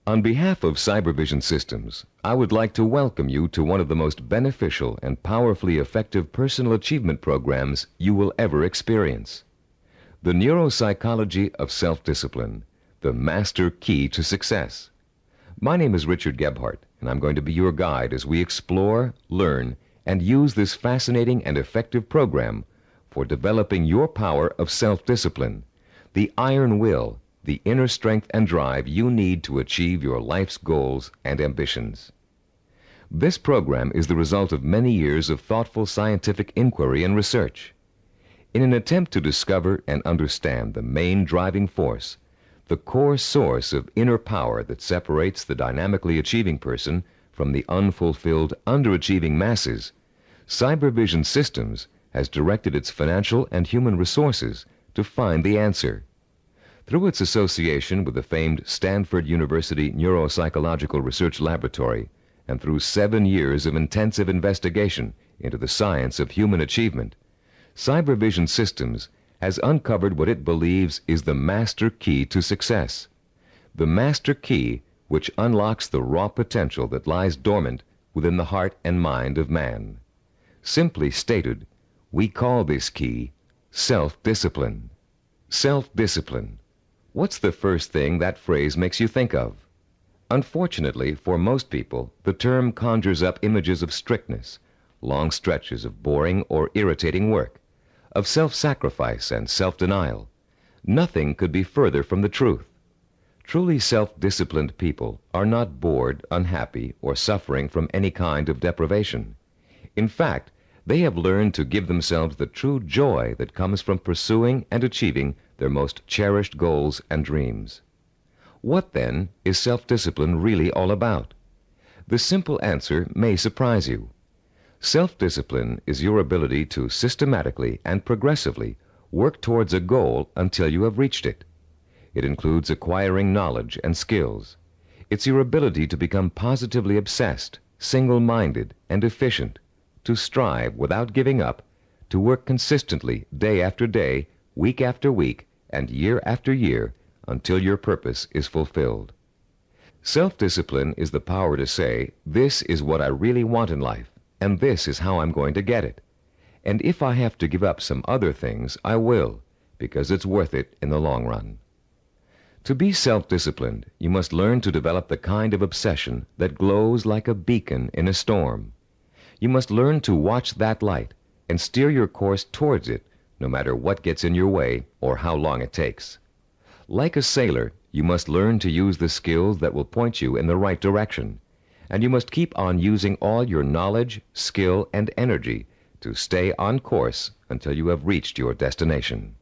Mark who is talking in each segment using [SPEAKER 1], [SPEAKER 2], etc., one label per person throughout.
[SPEAKER 1] On behalf of Cybervision Systems, I would like to welcome you to one of the most beneficial and powerfully effective personal achievement programs you will ever experience. The Neuropsychology of Self-Discipline, the Master Key to Success. My name is Richard Gebhardt, and I'm going to be your guide as we explore, learn, and use this fascinating and effective program for developing your power of self-discipline, the iron will, the inner strength and drive you need to achieve your life's goals and ambitions. This program is the result of many years of thoughtful scientific inquiry and research. In an attempt to discover and understand the main driving force, the core source of inner power that separates the dynamically achieving person from the unfulfilled, underachieving masses, Cybervision Systems has directed its financial and human resources to find the answer. Through its association with the famed Stanford University Neuropsychological Research Laboratory, and through 7 years of intensive investigation into the science of human achievement, Cybervision Systems has uncovered what it believes is the master key to success. The master key which unlocks the raw potential that lies dormant within the heart and mind of man. Simply stated, we call this key self-discipline. Self-discipline. What's the first thing that phrase makes you think of? Unfortunately, for most people, the term conjures up images of strictness, long stretches of boring or irritating work, of self-sacrifice and self-denial. Nothing could be further from the truth. Truly self-disciplined people are not bored, unhappy, or suffering from any kind of deprivation. In fact, they have learned to give themselves the true joy that comes from pursuing and achieving their most cherished goals and dreams. What, then, is self-discipline really all about? The simple answer may surprise you. Self-discipline is your ability to systematically and progressively work towards a goal until you have reached it. It includes acquiring knowledge and skills. It's your ability to become positively obsessed, single-minded, and efficient, to strive without giving up, to work consistently day after day, week after week, and year after year until your purpose is fulfilled. Self-discipline is the power to say, this is what I really want in life, and this is how I'm going to get it. And if I have to give up some other things, I will, because it's worth it in the long run. To be self-disciplined, you must learn to develop the kind of obsession that glows like a beacon in a storm. You must learn to watch that light and steer your course towards it, no matter what gets in your way or how long it takes. Like a sailor, you must learn to use the skills that will point you in the right direction, and you must keep on using all your knowledge, skill, and energy to stay on course until you have reached your destination.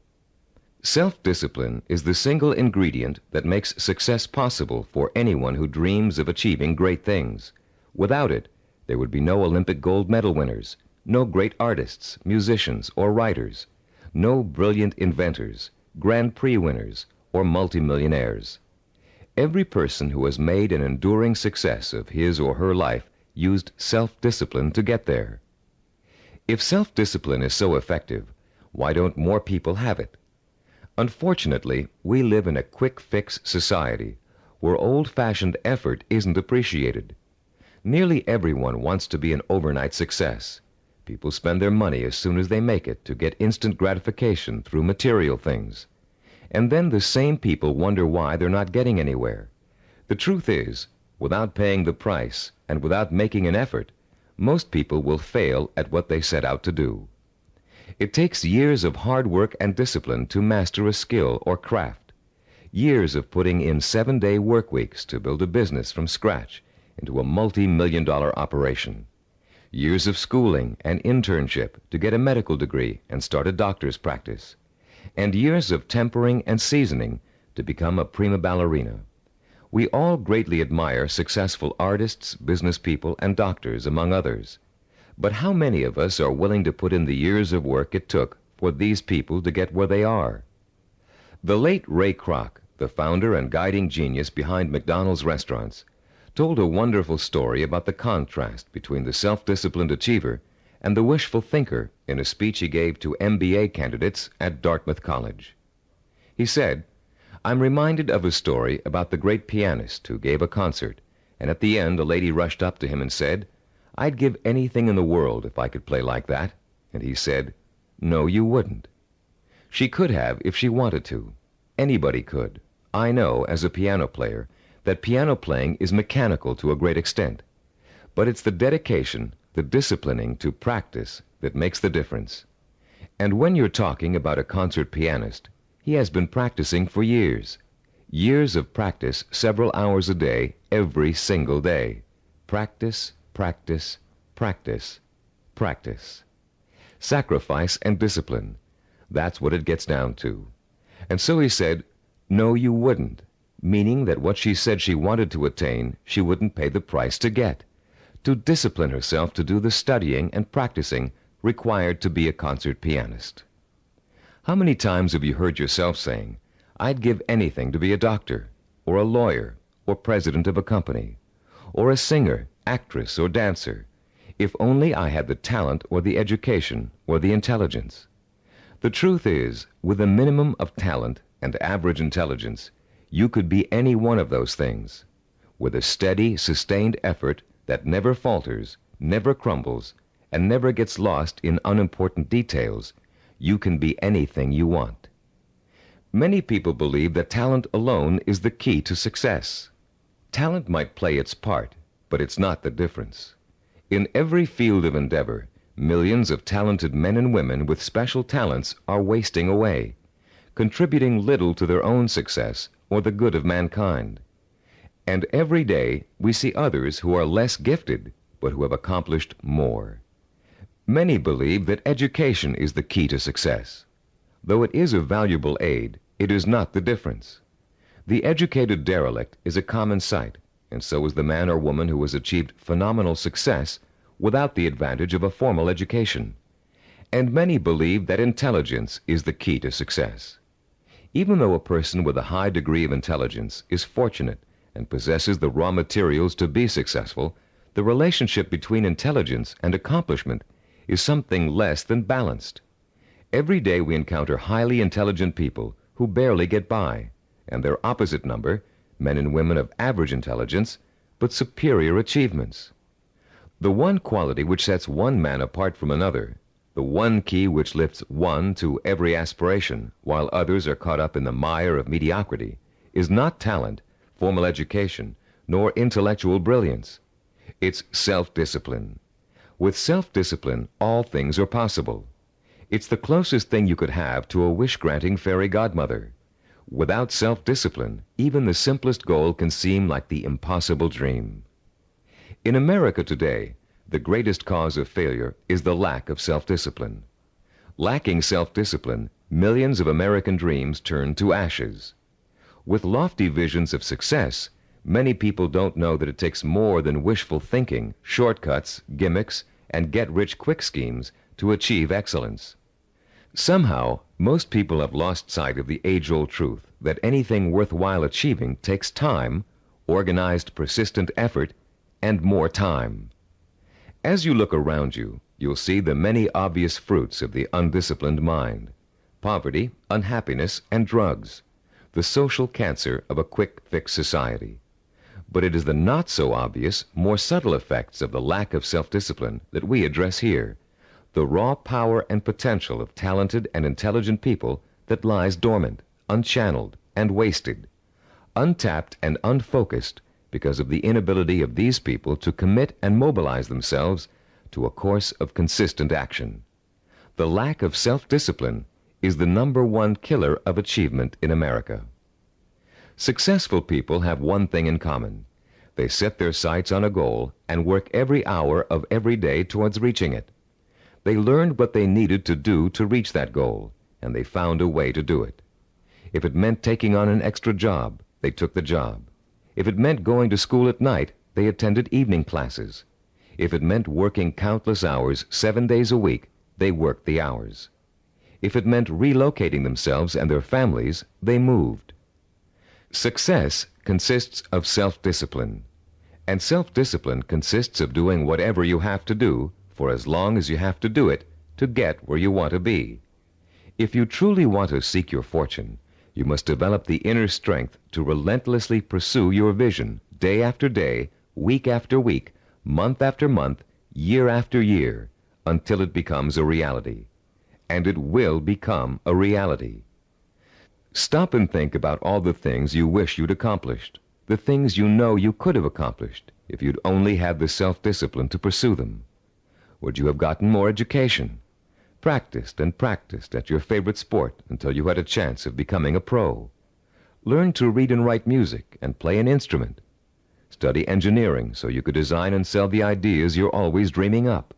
[SPEAKER 1] Self-discipline is the single ingredient that makes success possible for anyone who dreams of achieving great things. Without it, there would be no Olympic gold medal winners, no great artists, musicians, or writers, no brilliant inventors, Grand Prix winners, or multimillionaires. Every person who has made an enduring success of his or her life used self-discipline to get there. If self-discipline is so effective, why don't more people have it? Unfortunately, we live in a quick-fix society where old-fashioned effort isn't appreciated. Nearly everyone wants to be an overnight success. People spend their money as soon as they make it to get instant gratification through material things. And then the same people wonder why they're not getting anywhere. The truth is, without paying the price and without making an effort, most people will fail at what they set out to do. It takes years of hard work and discipline to master a skill or craft. Years of putting in 7-day work weeks to build a business from scratch into a multi-million-dollar operation. Years of schooling and internship to get a medical degree and start a doctor's practice. And years of tempering and seasoning to become a prima ballerina. We all greatly admire successful artists, business people, and doctors, among others. But how many of us are willing to put in the years of work it took for these people to get where they are? The late Ray Kroc, the founder and guiding genius behind McDonald's restaurants, told a wonderful story about the contrast between the self-disciplined achiever and the wishful thinker in a speech he gave to MBA candidates at Dartmouth College. He said, I'm reminded of a story about the great pianist who gave a concert, and at the end a lady rushed up to him and said, "I'd give anything in the world if I could play like that." And he said, "No, you wouldn't." She could have if she wanted to. Anybody could. I know, as a piano player, that piano playing is mechanical to a great extent. But it's the dedication, the disciplining to practice that makes the difference. And when you're talking about a concert pianist, he has been practicing for years. Years of practice, several hours a day, every single day. Practice, practice, practice, practice. Sacrifice and discipline. That's what it gets down to. And so he said, "No, you wouldn't," meaning that what she said she wanted to attain, she wouldn't pay the price to get. To discipline herself to do the studying and practicing required to be a concert pianist. How many times have you heard yourself saying, "I'd give anything to be a doctor, or a lawyer, or president of a company, or a singer, actress, or dancer, if only I had the talent or the education or the intelligence"? The truth is, with a minimum of talent and average intelligence, you could be any one of those things. With a steady, sustained effort that never falters, never crumbles, and never gets lost in unimportant details, you can be anything you want. Many people believe that talent alone is the key to success. Talent might play its part, but it's not the difference. In every field of endeavor, millions of talented men and women with special talents are wasting away, contributing little to their own success or the good of mankind. And every day we see others who are less gifted, but who have accomplished more. Many believe that education is the key to success. Though it is a valuable aid, it is not the difference. The educated derelict is a common sight, and so is the man or woman who has achieved phenomenal success without the advantage of a formal education. And many believe that intelligence is the key to success. Even though a person with a high degree of intelligence is fortunate and possesses the raw materials to be successful, the relationship between intelligence and accomplishment is something less than balanced. Every day we encounter highly intelligent people who barely get by, and their opposite number, men and women of average intelligence, but superior achievements. The one quality which sets one man apart from another, the one key which lifts one to every aspiration, while others are caught up in the mire of mediocrity, is not talent, formal education, nor intellectual brilliance. It's self-discipline. With self-discipline, all things are possible. It's the closest thing you could have to a wish-granting fairy godmother. Without self-discipline, even the simplest goal can seem like the impossible dream. In America today, the greatest cause of failure is the lack of self-discipline. Lacking self-discipline, millions of American dreams turn to ashes. With lofty visions of success, many people don't know that it takes more than wishful thinking, shortcuts, gimmicks, and get-rich-quick schemes to achieve excellence. Somehow, most people have lost sight of the age-old truth that anything worthwhile achieving takes time, organized, persistent effort, and more time. As you look around you, you'll see the many obvious fruits of the undisciplined mind: poverty, unhappiness, and drugs, the social cancer of a quick-fix society. But it is the not-so-obvious, more subtle effects of the lack of self-discipline that we address here, the raw power and potential of talented and intelligent people that lies dormant, unchanneled, and wasted, untapped and unfocused because of the inability of these people to commit and mobilize themselves to a course of consistent action. The lack of self-discipline is the #1 killer of achievement in America. Successful people have one thing in common. They set their sights on a goal and work every hour of every day towards reaching it. They learned what they needed to do to reach that goal, and they found a way to do it. If it meant taking on an extra job, they took the job. If it meant going to school at night, they attended evening classes. If it meant working countless hours 7 days a week, they worked the hours. If it meant relocating themselves and their families, they moved. Success consists of self-discipline, and self-discipline consists of doing whatever you have to do for as long as you have to do it to get where you want to be. If you truly want to seek your fortune, You must develop the inner strength to relentlessly pursue your vision day after day, week after week, month after month, year after year, until it becomes a reality. And it will become a reality. Stop and think about all the things you wish you'd accomplished, the things you know you could have accomplished if you'd only had the self-discipline to pursue them. Would you have gotten more education? Practiced and practiced at your favorite sport until you had a chance of becoming a pro? Learn to read and write music and play an instrument? Study engineering so you could design and sell the ideas you're always dreaming up?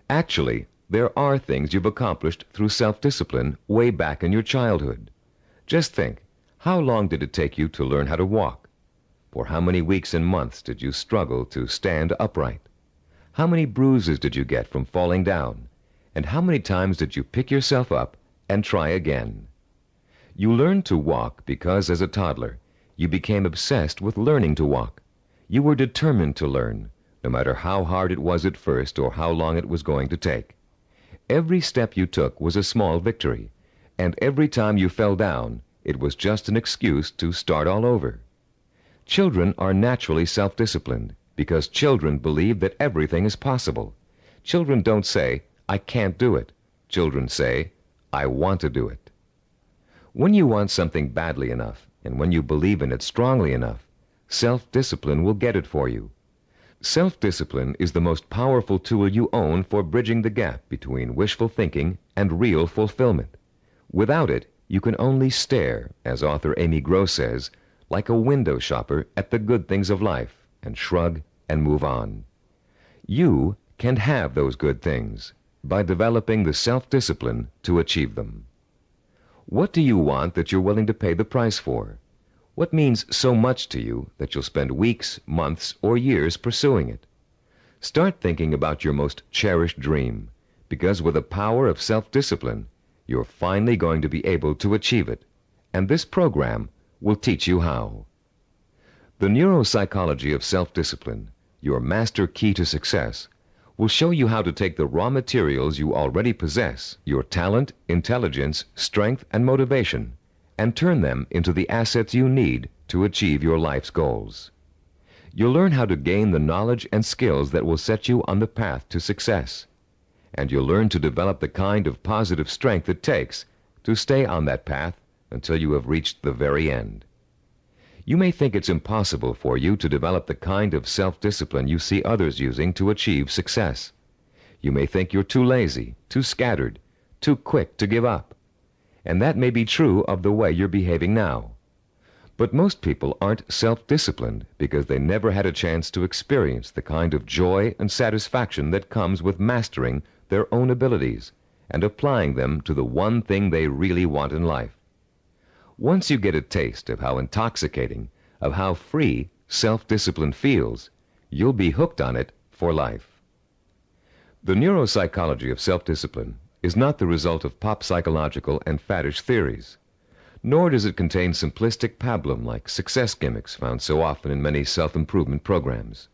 [SPEAKER 1] Actually, there are things you've accomplished through self-discipline way back in your childhood. Just think, how long did it take you to learn how to walk? For how many weeks and months did you struggle to stand upright? How many bruises did you get from falling down? And how many times did you pick yourself up and try again? You learned to walk because as a toddler, you became obsessed with learning to walk. You were determined to learn, no matter how hard it was at first or how long it was going to take. Every step you took was a small victory, and every time you fell down, it was just an excuse to start all over. Children are naturally self-disciplined because children believe that everything is possible. Children don't say, "I can't do it." Children say, "I want to do it." When you want something badly enough, and when you believe in it strongly enough, self-discipline will get it for you. Self-discipline is the most powerful tool you own for bridging the gap between wishful thinking and real fulfillment. Without it, you can only stare, as author Amy Gross says, like a window shopper at the good things of life, and shrug and move on. You can have those good things by developing the self-discipline to achieve them. What do you want that you're willing to pay the price for? What means so much to you that you'll spend weeks, months, or years pursuing it? Start thinking about your most cherished dream, because with the power of self-discipline, you're finally going to be able to achieve it, and this program will teach you how. The Neuropsychology of Self-Discipline, your master key to success, will show you how to take the raw materials you already possess, your talent, intelligence, strength, and motivation, and turn them into the assets you need to achieve your life's goals. You'll learn how to gain the knowledge and skills that will set you on the path to success. And you'll learn to develop the kind of positive strength it takes to stay on that path until you have reached the very end. You may think it's impossible for you to develop the kind of self-discipline you see others using to achieve success. You may think you're too lazy, too scattered, too quick to give up. And that may be true of the way you're behaving now. But most people aren't self-disciplined because they never had a chance to experience the kind of joy and satisfaction that comes with mastering their own abilities and applying them to the one thing they really want in life. Once you get a taste of how intoxicating, of how free self-discipline feels, you'll be hooked on it for life. The neuropsychology of self-discipline is not the result of pop psychological and faddish theories, nor does it contain simplistic pablum like success gimmicks found so often in many self-improvement programs.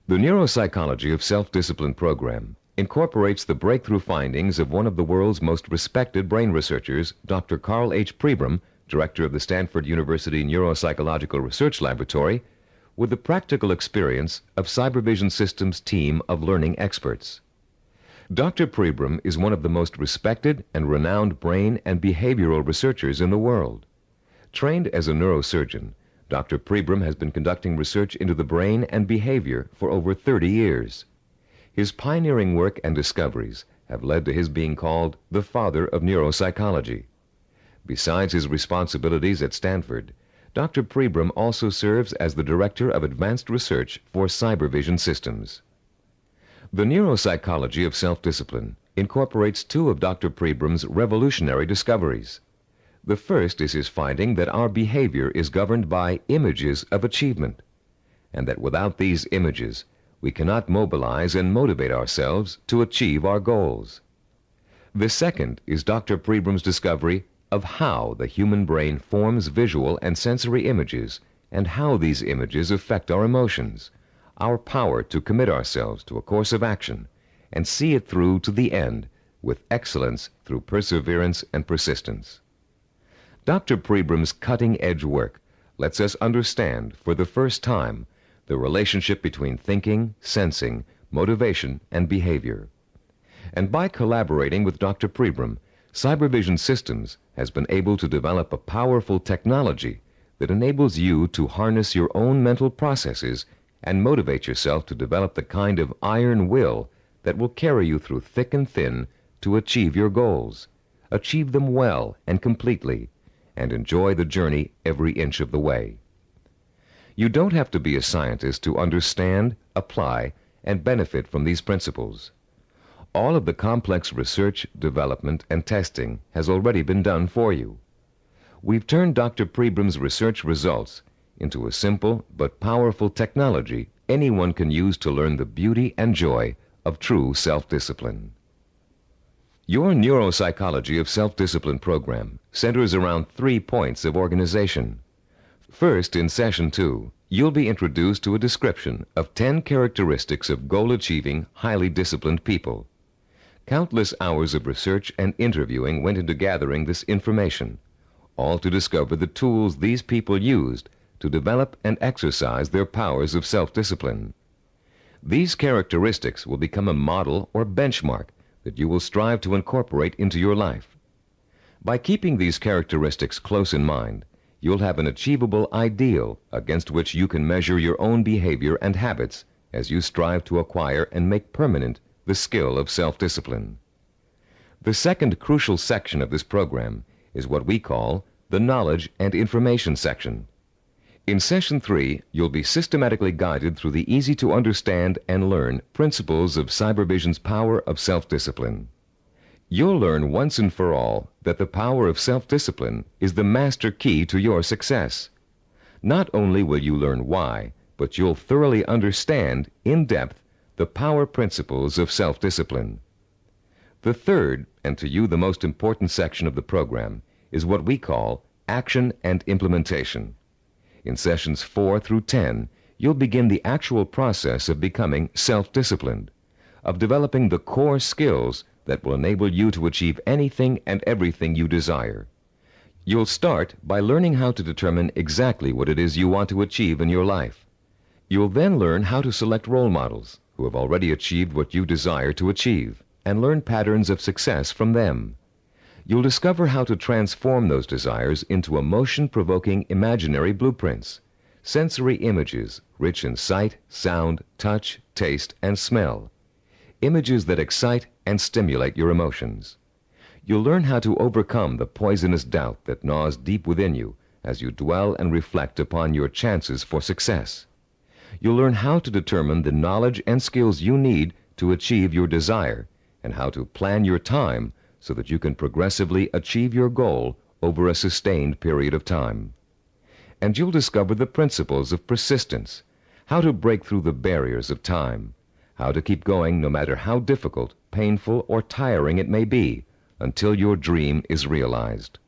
[SPEAKER 1] The Neuropsychology of Self-Discipline program incorporates the breakthrough findings of one of the world's most respected brain researchers, Dr. Carl H. Pribram, director of the Stanford University Neuropsychological Research Laboratory, with the practical experience of Cybervision Systems' team of learning experts. Dr. Pribram is one of the most respected and renowned brain and behavioral researchers in the world. Trained as a neurosurgeon, Dr. Pribram has been conducting research into the brain and behavior for over 30 years. His pioneering work and discoveries have led to his being called the father of neuropsychology. Besides his responsibilities at Stanford, Dr. Pribram also serves as the Director of Advanced Research for Cybervision Systems. The Neuropsychology of Self-Discipline incorporates two of Dr. Pribram's revolutionary discoveries. The first is his finding that our behavior is governed by images of achievement, and that without these images, we cannot mobilize and motivate ourselves to achieve our goals. The second is Dr. Pribram's discovery of how the human brain forms visual and sensory images and how these images affect our emotions, our power to commit ourselves to a course of action and see it through to the end with excellence through perseverance and persistence. Dr. Prebram's cutting-edge work lets us understand, for the first time, the relationship between thinking, sensing, motivation, and behavior. And by collaborating with Dr. Prebram, Cybervision Systems has been able to develop a powerful technology that enables you to harness your own mental processes and motivate yourself to develop the kind of iron will that will carry you through thick and thin to achieve your goals, achieve them well and completely, and enjoy the journey every inch of the way. You don't have to be a scientist to understand, apply, and benefit from these principles. All of the complex research, development, and testing has already been done for you. We've turned Dr. Prebram's research results into a simple but powerful technology anyone can use to learn the beauty and joy of true self-discipline. Your Neuropsychology of Self-Discipline program centers around 3 points of organization. First, in Session 2, you'll be introduced to a description of 10 characteristics of goal-achieving, highly disciplined people. Countless hours of research and interviewing went into gathering this information, all to discover the tools these people used to develop and exercise their powers of self-discipline. These characteristics will become a model or benchmark that you will strive to incorporate into your life. By keeping these characteristics close in mind, you'll have an achievable ideal against which you can measure your own behavior and habits as you strive to acquire and make permanent the skill of self-discipline. The second crucial section of this program is what we call the Knowledge and Information section. In Session 3, you'll be systematically guided through the easy-to-understand and learn principles of Cybervision's power of self-discipline. You'll learn once and for all that the power of self-discipline is the master key to your success. Not only will you learn why, but you'll thoroughly understand, in depth, the power principles of self-discipline. The third, and to you the most important section of the program, is what we call Action and Implementation. In Sessions 4 through 10, you'll begin the actual process of becoming self-disciplined, of developing the core skills that will enable you to achieve anything and everything you desire. You'll start by learning how to determine exactly what it is you want to achieve in your life. You'll then learn how to select role models who have already achieved what you desire to achieve, and learn patterns of success from them. You'll discover how to transform those desires into emotion-provoking imaginary blueprints, sensory images rich in sight, sound, touch, taste, and smell, images that excite and stimulate your emotions. You'll learn how to overcome the poisonous doubt that gnaws deep within you as you dwell and reflect upon your chances for success. You'll learn how to determine the knowledge and skills you need to achieve your desire, and how to plan your time so that you can progressively achieve your goal over a sustained period of time. And you'll discover the principles of persistence, how to break through the barriers of time, how to keep going no matter how difficult, painful, or tiring it may be, until your dream is realized.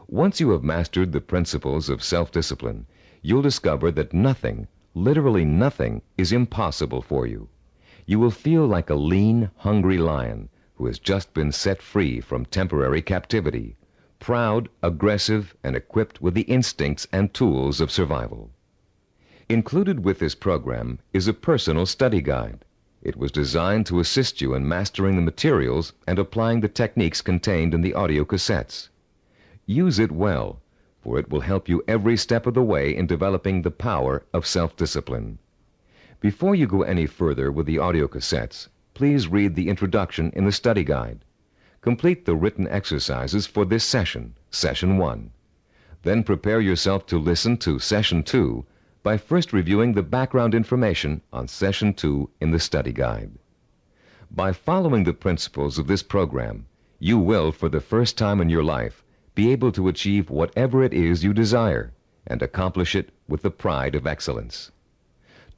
[SPEAKER 1] Once you have mastered the principles of self-discipline, you'll discover that nothing, literally nothing, is impossible for you. You will feel like a lean, hungry lion who has just been set free from temporary captivity, proud, aggressive, and equipped with the instincts and tools of survival. Included with this program is a personal study guide. It was designed to assist you in mastering the materials and applying the techniques contained in the audio cassettes. Use it well, for it will help you every step of the way in developing the power of self-discipline. Before you go any further with the audio cassettes, please read the introduction in the study guide. Complete the written exercises for this session, Session 1. Then prepare yourself to listen to Session 2 by first reviewing the background information on Session 2 in the study guide. By following the principles of this program, you will, for the first time in your life, be able to achieve whatever it is you desire and accomplish it with the pride of excellence.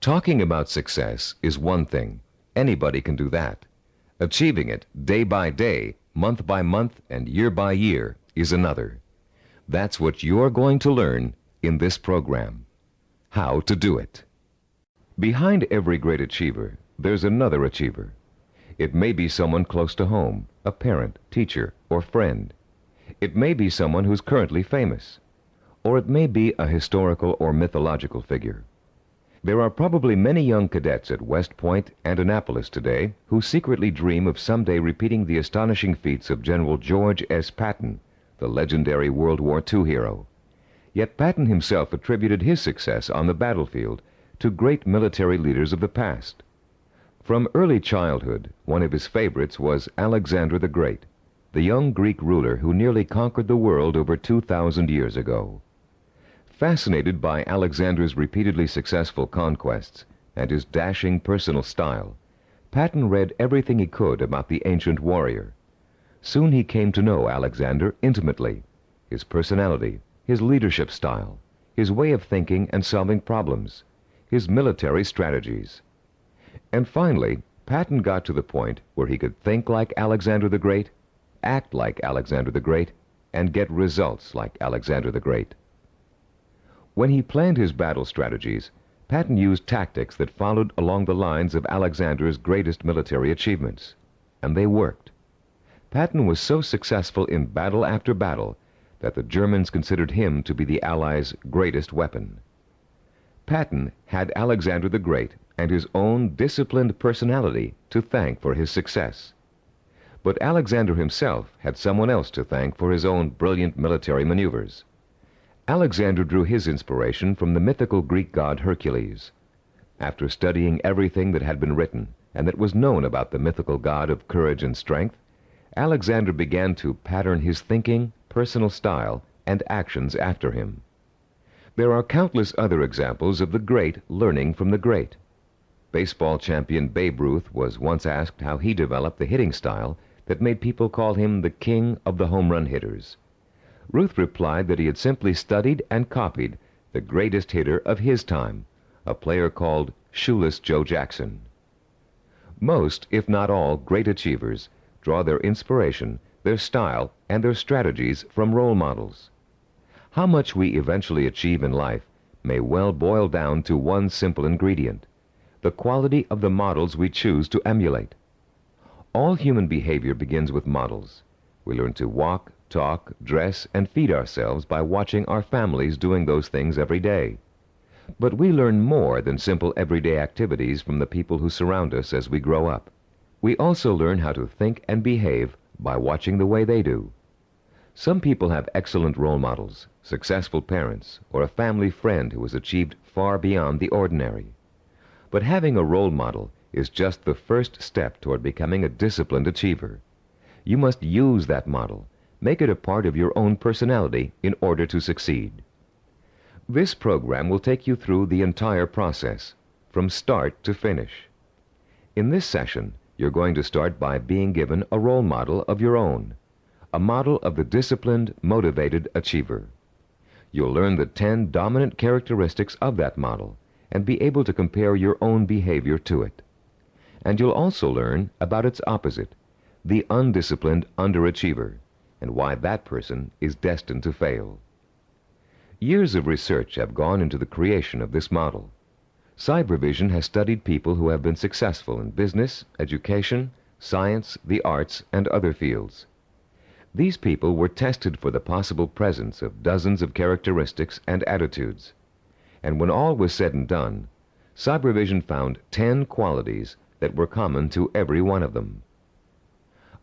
[SPEAKER 1] Talking about success is one thing. Anybody can do that. Achieving it day by day, month by month, and year by year is another. That's what you're going to learn in this program. How to do it. Behind every great achiever, there's another achiever. It may be someone close to home, a parent, teacher, or friend. It may be someone who's currently famous, or it may be a historical or mythological figure. There are probably many young cadets at West Point and Annapolis today who secretly dream of someday repeating the astonishing feats of General George S. Patton, the legendary World War II hero. Yet Patton himself attributed his success on the battlefield to great military leaders of the past. From early childhood, one of his favorites was Alexander the Great, the young Greek ruler who nearly conquered the world over 2,000 years ago. Fascinated by Alexander's repeatedly successful conquests and his dashing personal style, Patton read everything he could about the ancient warrior. Soon he came to know Alexander intimately, his personality, his leadership style, his way of thinking and solving problems, his military strategies. And finally, Patton got to the point where he could think like Alexander the Great, act like Alexander the Great, and get results like Alexander the Great. When he planned his battle strategies, Patton used tactics that followed along the lines of Alexander's greatest military achievements, and they worked. Patton was so successful in battle after battle that the Germans considered him to be the Allies' greatest weapon. Patton had Alexander the Great and his own disciplined personality to thank for his success. But Alexander himself had someone else to thank for his own brilliant military maneuvers. Alexander drew his inspiration from the mythical Greek god Hercules. After studying everything that had been written and that was known about the mythical god of courage and strength, Alexander began to pattern his thinking, personal style, and actions after him. There are countless other examples of the great learning from the great. Baseball champion Babe Ruth was once asked how he developed the hitting style that made people call him the king of the home run hitters. Ruth replied that he had simply studied and copied the greatest hitter of his time, a player called Shoeless Joe Jackson. Most, if not all, great achievers draw their inspiration, their style, and their strategies from role models. How much we eventually achieve in life may well boil down to one simple ingredient: the quality of the models we choose to emulate. All human behavior begins with models. We learn to walk, talk, dress, and feed ourselves by watching our families doing those things every day. But we learn more than simple everyday activities from the people who surround us as we grow up. We also learn how to think and behave by watching the way they do. Some people have excellent role models, successful parents, or a family friend who has achieved far beyond the ordinary. But having a role model is just the first step toward becoming a disciplined achiever. You must use that model, make it a part of your own personality in order to succeed. This program will take you through the entire process, from start to finish. In this session, you're going to start by being given a role model of your own, a model of the disciplined, motivated achiever. You'll learn the 10 dominant characteristics of that model and be able to compare your own behavior to it. And you'll also learn about its opposite, the undisciplined underachiever, and why that person is destined to fail. Years of research have gone into the creation of this model. Cybervision has studied people who have been successful in business, education, science, the arts, and other fields. These people were tested for the possible presence of dozens of characteristics and attitudes. And when all was said and done, Cybervision found 10 qualities that were common to every one of them.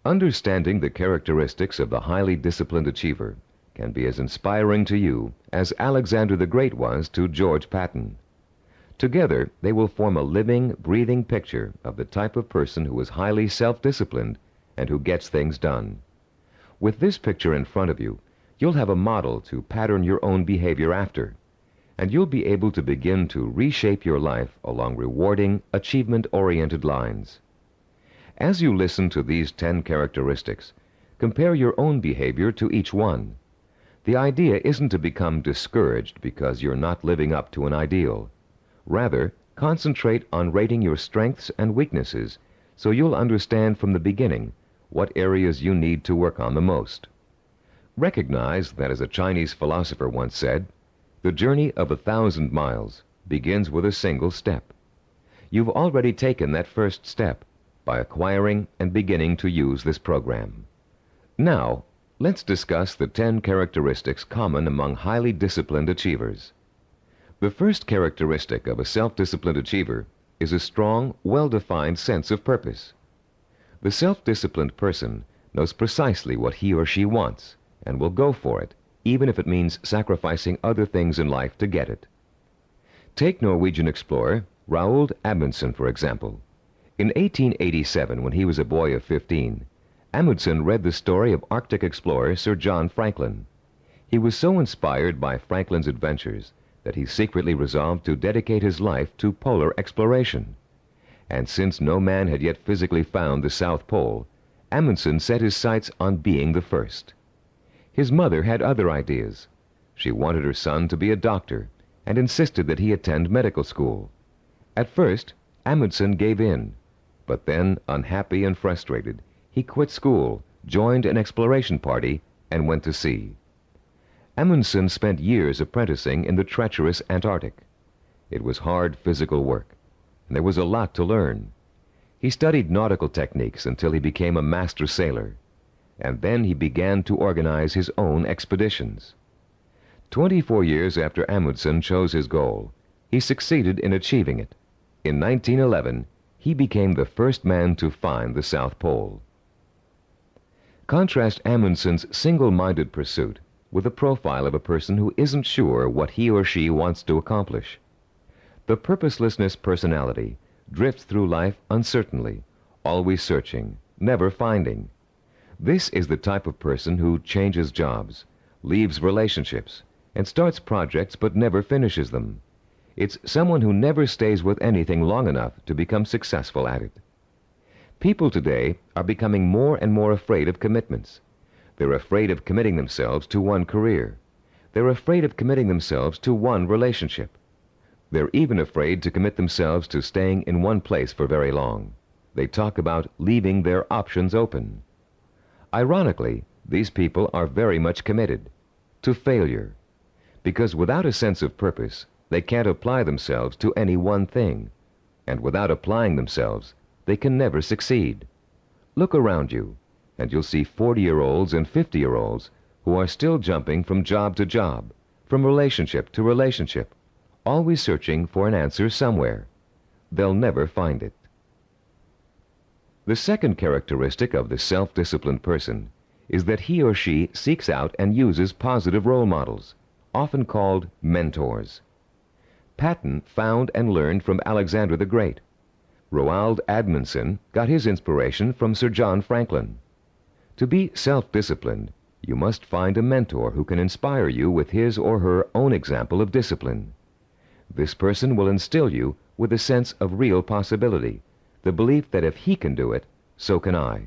[SPEAKER 1] Understanding the characteristics of the highly disciplined achiever can be as inspiring to you as Alexander the Great was to George Patton. Together, they will form a living, breathing picture of the type of person who is highly self-disciplined and who gets things done. With this picture in front of you, you'll have a model to pattern your own behavior after, and you'll be able to begin to reshape your life along rewarding, achievement-oriented lines. As you listen to these 10 characteristics, compare your own behavior to each one. The idea isn't to become discouraged because you're not living up to an ideal. Rather, concentrate on rating your strengths and weaknesses so you'll understand from the beginning what areas you need to work on the most. Recognize that, as a Chinese philosopher once said, the journey of 1,000 miles begins with a single step. You've already taken that first step by acquiring and beginning to use this program. Now, Let's discuss the 10 characteristics common among highly disciplined achievers. The first characteristic of a self-disciplined achiever is a strong, well-defined sense of purpose. The self-disciplined person knows precisely what he or she wants and will go for it, even if it means sacrificing other things in life to get it. Take Norwegian explorer Roald Amundsen, for example. In 1887, when he was a boy of 15, Amundsen read the story of Arctic explorer Sir John Franklin. He was so inspired by Franklin's adventures that he secretly resolved to dedicate his life to polar exploration. And since no man had yet physically found the South Pole, Amundsen set his sights on being the first. His mother had other ideas. She wanted her son to be a doctor and insisted that he attend medical school. At first, Amundsen gave in, but then, unhappy and frustrated, he quit school, joined an exploration party, and went to sea. Amundsen spent years apprenticing in the treacherous Antarctic. It was hard physical work, and there was a lot to learn. He studied nautical techniques until he became a master sailor, and then he began to organize his own expeditions. 24 years after Amundsen chose his goal, he succeeded in achieving it. In 1911, he became the first man to find the South Pole. Contrast Amundsen's single-minded pursuit with a profile of a person who isn't sure what he or she wants to accomplish. The purposelessness personality drifts through life uncertainly, always searching, never finding. This is the type of person who changes jobs, leaves relationships, and starts projects but never finishes them. It's someone who never stays with anything long enough to become successful at it. People today are becoming more and more afraid of commitments. They're afraid of committing themselves to one career. They're afraid of committing themselves to one relationship. They're even afraid to commit themselves to staying in one place for very long. They talk about leaving their options open. Ironically, these people are very much committed to failure, because without a sense of purpose, they can't apply themselves to any one thing, and without applying themselves, they can never succeed. Look around you, and you'll see 40-year-olds and 50-year-olds who are still jumping from job to job, from relationship to relationship, always searching for an answer somewhere. They'll never find it. The second characteristic of the self-disciplined person is that he or she seeks out and uses positive role models, often called mentors. Patton found and learned from Alexander the Great. Roald Amundsen got his inspiration from Sir John Franklin. To be self-disciplined, you must find a mentor who can inspire you with his or her own example of discipline. This person will instill you with a sense of real possibility, the belief that if he can do it, so can I.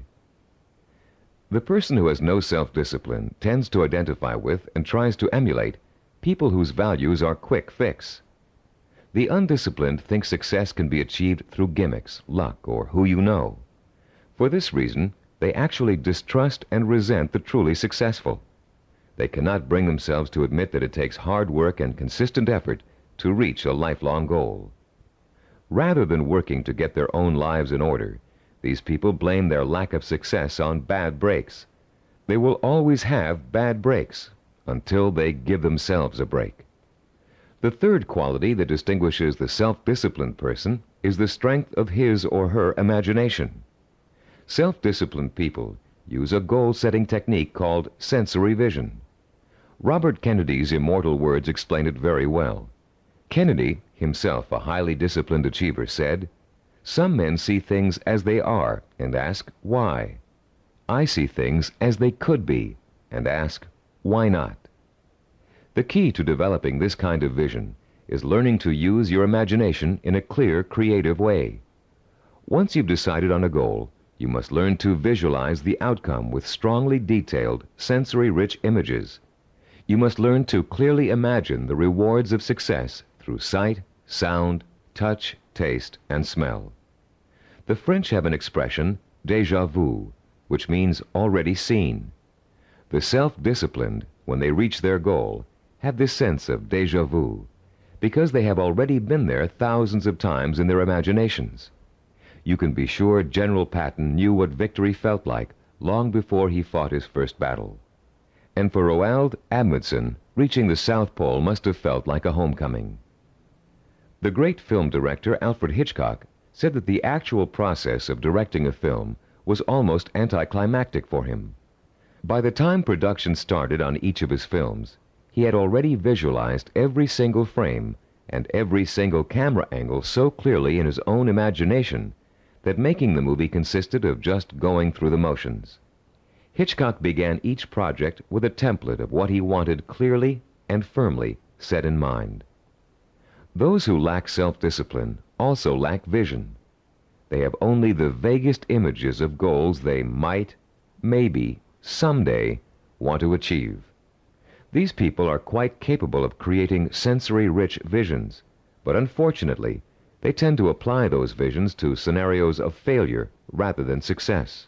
[SPEAKER 1] The person who has no self-discipline tends to identify with and tries to emulate people whose values are quick fix. The undisciplined think success can be achieved through gimmicks, luck, or who you know. For this reason, they actually distrust and resent the truly successful. They cannot bring themselves to admit that it takes hard work and consistent effort to reach a lifelong goal. Rather than working to get their own lives in order, these people blame their lack of success on bad breaks. They will always have bad breaks until they give themselves a break. The third quality that distinguishes the self-disciplined person is the strength of his or her imagination. Self-disciplined people use a goal-setting technique called sensory vision. Robert Kennedy's immortal words explain it very well. Kennedy, himself a highly disciplined achiever, said, "Some men see things as they are and ask, why? I see things as they could be and ask, why not?" The key to developing this kind of vision is learning to use your imagination in a clear, creative way. Once you've decided on a goal, you must learn to visualize the outcome with strongly detailed, sensory-rich images. You must learn to clearly imagine the rewards of success through sight, sound, touch, taste, and smell. The French have an expression, déjà vu, which means already seen. The self-disciplined, when they reach their goal, have this sense of déjà vu, because they have already been there thousands of times in their imaginations. You can be sure General Patton knew what victory felt like long before he fought his first battle. and for Roald Amundsen, reaching the South Pole must have felt like a homecoming. The great film director Alfred Hitchcock said that the actual process of directing a film was almost anticlimactic for him. By the time production started on each of his films, he had already visualized every single frame and every single camera angle so clearly in his own imagination that making the movie consisted of just going through the motions. Hitchcock began each project with a template of what he wanted clearly and firmly set in mind. Those who lack self-discipline also lack vision. They have only the vaguest images of goals they might, maybe, someday want to achieve. These people are quite capable of creating sensory-rich visions, but unfortunately, they tend to apply those visions to scenarios of failure rather than success.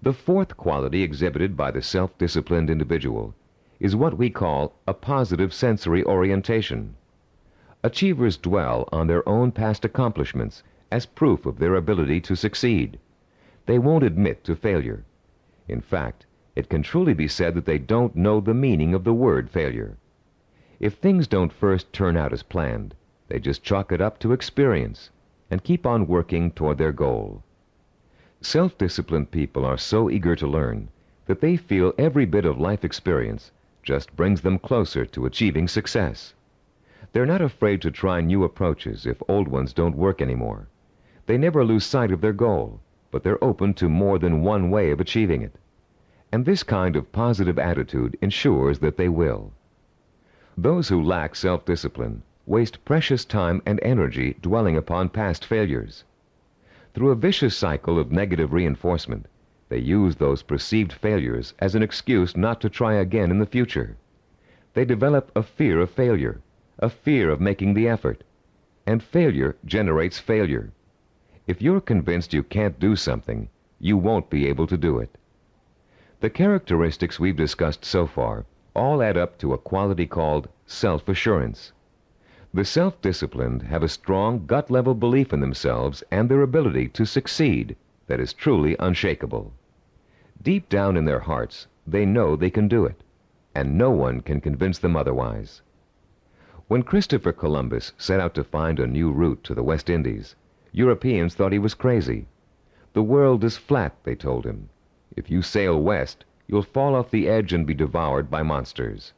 [SPEAKER 1] The fourth quality exhibited by the self-disciplined individual is what we call a positive sensory orientation. Achievers dwell on their own past accomplishments as proof of their ability to succeed. They won't admit to failure. In fact, it can truly be said that they don't know the meaning of the word failure. If things don't first turn out as planned, they just chalk it up to experience and keep on working toward their goal. Self-disciplined people are so eager to learn that they feel every bit of life experience just brings them closer to achieving success. They're not afraid to try new approaches if old ones don't work anymore. They never lose sight of their goal, but they're open to more than one way of achieving it. And this kind of positive attitude ensures that they will. Those who lack self-discipline waste precious time and energy dwelling upon past failures. Through a vicious cycle of negative reinforcement, they use those perceived failures as an excuse not to try again in the future. They develop a fear of failure, a fear of making the effort, and failure generates failure. If you're convinced you can't do something, you won't be able to do it. The characteristics we've discussed so far all add up to a quality called self-assurance. The self-disciplined have a strong gut-level belief in themselves and their ability to succeed that is truly unshakable. Deep down in their hearts, they know they can do it, and no one can convince them otherwise. When Christopher Columbus set out to find a new route to the West Indies, Europeans thought he was crazy. The world is flat, they told him. If you sail west, you'll fall off the edge and be devoured by monsters.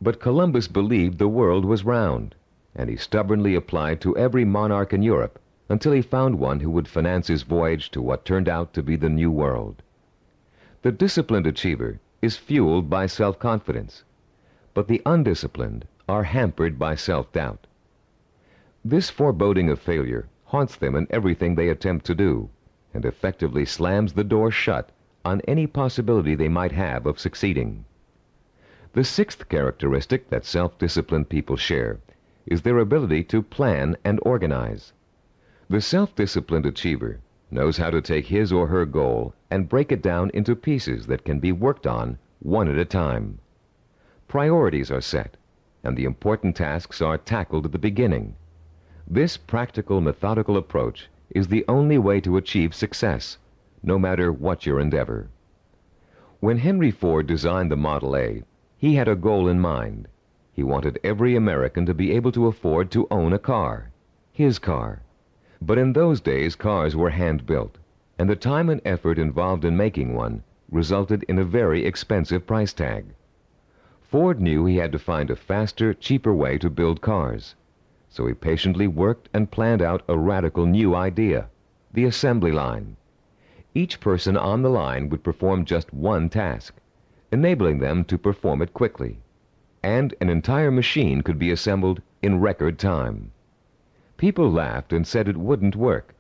[SPEAKER 1] But Columbus believed the world was round, and he stubbornly applied to every monarch in Europe until he found one who would finance his voyage to what turned out to be the New World. The disciplined achiever is fueled by self-confidence, but the undisciplined are hampered by self-doubt. This foreboding of failure haunts them in everything they attempt to do, and effectively slams the door shut on any possibility they might have of succeeding. The sixth characteristic that self-disciplined people share is their ability to plan and organize. The self-disciplined achiever knows how to take his or her goal and break it down into pieces that can be worked on one at a time. Priorities are set, and the important tasks are tackled at the beginning. This practical, methodical approach is the only way to achieve success, no matter what your endeavor. When Henry Ford designed the Model A, he had a goal in mind. He wanted every American to be able to afford to own a car, his car. But in those days, cars were hand-built, and the time and effort involved in making one resulted in a very expensive price tag. Ford knew he had to find a faster, cheaper way to build cars. So he patiently worked and planned out a radical new idea, the assembly line. Each person on the line would perform just one task, enabling them to perform it quickly, and an entire machine could be assembled in record time. People laughed and said it wouldn't work,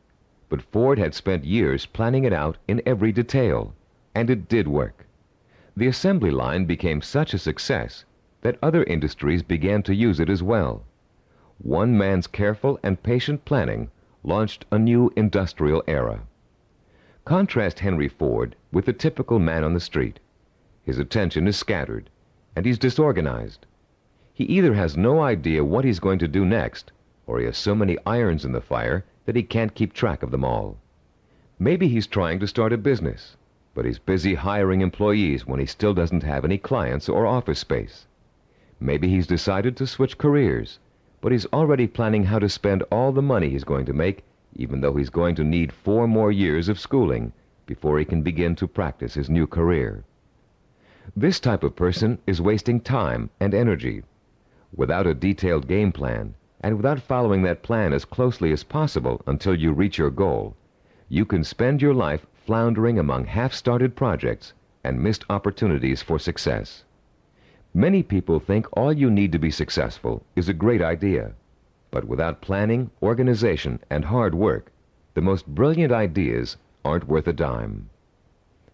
[SPEAKER 1] but Ford had spent years planning it out in every detail, and it did work. The assembly line became such a success that other industries began to use it as well. One man's careful and patient planning launched a new industrial era. Contrast Henry Ford with the typical man on the street. His attention is scattered, and he's disorganized. He either has no idea what he's going to do next, or he has so many irons in the fire that he can't keep track of them all. Maybe he's trying to start a business, but he's busy hiring employees when he still doesn't have any clients or office space. Maybe he's decided to switch careers, but he's already planning how to spend all the money he's going to make, even though he's going to need 4 more years of schooling before he can begin to practice his new career. This type of person is wasting time and energy. Without a detailed game plan, and without following that plan as closely as possible until you reach your goal, you can spend your life floundering among half-started projects and missed opportunities for success. Many people think all you need to be successful is a great idea, but without planning, organization, and hard work, the most brilliant ideas aren't worth a dime.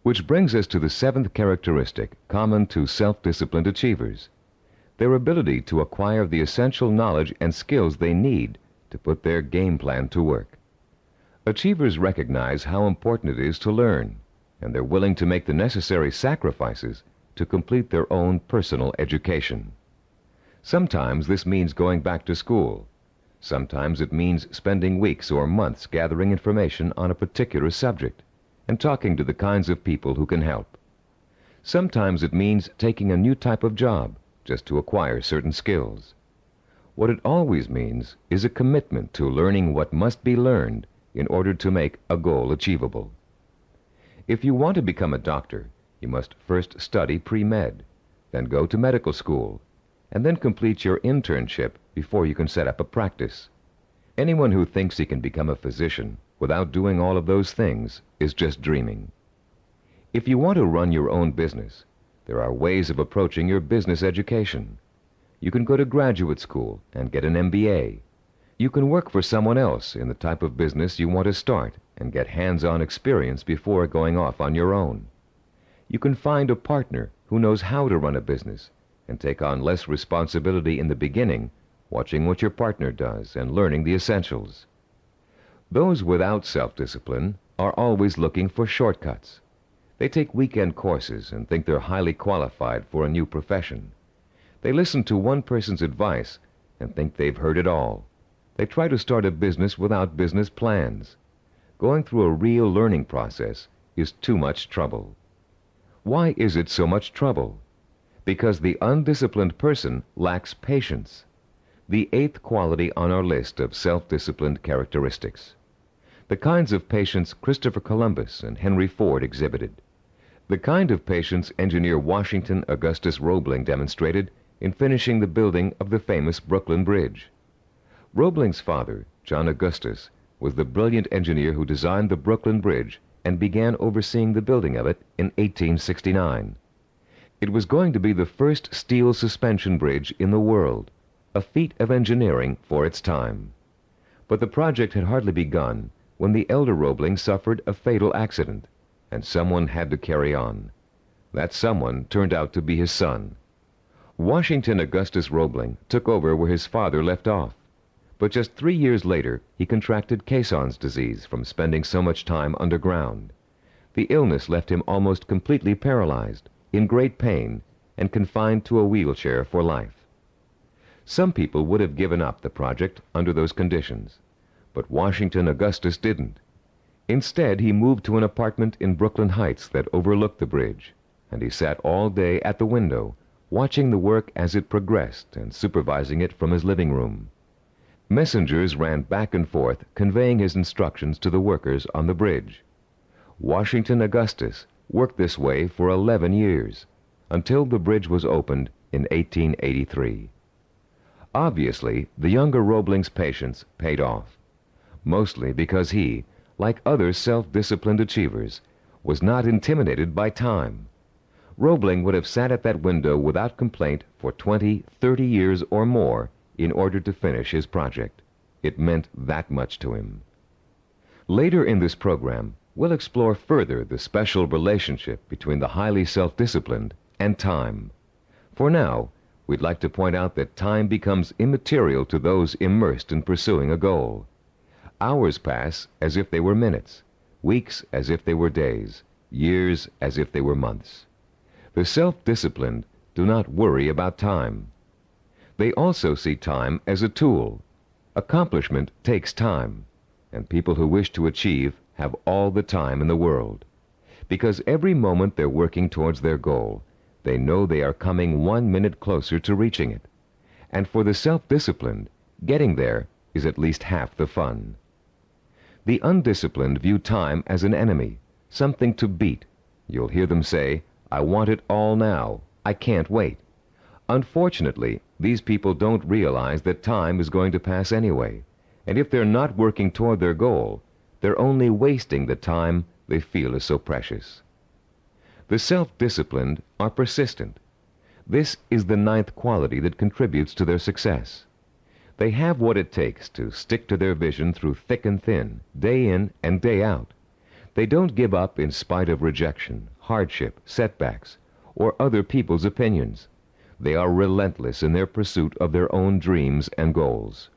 [SPEAKER 1] Which brings us to the 7th characteristic common to self-disciplined achievers: their ability to acquire the essential knowledge and skills they need to put their game plan to work. Achievers recognize how important it is to learn, and they're willing to make the necessary sacrifices to complete their own personal education. Sometimes this means going back to school. Sometimes it means spending weeks or months gathering information on a particular subject and talking to the kinds of people who can help. Sometimes it means taking a new type of job just to acquire certain skills. What it always means is a commitment to learning what must be learned in order to make a goal achievable. If you want to become a doctor, you must first study pre-med, then go to medical school, and then complete your internship before you can set up a practice. Anyone who thinks he can become a physician without doing all of those things is just dreaming. If you want to run your own business, there are ways of approaching your business education. You can go to graduate school and get an MBA. You can work for someone else in the type of business you want to start and get hands-on experience before going off on your own. You can find a partner who knows how to run a business and take on less responsibility in the beginning, watching what your partner does and learning the essentials. Those without self-discipline are always looking for shortcuts. They take weekend courses and think they're highly qualified for a new profession. They listen to one person's advice and think they've heard it all. They try to start a business without business plans. Going through a real learning process is too much trouble. Why is it so much trouble? Because the undisciplined person lacks patience, the 8th quality on our list of self-disciplined characteristics. The kinds of patience Christopher Columbus and Henry Ford exhibited. The kind of patience engineer Washington Augustus Roebling demonstrated in finishing the building of the famous Brooklyn Bridge. Roebling's father, John Augustus, was the brilliant engineer who designed the Brooklyn Bridge and began overseeing the building of it in 1869. It was going to be the first steel suspension bridge in the world, a feat of engineering for its time. But the project had hardly begun when the elder Roebling suffered a fatal accident, and someone had to carry on. That someone turned out to be his son. Washington Augustus Roebling took over where his father left off. But just 3 years later, he contracted Caisson's disease from spending so much time underground. The illness left him almost completely paralyzed, in great pain, and confined to a wheelchair for life. Some people would have given up the project under those conditions, but Washington Augustus didn't. Instead, he moved to an apartment in Brooklyn Heights that overlooked the bridge, and he sat all day at the window, watching the work as it progressed and supervising it from his living room. Messengers ran back and forth, conveying his instructions to the workers on the bridge. Washington Augustus worked this way for 11 years, until the bridge was opened in 1883. Obviously, the younger Roebling's patience paid off, mostly because he, like other self-disciplined achievers, was not intimidated by time. Roebling would have sat at that window without complaint for 20, 30 years or more in order to finish his project. It meant that much to him. Later in this program, we'll explore further the special relationship between the highly self-disciplined and time. For now, we'd like to point out that time becomes immaterial to those immersed in pursuing a goal. Hours pass as if they were minutes, weeks as if they were days, years as if they were months. The self-disciplined do not worry about time. They also see time as a tool. Accomplishment takes time, and people who wish to achieve have all the time in the world. Because every moment they're working towards their goal, they know they are coming 1 minute closer to reaching it. And for the self-disciplined, getting there is at least half the fun. The undisciplined view time as an enemy, something to beat. You'll hear them say, "I want it all now. I can't wait." Unfortunately, these people don't realize that time is going to pass anyway, and if they're not working toward their goal, they're only wasting the time they feel is so precious. The self-disciplined are persistent. This is the 9th quality that contributes to their success. They have what it takes to stick to their vision through thick and thin, day in and day out. They don't give up in spite of rejection, hardship, setbacks, or other people's opinions. They are relentless in their pursuit of their own dreams and goals.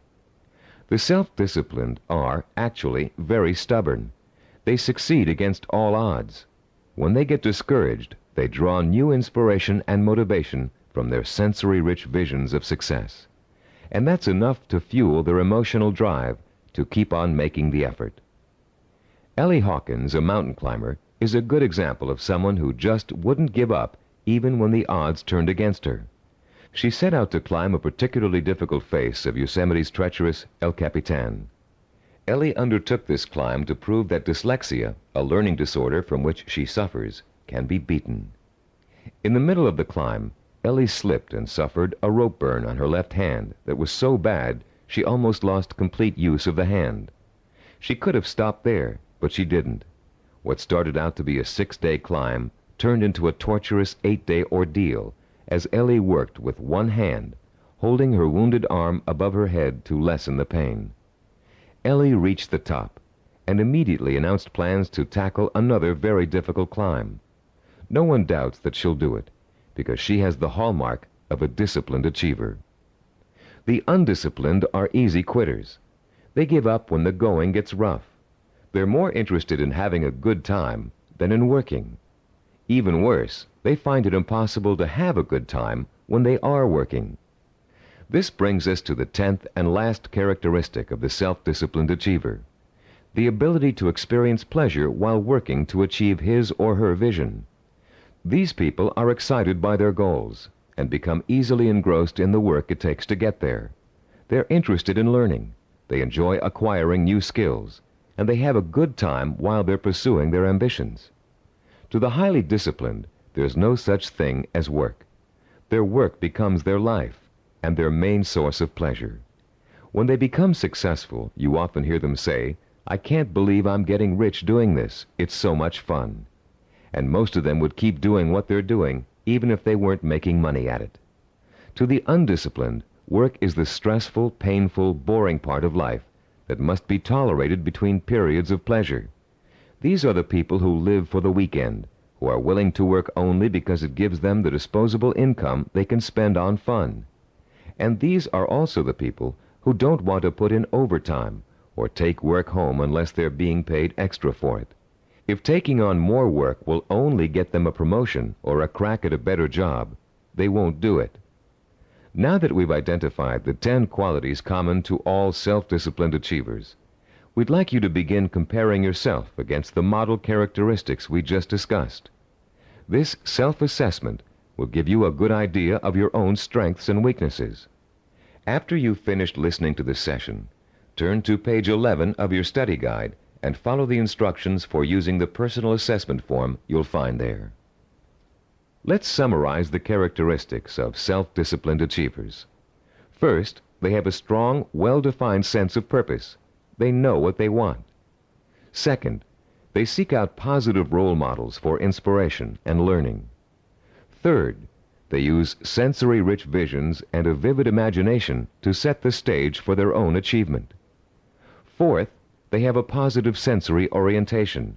[SPEAKER 1] The self-disciplined are actually very stubborn. They succeed against all odds. When they get discouraged, they draw new inspiration and motivation from their sensory-rich visions of success. And that's enough to fuel their emotional drive to keep on making the effort. Ellie Hawkins, a mountain climber, is a good example of someone who just wouldn't give up even when the odds turned against her. She set out to climb a particularly difficult face of Yosemite's treacherous El Capitan. Ellie undertook this climb to prove that dyslexia, a learning disorder from which she suffers, can be beaten. In the middle of the climb, Ellie slipped and suffered a rope burn on her left hand that was so bad she almost lost complete use of the hand. She could have stopped there, but she didn't. What started out to be a 6-day climb turned into a torturous 8-day ordeal as Ellie worked with one hand, holding her wounded arm above her head to lessen the pain. Ellie reached the top and immediately announced plans to tackle another very difficult climb. No one doubts that she'll do it, because she has the hallmark of a disciplined achiever. The undisciplined are easy quitters. They give up when the going gets rough. They're more interested in having a good time than in working. Even worse, they find it impossible to have a good time when they are working. This brings us to the 10th and last characteristic of the self-disciplined achiever, the ability to experience pleasure while working to achieve his or her vision. These people are excited by their goals and become easily engrossed in the work it takes to get there. They're interested in learning, they enjoy acquiring new skills, and they have a good time while they're pursuing their ambitions. To the highly disciplined, there's no such thing as work. Their work becomes their life and their main source of pleasure. When they become successful, you often hear them say, "I can't believe I'm getting rich doing this. It's so much fun." And most of them would keep doing what they're doing, even if they weren't making money at it. To the undisciplined, work is the stressful, painful, boring part of life that must be tolerated between periods of pleasure. These are the people who live for the weekend, who are willing to work only because it gives them the disposable income they can spend on fun. And these are also the people who don't want to put in overtime or take work home unless they're being paid extra for it. If taking on more work will only get them a promotion or a crack at a better job, they won't do it. Now that we've identified the 10 qualities common to all self-disciplined achievers, we'd like you to begin comparing yourself against the model characteristics we just discussed. This self-assessment will give you a good idea of your own strengths and weaknesses. After you've finished listening to this session, turn to page 11 of your study guide and follow the instructions for using the personal assessment form you'll find there. Let's summarize the characteristics of self-disciplined achievers. First, they have a strong, well-defined sense of purpose. They know what they want. Second, they seek out positive role models for inspiration and learning. Third, they use sensory-rich visions and a vivid imagination to set the stage for their own achievement. Fourth, they have a positive sensory orientation.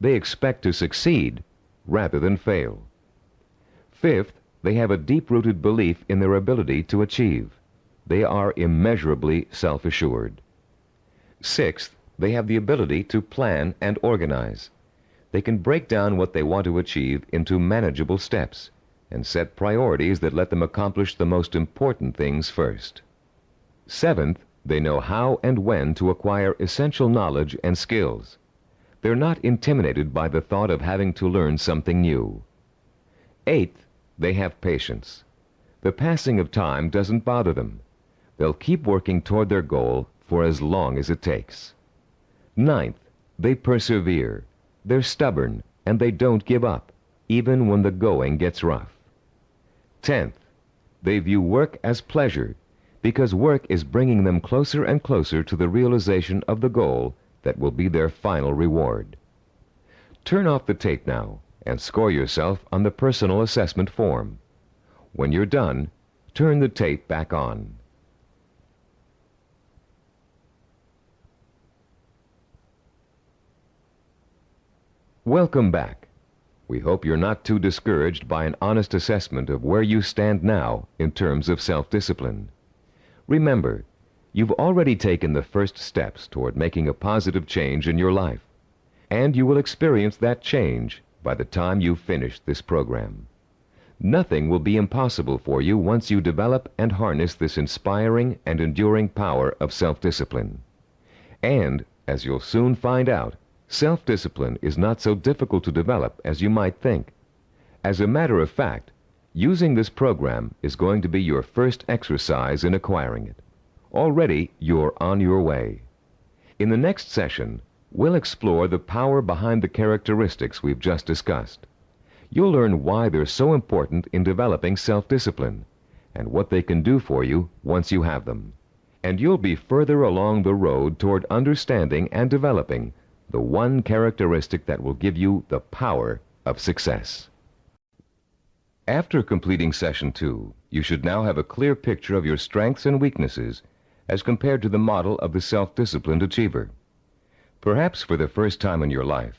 [SPEAKER 1] They expect to succeed rather than fail. Fifth, they have a deep-rooted belief in their ability to achieve. They are immeasurably self-assured. Sixth, they have the ability to plan and organize. They can break down what they want to achieve into manageable steps and set priorities that let them accomplish the most important things first. Seventh, they know how and when to acquire essential knowledge and skills. They're not intimidated by the thought of having to learn something new. Eighth, they have patience. The passing of time doesn't bother them. They'll keep working toward their goal for as long as it takes. Ninth, they persevere. They're stubborn, and they don't give up, even when the going gets rough. 10th, they view work as pleasure, because work is bringing them closer and closer to the realization of the goal that will be their final reward. Turn off the tape now and score yourself on the personal assessment form. When you're done, turn the tape back on. Welcome back. We hope you're not too discouraged by an honest assessment of where you stand now in terms of self-discipline. Remember, you've already taken the first steps toward making a positive change in your life, and you will experience that change by the time you've finished this program. Nothing will be impossible for you once you develop and harness this inspiring and enduring power of self-discipline. And, as you'll soon find out, self-discipline is not so difficult to develop as you might think. As a matter of fact, using this program is going to be your first exercise in acquiring it. Already, you're on your way. In the next session, we'll explore the power behind the characteristics we've just discussed. You'll learn why they're so important in developing self-discipline, and what they can do for you once you have them. And you'll be further along the road toward understanding and developing the one characteristic that will give you the power of success. After completing Session 2, you should now have a clear picture of your strengths and weaknesses as compared to the model of the self-disciplined achiever. Perhaps for the first time in your life,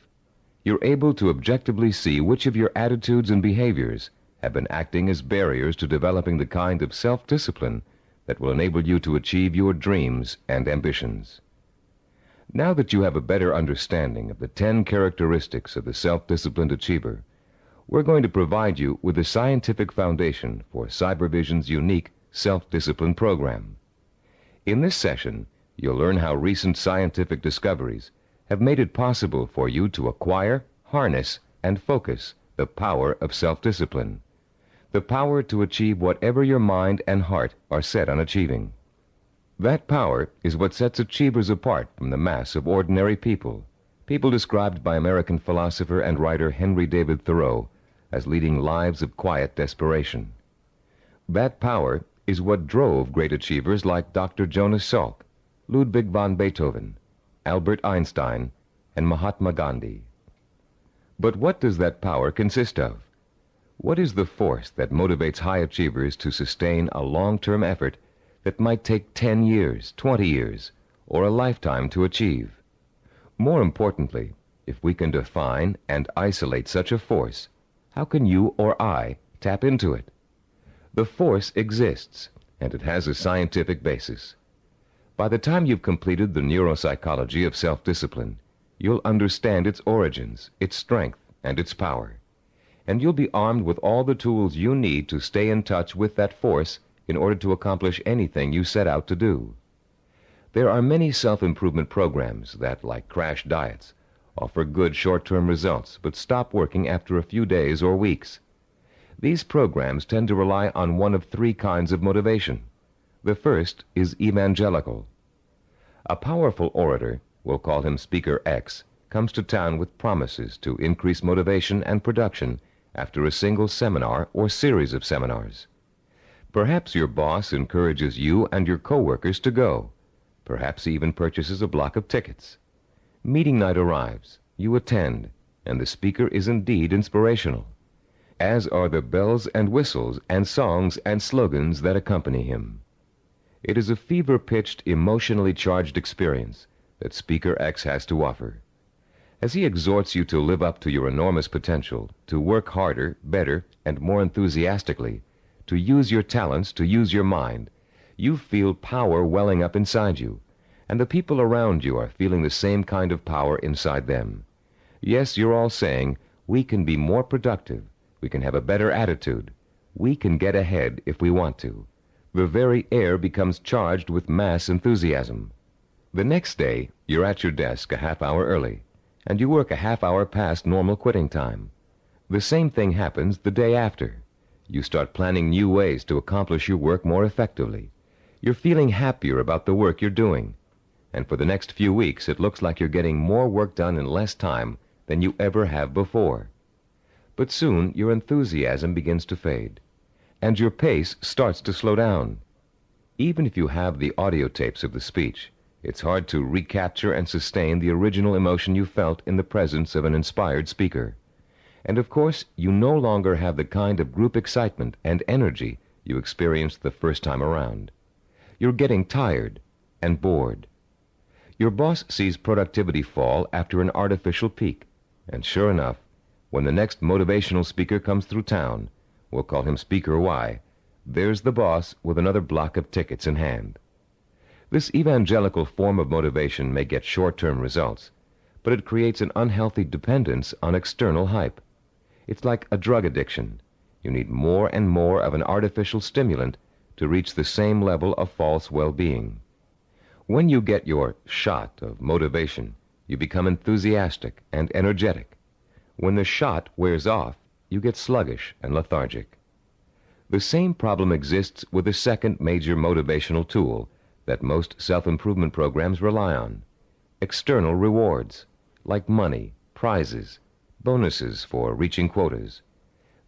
[SPEAKER 1] you're able to objectively see which of your attitudes and behaviors have been acting as barriers to developing the kind of self-discipline that will enable you to achieve your dreams and ambitions. Now that you have a better understanding of the 10 characteristics of the self-disciplined achiever, we're going to provide you with the scientific foundation for Cybervision's unique self-discipline program. In this session, you'll learn how recent scientific discoveries have made it possible for you to acquire, harness, and focus the power of self-discipline, the power to achieve whatever your mind and heart are set on achieving. That power is what sets achievers apart from the mass of ordinary people, people described by American philosopher and writer Henry David Thoreau as leading lives of quiet desperation. That power is what drove great achievers like Dr. Jonas Salk, Ludwig von Beethoven, Albert Einstein, and Mahatma Gandhi. But what does that power consist of? What is the force that motivates high achievers to sustain a long-term effort that might take 10 years, 20 years, or a lifetime to achieve? More importantly, if we can define and isolate such a force, how can you or I tap into it? The force exists, and it has a scientific basis. By the time you've completed the neuropsychology of self-discipline, you'll understand its origins, its strength, and its power. And you'll be armed with all the tools you need to stay in touch with that force in order to accomplish anything you set out to do. There are many self-improvement programs that, like crash diets, offer good short-term results but stop working after a few days or weeks. These programs tend to rely on one of 3 kinds of motivation. The first is evangelical. A powerful orator, we'll call him Speaker X, comes to town with promises to increase motivation and production after a single seminar or series of seminars. Perhaps your boss encourages you and your coworkers to go. Perhaps he even purchases a block of tickets. Meeting night arrives, you attend, and the speaker is indeed inspirational, as are the bells and whistles and songs and slogans that accompany him. It is a fever-pitched, emotionally charged experience that Speaker X has to offer. As he exhorts you to live up to your enormous potential, to work harder, better, and more enthusiastically, to use your talents, to use your mind, you feel power welling up inside you, and the people around you are feeling the same kind of power inside them. Yes, you're all saying, we can be more productive, we can have a better attitude, we can get ahead if we want to. The very air becomes charged with mass enthusiasm. The next day, you're at your desk a half hour early, and you work a half hour past normal quitting time. The same thing happens the day after. You start planning new ways to accomplish your work more effectively. You're feeling happier about the work you're doing. And for the next few weeks, it looks like you're getting more work done in less time than you ever have before. But soon, your enthusiasm begins to fade, and your pace starts to slow down. Even if you have the audio tapes of the speech, it's hard to recapture and sustain the original emotion you felt in the presence of an inspired speaker. And of course, you no longer have the kind of group excitement and energy you experienced the first time around. You're getting tired and bored. Your boss sees productivity fall after an artificial peak, and sure enough, when the next motivational speaker comes through town, we'll call him Speaker Y, there's the boss with another block of tickets in hand. This evangelical form of motivation may get short-term results, but it creates an unhealthy dependence on external hype. It's like a drug addiction. You need more and more of an artificial stimulant to reach the same level of false well-being. When you get your shot of motivation, you become enthusiastic and energetic. When the shot wears off, you get sluggish and lethargic. The same problem exists with the second major motivational tool that most self-improvement programs rely on: external rewards, like money, prizes, bonuses for reaching quotas.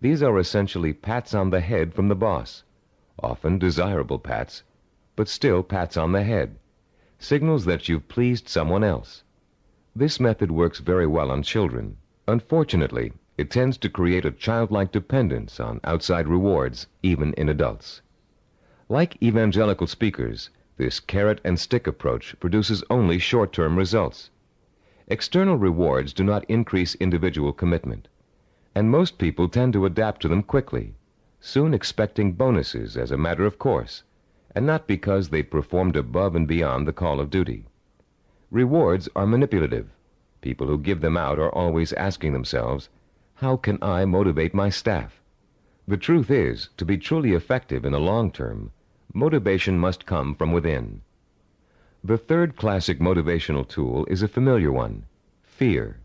[SPEAKER 1] These are essentially pats on the head from the boss, often desirable pats, but still pats on the head, signals that you've pleased someone else. This method works very well on children. Unfortunately, it tends to create a childlike dependence on outside rewards, even in adults. Like evangelical speakers, this carrot and stick approach produces only short-term results. External rewards do not increase individual commitment, and most people tend to adapt to them quickly, soon expecting bonuses as a matter of course, and not because they performed above and beyond the call of duty. Rewards are manipulative. People who give them out are always asking themselves, how can I motivate my staff? The truth is, to be truly effective in the long term, motivation must come from within. The third classic motivational tool is a familiar one: fear.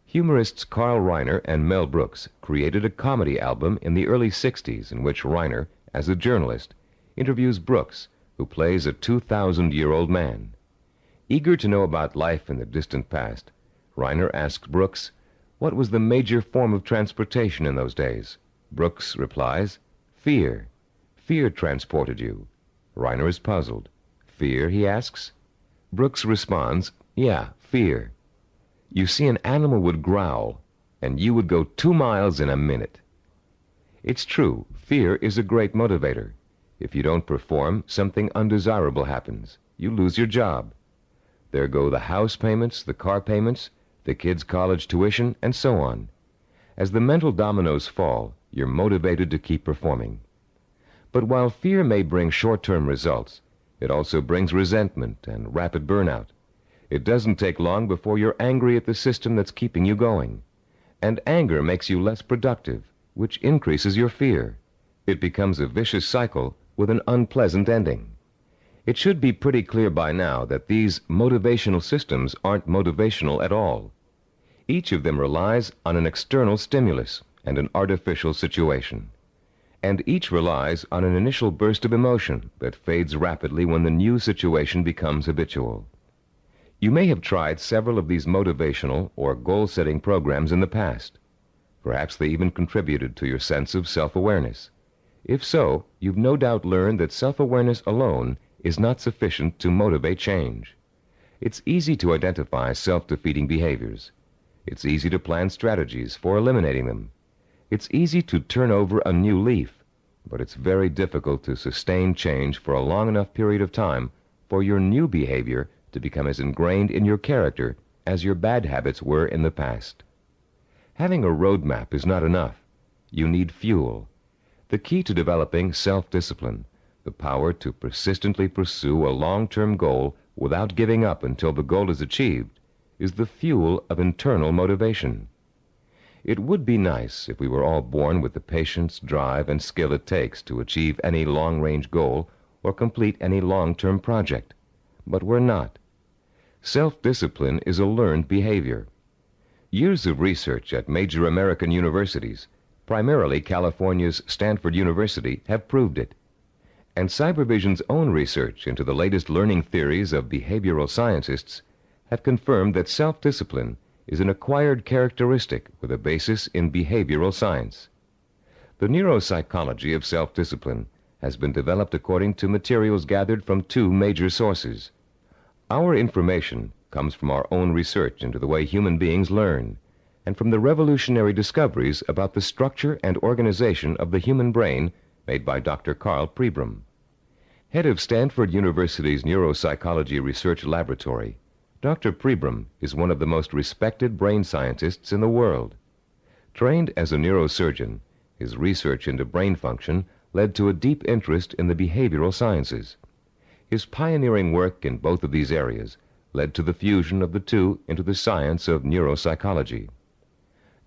[SPEAKER 1] Humorists Carl Reiner and Mel Brooks created a comedy album in the early 60s in which Reiner, as a journalist, interviews Brooks, who plays a 2,000-year-old man. Eager to know about life in the distant past, Reiner asks Brooks, what was the major form of transportation in those days? Brooks replies, fear. Fear transported you. Reiner is puzzled. Fear, he asks? Brooks responds, yeah, fear. You see, an animal would growl, and you would go 2 miles in a minute. It's true, fear is a great motivator. If you don't perform, something undesirable happens. You lose your job. There go the house payments, the car payments, the kids' college tuition, and so on. As the mental dominoes fall, you're motivated to keep performing. But while fear may bring short-term results, it also brings resentment and rapid burnout. It doesn't take long before you're angry at the system that's keeping you going. And anger makes you less productive, which increases your fear. It becomes a vicious cycle with an unpleasant ending. It should be pretty clear by now that these motivational systems aren't motivational at all. Each of them relies on an external stimulus and an artificial situation. And each relies on an initial burst of emotion that fades rapidly when the new situation becomes habitual. You may have tried several of these motivational or goal-setting programs in the past. Perhaps they even contributed to your sense of self-awareness. If so, you've no doubt learned that self-awareness alone is not sufficient to motivate change. It's easy to identify self-defeating behaviors. It's easy to plan strategies for eliminating them. It's easy to turn over a new leaf, but it's very difficult to sustain change for a long enough period of time for your new behavior to become as ingrained in your character as your bad habits were in the past. Having a roadmap is not enough. You need fuel. The key to developing self-discipline, the power to persistently pursue a long-term goal without giving up until the goal is achieved, is the fuel of internal motivation. It would be nice if we were all born with the patience, drive, and skill it takes to achieve any long-range goal or complete any long-term project. But we're not. Self-discipline is a learned behavior. Years of research at major American universities, primarily California's Stanford University, have proved it. And Cybervision's own research into the latest learning theories of behavioral scientists have confirmed that self-discipline is an acquired characteristic with a basis in behavioral science. The neuropsychology of self-discipline has been developed according to materials gathered from two major sources. Our information comes from our own research into the way human beings learn, and from the revolutionary discoveries about the structure and organization of the human brain made by Dr. Carl Pribram. Head of Stanford University's Neuropsychology Research Laboratory, Dr. Pribram is one of the most respected brain scientists in the world. Trained as a neurosurgeon, his research into brain function led to a deep interest in the behavioral sciences. His pioneering work in both of these areas led to the fusion of the two into the science of neuropsychology.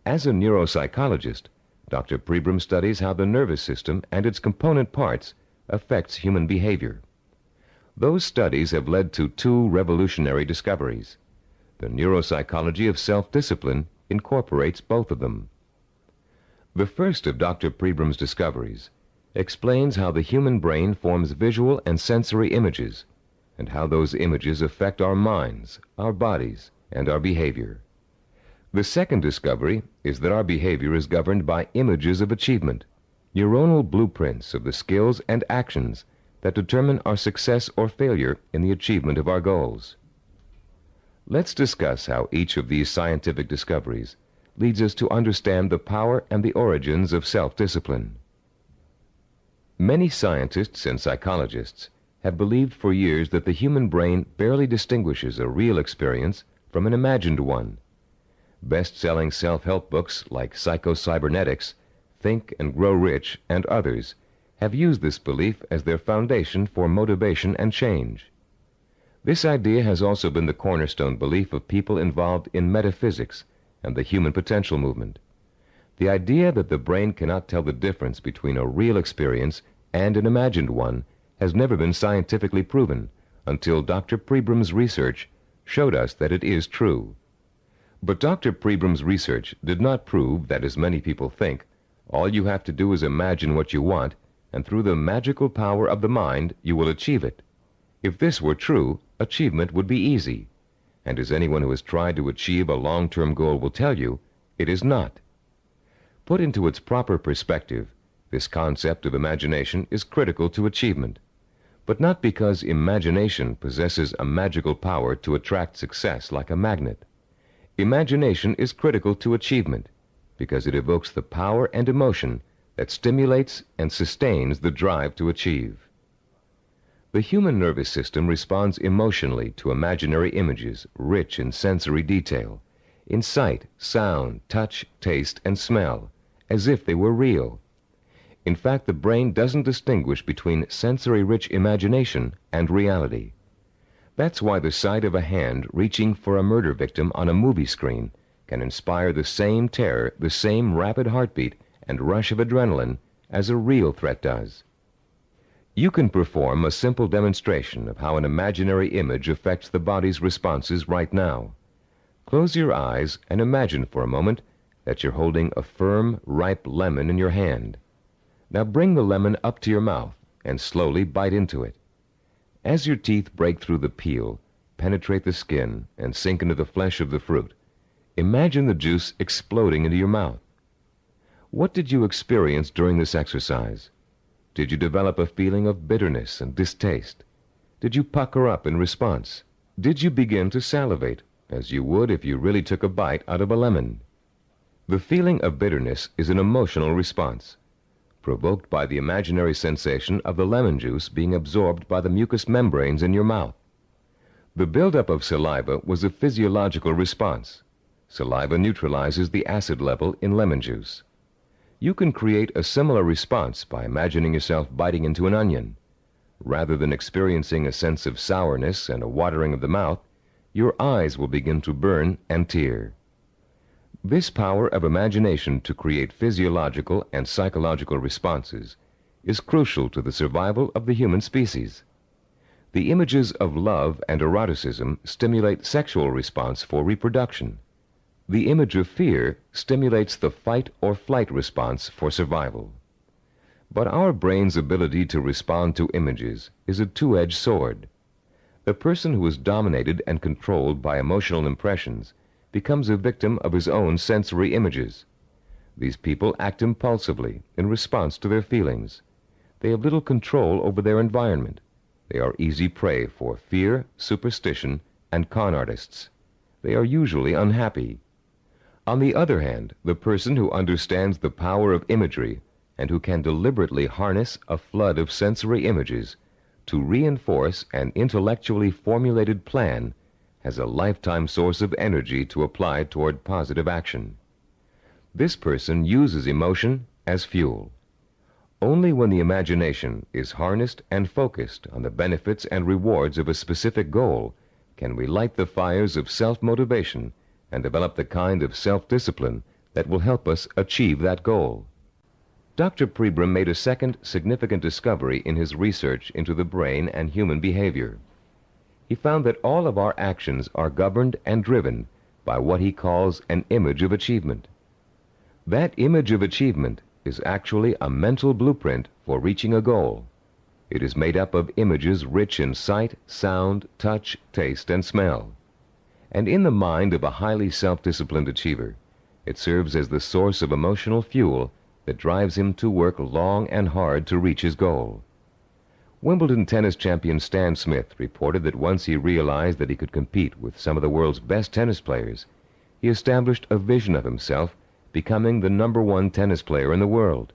[SPEAKER 1] As a neuropsychologist, Dr. Pribram studies how the nervous system and its component parts affects human behavior. Those studies have led to two revolutionary discoveries. The neuropsychology of self-discipline incorporates both of them. The first of Dr. Pribram's discoveries explains how the human brain forms visual and sensory images, and how those images affect our minds, our bodies, and our behavior. The second discovery is that our behavior is governed by images of achievement, neuronal blueprints of the skills and actions that determine our success or failure in the achievement of our goals. Let's discuss how each of these scientific discoveries leads us to understand the power and the origins of self-discipline. Many scientists and psychologists have believed for years that the human brain barely distinguishes a real experience from an imagined one. Best-selling self-help books like Psycho-Cybernetics, Think and Grow Rich, and others have used this belief as their foundation for motivation and change. This idea has also been the cornerstone belief of people involved in metaphysics and the human potential movement. The idea that the brain cannot tell the difference between a real experience and an imagined one has never been scientifically proven until Dr. Pribram's research showed us that it is true. But Dr. Pribram's research did not prove that, as many people think, all you have to do is imagine what you want, and through the magical power of the mind you will achieve it. If this were true, achievement would be easy. And as anyone who has tried to achieve a long-term goal will tell you, it is not. Put into its proper perspective, this concept of imagination is critical to achievement, but not because imagination possesses a magical power to attract success like a magnet. Imagination is critical to achievement because it evokes the power and emotion that stimulates and sustains the drive to achieve. The human nervous system responds emotionally to imaginary images rich in sensory detail, in sight, sound, touch, taste, and smell, as if they were real. In fact, the brain doesn't distinguish between sensory-rich imagination and reality. That's why the sight of a hand reaching for a murder victim on a movie screen can inspire the same terror, the same rapid heartbeat, and rush of adrenaline as a real threat does. You can perform a simple demonstration of how an imaginary image affects the body's responses right now. Close your eyes and imagine for a moment that you're holding a firm, ripe lemon in your hand. Now bring the lemon up to your mouth and slowly bite into it. As your teeth break through the peel, penetrate the skin, and sink into the flesh of the fruit, imagine the juice exploding into your mouth. What did you experience during this exercise? Did you develop a feeling of bitterness and distaste? Did you pucker up in response? Did you begin to salivate, as you would if you really took a bite out of a lemon? The feeling of bitterness is an emotional response, provoked by the imaginary sensation of the lemon juice being absorbed by the mucous membranes in your mouth. The buildup of saliva was a physiological response. Saliva neutralizes the acid level in lemon juice. You can create a similar response by imagining yourself biting into an onion. Rather than experiencing a sense of sourness and a watering of the mouth, your eyes will begin to burn and tear. This power of imagination to create physiological and psychological responses is crucial to the survival of the human species. The images of love and eroticism stimulate sexual response for reproduction. The image of fear stimulates the fight or flight response for survival. But our brain's ability to respond to images is a two-edged sword. A person who is dominated and controlled by emotional impressions becomes a victim of his own sensory images. These people act impulsively in response to their feelings. They have little control over their environment. They are easy prey for fear, superstition, and con artists. They are usually unhappy. On the other hand, the person who understands the power of imagery and who can deliberately harness a flood of sensory images to reinforce an intellectually formulated plan has a lifetime source of energy to apply toward positive action. This person uses emotion as fuel. Only when the imagination is harnessed and focused on the benefits and rewards of a specific goal can we light the fires of self-motivation and develop the kind of self-discipline that will help us achieve that goal. Dr. Pribram made a second significant discovery in his research into the brain and human behavior. He found that all of our actions are governed and driven by what he calls an image of achievement. That image of achievement is actually a mental blueprint for reaching a goal. It is made up of images rich in sight, sound, touch, taste, and smell. And in the mind of a highly self-disciplined achiever, it serves as the source of emotional fuel that drives him to work long and hard to reach his goal. Wimbledon tennis champion Stan Smith reported that once he realized that he could compete with some of the world's best tennis players, he established a vision of himself becoming the #1 tennis player in the world.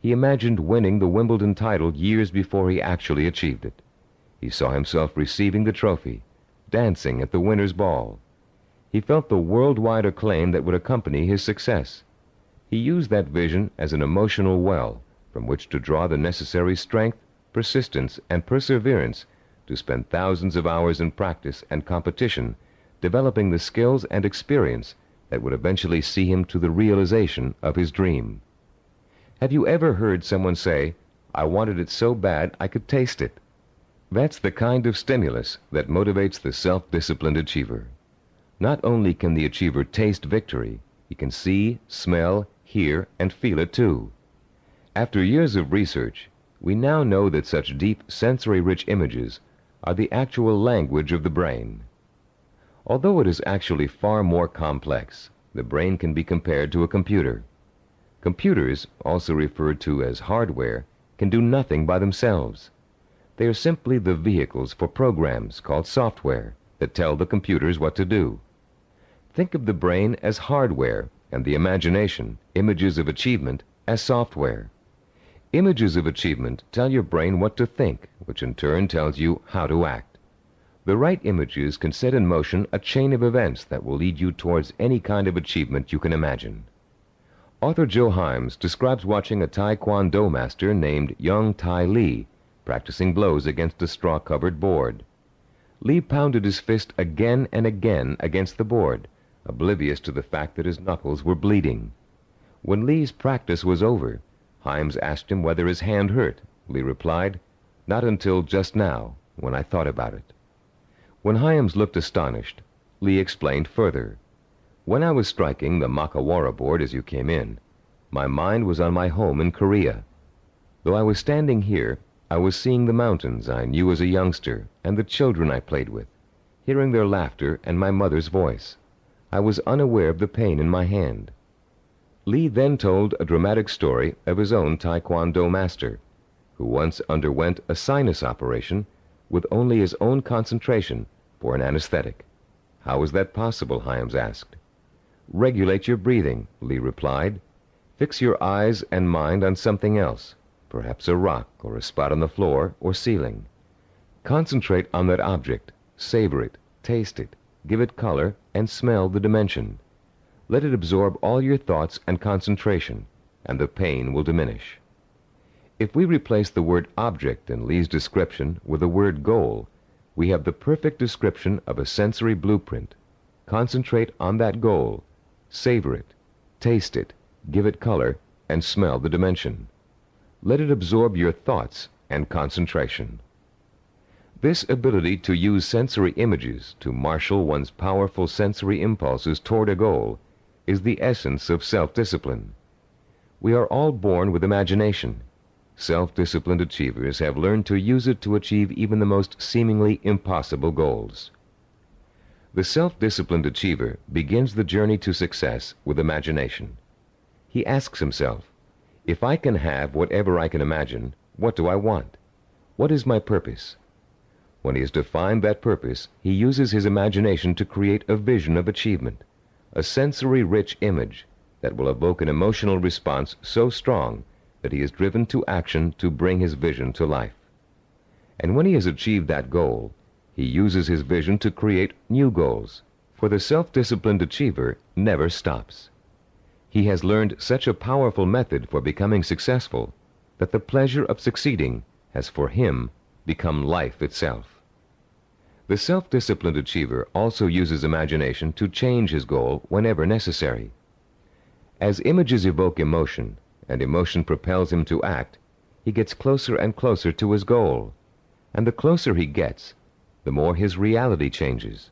[SPEAKER 1] He imagined winning the Wimbledon title years before he actually achieved it. He saw himself receiving the trophy, dancing at the winner's ball. He felt the worldwide acclaim that would accompany his success. He used that vision as an emotional well from which to draw the necessary strength, persistence, and perseverance to spend thousands of hours in practice and competition, developing the skills and experience that would eventually see him to the realization of his dream. Have you ever heard someone say, "I wanted it so bad I could taste it"? That's the kind of stimulus that motivates the self-disciplined achiever. Not only can the achiever taste victory, he can see, smell, hear, and feel it too. After years of research, we now know that such deep, sensory-rich images are the actual language of the brain. Although it is actually far more complex, the brain can be compared to a computer. Computers, also referred to as hardware, can do nothing by themselves. They are simply the vehicles for programs called software that tell the computers what to do. Think of the brain as hardware and the imagination, images of achievement, as software. Images of achievement tell your brain what to think, which in turn tells you how to act. The right images can set in motion a chain of events that will lead you towards any kind of achievement you can imagine. Author Joe Himes describes watching a Taekwondo master named Young Tai Lee practicing blows against a straw-covered board. Lee pounded his fist again and again against the board, oblivious to the fact that his knuckles were bleeding. When Lee's practice was over, Himes asked him whether his hand hurt. Lee replied, "Not until just now, when I thought about it." When Himes looked astonished, Lee explained further, "When I was striking the Makawara board as you came in, my mind was on my home in Korea. Though I was standing here, I was seeing the mountains I knew as a youngster and the children I played with, hearing their laughter and my mother's voice. I was unaware of the pain in my hand." Lee then told a dramatic story of his own Taekwondo master, who once underwent a sinus operation with only his own concentration for an anesthetic. "How was that possible?" Himes asked. "Regulate your breathing," Lee replied. "Fix your eyes and mind on something else, perhaps a rock or a spot on the floor or ceiling. Concentrate on that object, savor it, taste it, give it color, and smell the dimension. Let it absorb all your thoughts and concentration, and the pain will diminish." If we replace the word object in Lee's description with the word goal, we have the perfect description of a sensory blueprint. Concentrate on that goal, savor it, taste it, give it color, and smell the dimension. Let it absorb your thoughts and concentration. This ability to use sensory images to marshal one's powerful sensory impulses toward a goal is the essence of self-discipline. We are all born with imagination. Self-disciplined achievers have learned to use it to achieve even the most seemingly impossible goals. The self-disciplined achiever begins the journey to success with imagination. He asks himself, if I can have whatever I can imagine, what do I want? What is my purpose? When he has defined that purpose, he uses his imagination to create a vision of achievement, a sensory-rich image that will evoke an emotional response so strong that he is driven to action to bring his vision to life. And when he has achieved that goal, he uses his vision to create new goals, for the self-disciplined achiever never stops. He has learned such a powerful method for becoming successful that the pleasure of succeeding has for him become life itself. The self-disciplined achiever also uses imagination to change his goal whenever necessary. As images evoke emotion, and emotion propels him to act, he gets closer and closer to his goal. And the closer he gets, the more his reality changes.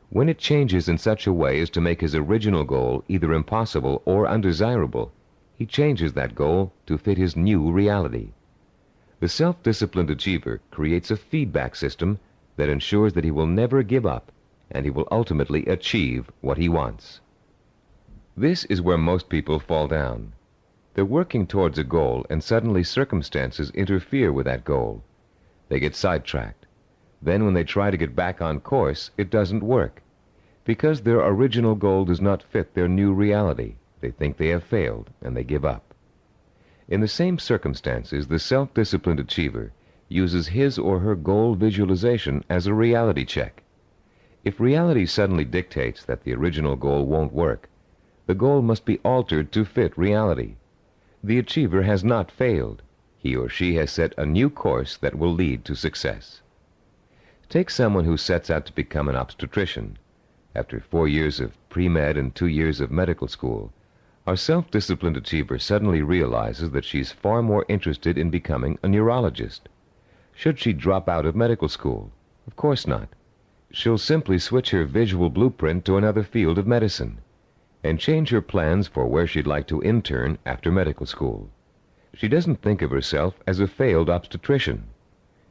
[SPEAKER 1] When it changes in such a way as to make his original goal either impossible or undesirable, he changes that goal to fit his new reality. The self-disciplined achiever creates a feedback system that ensures that he will never give up, and he will ultimately achieve what he wants. This is where most people fall down. They're working towards a goal, and suddenly circumstances interfere with that goal. They get sidetracked. Then when they try to get back on course, it doesn't work. Because their original goal does not fit their new reality, they think they have failed, and they give up. In the same circumstances, the self-disciplined achiever uses his or her goal visualization as a reality check. If reality suddenly dictates that the original goal won't work, the goal must be altered to fit reality. The achiever has not failed. He or she has set a new course that will lead to success. Take someone who sets out to become an obstetrician. After 4 years of pre-med and 2 years of medical school, our self-disciplined achiever suddenly realizes that she's far more interested in becoming a neurologist. Should she drop out of medical school? Of course not. She'll simply switch her visual blueprint to another field of medicine and change her plans for where she'd like to intern after medical school. She doesn't think of herself as a failed obstetrician.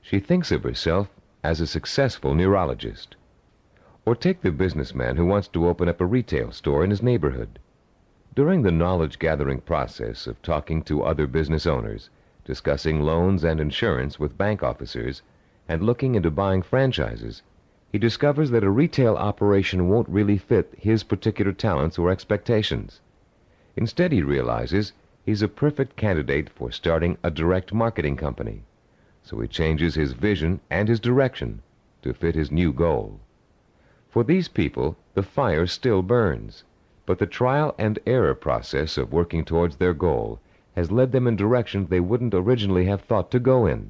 [SPEAKER 1] She thinks of herself as a successful neurologist. Or take the businessman who wants to open up a retail store in his neighborhood. During the knowledge-gathering process of talking to other business owners, discussing loans and insurance with bank officers, and looking into buying franchises, he discovers that a retail operation won't really fit his particular talents or expectations. Instead, he realizes he's a perfect candidate for starting a direct marketing company. So he changes his vision and his direction to fit his new goal. For these people, the fire still burns, but the trial and error process of working towards their goal has led them in directions they wouldn't originally have thought to go in,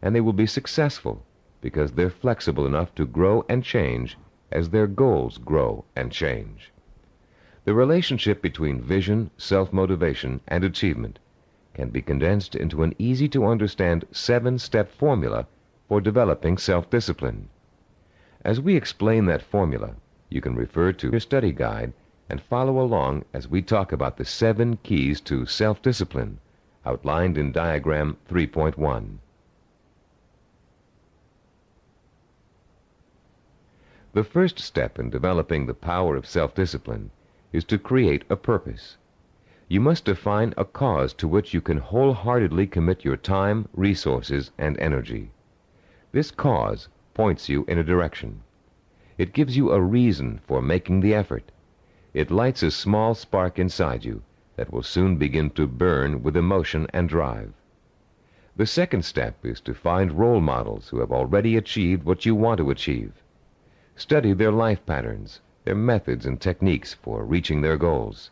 [SPEAKER 1] and they will be successful because they're flexible enough to grow and change as their goals grow and change. The relationship between vision, self-motivation, and achievement can be condensed into an easy-to-understand 7-step formula for developing self-discipline. As we explain that formula, you can refer to your study guide and follow along as we talk about the 7 keys to self-discipline outlined in Diagram 3.1. The first step in developing the power of self-discipline is to create a purpose. You must define a cause to which you can wholeheartedly commit your time, resources, and energy. This cause points you in a direction. It gives you a reason for making the effort. It lights a small spark inside you that will soon begin to burn with emotion and drive. The second step is to find role models who have already achieved what you want to achieve. Study their life patterns, their methods and techniques for reaching their goals.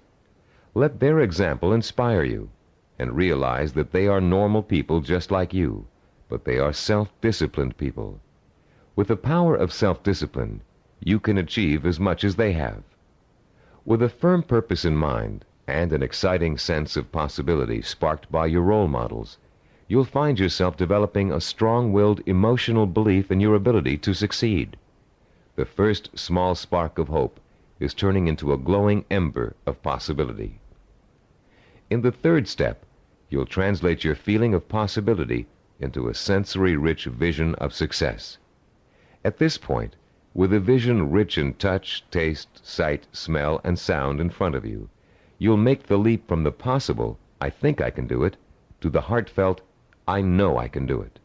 [SPEAKER 1] Let their example inspire you, and realize that they are normal people just like you, but they are self-disciplined people. With the power of self-discipline, you can achieve as much as they have. With a firm purpose in mind and an exciting sense of possibility sparked by your role models, you'll find yourself developing a strong-willed emotional belief in your ability to succeed. The first small spark of hope is turning into a glowing ember of possibility. In the third step, you'll translate your feeling of possibility into a sensory-rich vision of success. At this point, with a vision rich in touch, taste, sight, smell, and sound in front of you, you'll make the leap from the possible, I think I can do it, to the heartfelt, I know I can do it.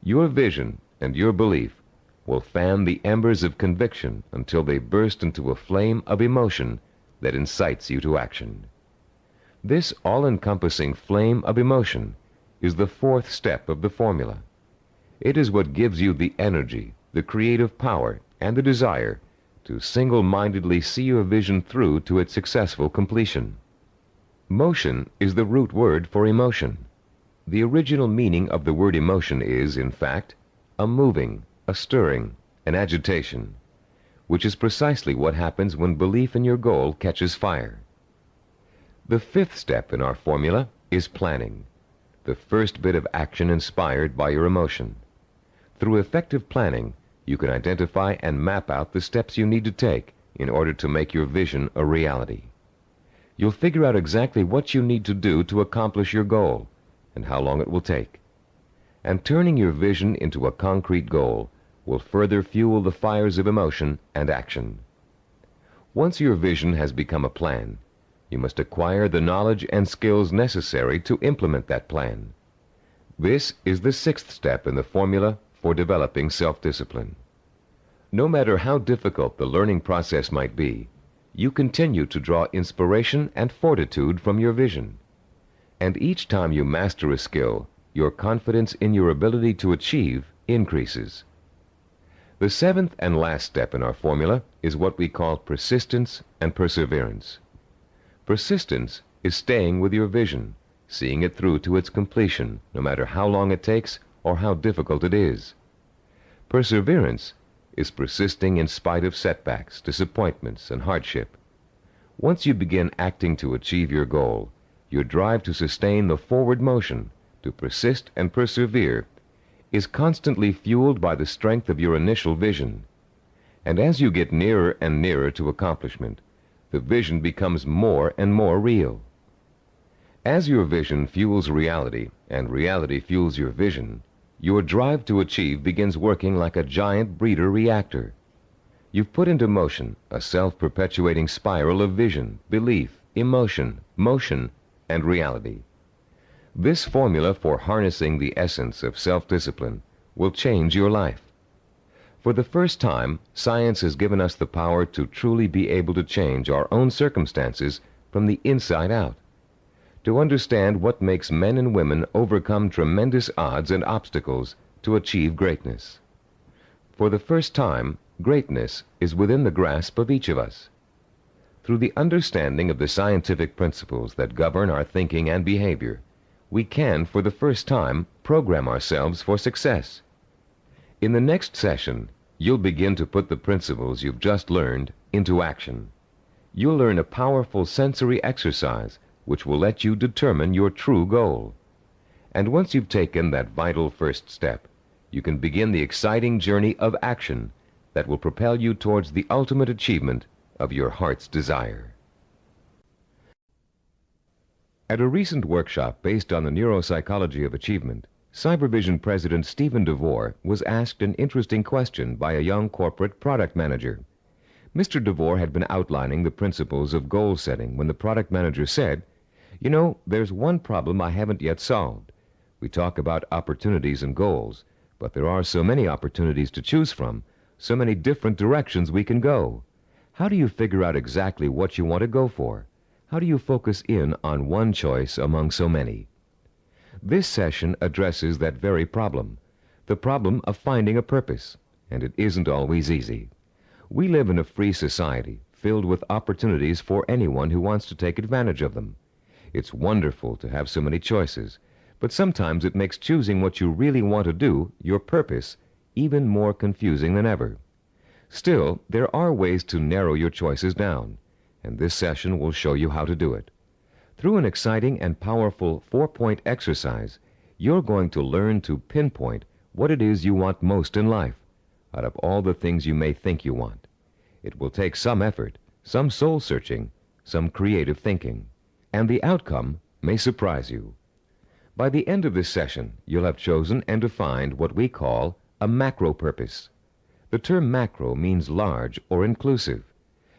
[SPEAKER 1] Your vision and your belief will fan the embers of conviction until they burst into a flame of emotion that incites you to action. This all-encompassing flame of emotion is the fourth step of the formula. It is what gives you the energy, the creative power, and the desire to single-mindedly see your vision through to its successful completion. Motion is the root word for emotion. The original meaning of the word emotion is, in fact, a moving, a stirring, an agitation, which is precisely what happens when belief in your goal catches fire. The fifth step in our formula is planning, the first bit of action inspired by your emotion. Through effective planning, you can identify and map out the steps you need to take in order to make your vision a reality. You'll figure out exactly what you need to do to accomplish your goal and how long it will take. And turning your vision into a concrete goal will further fuel the fires of emotion and action. Once your vision has become a plan, you must acquire the knowledge and skills necessary to implement that plan. This is the sixth step in the formula for developing self-discipline. No matter how difficult the learning process might be, you continue to draw inspiration and fortitude from your vision. And each time you master a skill, your confidence in your ability to achieve increases. The seventh and last step in our formula is what we call persistence and perseverance. Persistence is staying with your vision, seeing it through to its completion, no matter how long it takes or how difficult it is. Perseverance is persisting in spite of setbacks, disappointments, and hardship. Once you begin acting to achieve your goal, your drive to sustain the forward motion, to persist and persevere, is constantly fueled by the strength of your initial vision. And as you get nearer and nearer to accomplishment, the vision becomes more and more real. As your vision fuels reality, and reality fuels your vision, your drive to achieve begins working like a giant breeder reactor. You've put into motion a self-perpetuating spiral of vision, belief, emotion, motion, and reality. This formula for harnessing the essence of self-discipline will change your life. For the first time, science has given us the power to truly be able to change our own circumstances from the inside out, to understand what makes men and women overcome tremendous odds and obstacles to achieve greatness. For the first time, greatness is within the grasp of each of us. Through the understanding of the scientific principles that govern our thinking and behavior, we can, for the first time, program ourselves for success. In the next session, you'll begin to put the principles you've just learned into action. You'll learn a powerful sensory exercise which will let you determine your true goal. And once you've taken that vital first step, you can begin the exciting journey of action that will propel you towards the ultimate achievement of your heart's desire. At a recent workshop based on the neuropsychology of achievement, Cybervision President Stephen DeVore was asked an interesting question by a young corporate product manager. Mr. DeVore had been outlining the principles of goal setting when the product manager said, "You know, there's one problem I haven't yet solved. We talk about opportunities and goals, but there are so many opportunities to choose from, so many different directions we can go. How do you figure out exactly what you want to go for? How do you focus in on one choice among so many?" This session addresses that very problem, the problem of finding a purpose, and it isn't always easy. We live in a free society filled with opportunities for anyone who wants to take advantage of them. It's wonderful to have so many choices, but sometimes it makes choosing what you really want to do, your purpose, even more confusing than ever. Still, there are ways to narrow your choices down, and this session will show you how to do it. Through an exciting and powerful 4-point exercise, you're going to learn to pinpoint what it is you want most in life out of all the things you may think you want. It will take some effort, some soul-searching, some creative thinking, and the outcome may surprise you. By the end of this session, you'll have chosen and defined what we call a macro purpose. The term macro means large or inclusive.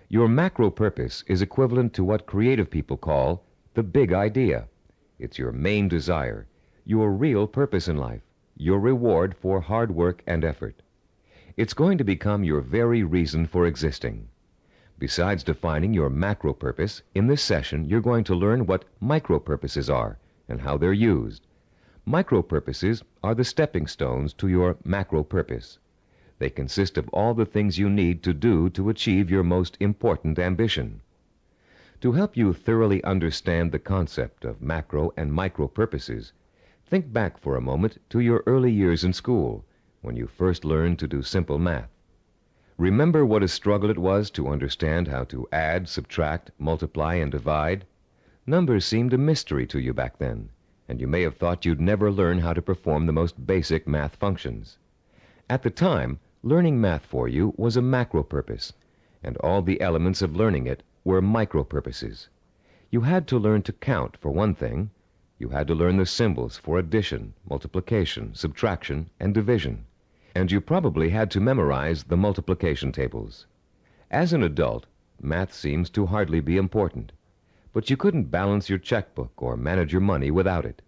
[SPEAKER 1] Your macro purpose is equivalent to what creative people call the big idea. It's your main desire, your real purpose in life, your reward for hard work and effort. It's going to become your very reason for existing. Besides defining your macro purpose, in this session you're going to learn what micro purposes are and how they're used. Micro purposes are the stepping stones to your macro purpose. They consist of all the things you need to do to achieve your most important ambition. To help you thoroughly understand the concept of macro and micro purposes, think back for a moment to your early years in school, when you first learned to do simple math. Remember what a struggle it was to understand how to add, subtract, multiply, and divide? Numbers seemed a mystery to you back then, and you may have thought you'd never learn how to perform the most basic math functions. At the time, learning math for you was a macro purpose, and all the elements of learning it were micro purposes. You had to learn to count, for one thing. You had to learn the symbols for addition, multiplication, subtraction, and division. And you probably had to memorize the multiplication tables. As an adult, math seems to hardly be important, but you couldn't balance your checkbook or manage your money without it.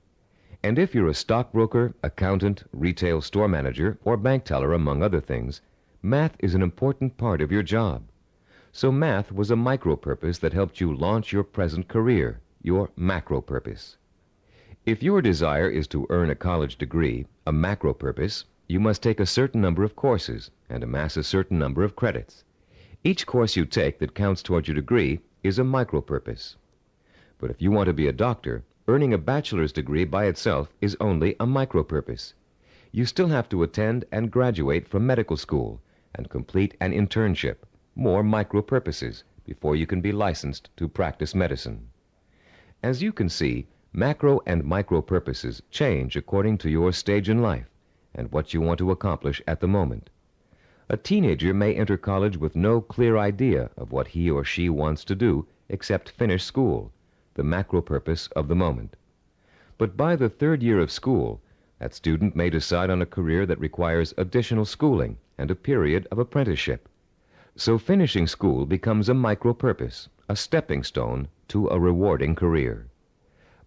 [SPEAKER 1] And if you're a stockbroker, accountant, retail store manager, or bank teller, among other things, math is an important part of your job. So math was a micro purpose that helped you launch your present career, your macro purpose. If your desire is to earn a college degree, a macro purpose, you must take a certain number of courses and amass a certain number of credits. Each course you take that counts toward your degree is a micro purpose. But if you want to be a doctor, earning a bachelor's degree by itself is only a micro purpose. You still have to attend and graduate from medical school and complete an internship, more micro purposes, before you can be licensed to practice medicine. As you can see, macro and micro purposes change according to your stage in life and what you want to accomplish at the moment. A teenager may enter college with no clear idea of what he or she wants to do except finish school, the macro purpose of the moment. But by the third year of school, that student may decide on a career that requires additional schooling and a period of apprenticeship. So finishing school becomes a micro purpose, a stepping stone to a rewarding career.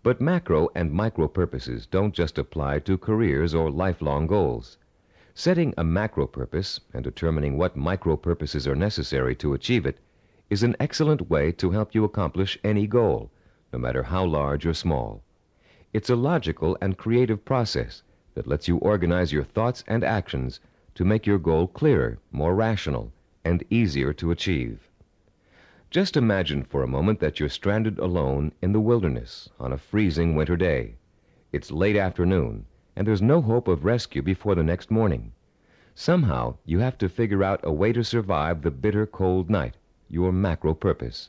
[SPEAKER 1] But macro and micro purposes don't just apply to careers or lifelong goals. Setting a macro purpose and determining what micro purposes are necessary to achieve it is an excellent way to help you accomplish any goal, no matter how large or small. It's a logical and creative process that lets you organize your thoughts and actions to make your goal clearer, more rational, and easier to achieve. Just imagine for a moment that you're stranded alone in the wilderness on a freezing winter day. It's late afternoon, and there's no hope of rescue before the next morning. Somehow, you have to figure out a way to survive the bitter cold night, your macro purpose.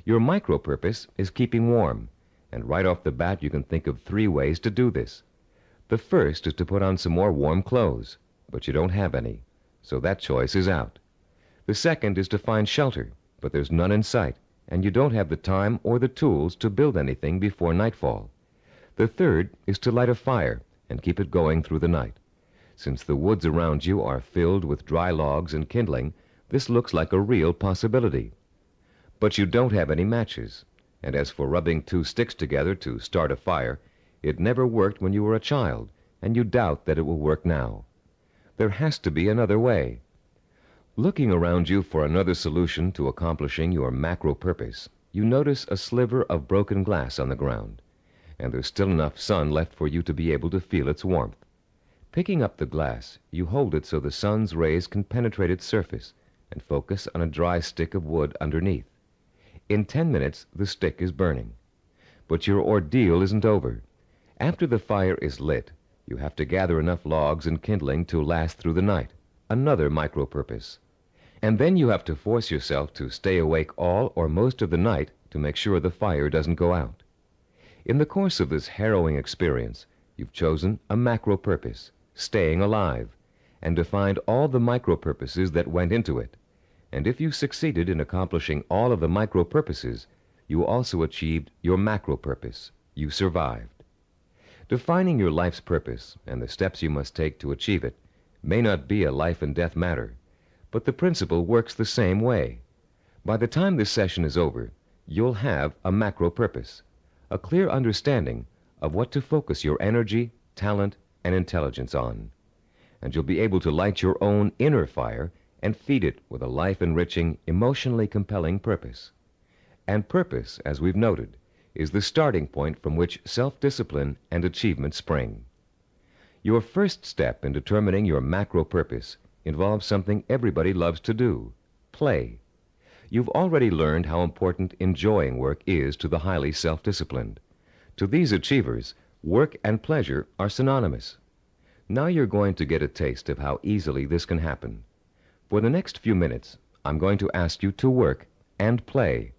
[SPEAKER 1] Your micro purpose is keeping warm, and right off the bat you can think of 3 ways to do this. The first is to put on some more warm clothes, but you don't have any, so that choice is out. The second is to find shelter, but there's none in sight, and you don't have the time or the tools to build anything before nightfall. The third is to light a fire and keep it going through the night. Since the woods around you are filled with dry logs and kindling, this looks like a real possibility. But you don't have any matches, and as for rubbing 2 sticks together to start a fire, it never worked when you were a child, and you doubt that it will work now. There has to be another way. Looking around you for another solution to accomplishing your macro purpose, you notice a sliver of broken glass on the ground, and there's still enough sun left for you to be able to feel its warmth. Picking up the glass, you hold it so the sun's rays can penetrate its surface and focus on a dry stick of wood underneath. In 10 minutes, the stick is burning. But your ordeal isn't over. After the fire is lit, you have to gather enough logs and kindling to last through the night, another micro purpose. And then you have to force yourself to stay awake all or most of the night to make sure the fire doesn't go out. In the course of this harrowing experience, You've chosen a macro purpose, staying alive, and defined all the micro purposes that went into it. And if you succeeded in accomplishing all of the micro purposes, you also achieved your macro purpose. You survived. Defining your life's purpose and the steps you must take to achieve it may not be a life and death matter, but the principle works the same way. By the time this session is over, you'll have a macro purpose, a clear understanding of what to focus your energy, talent, and intelligence on. And you'll be able to light your own inner fire and feed it with a life-enriching, emotionally compelling purpose. And purpose, as we've noted, is the starting point from which self-discipline and achievement spring. Your first step in determining your macro purpose involves something everybody loves to do: play. You've already learned how important enjoying work is to the highly self-disciplined. To these achievers, work and pleasure are synonymous. Now you're going to get a taste of how easily this can happen. For the next few minutes, I'm going to ask you to work and play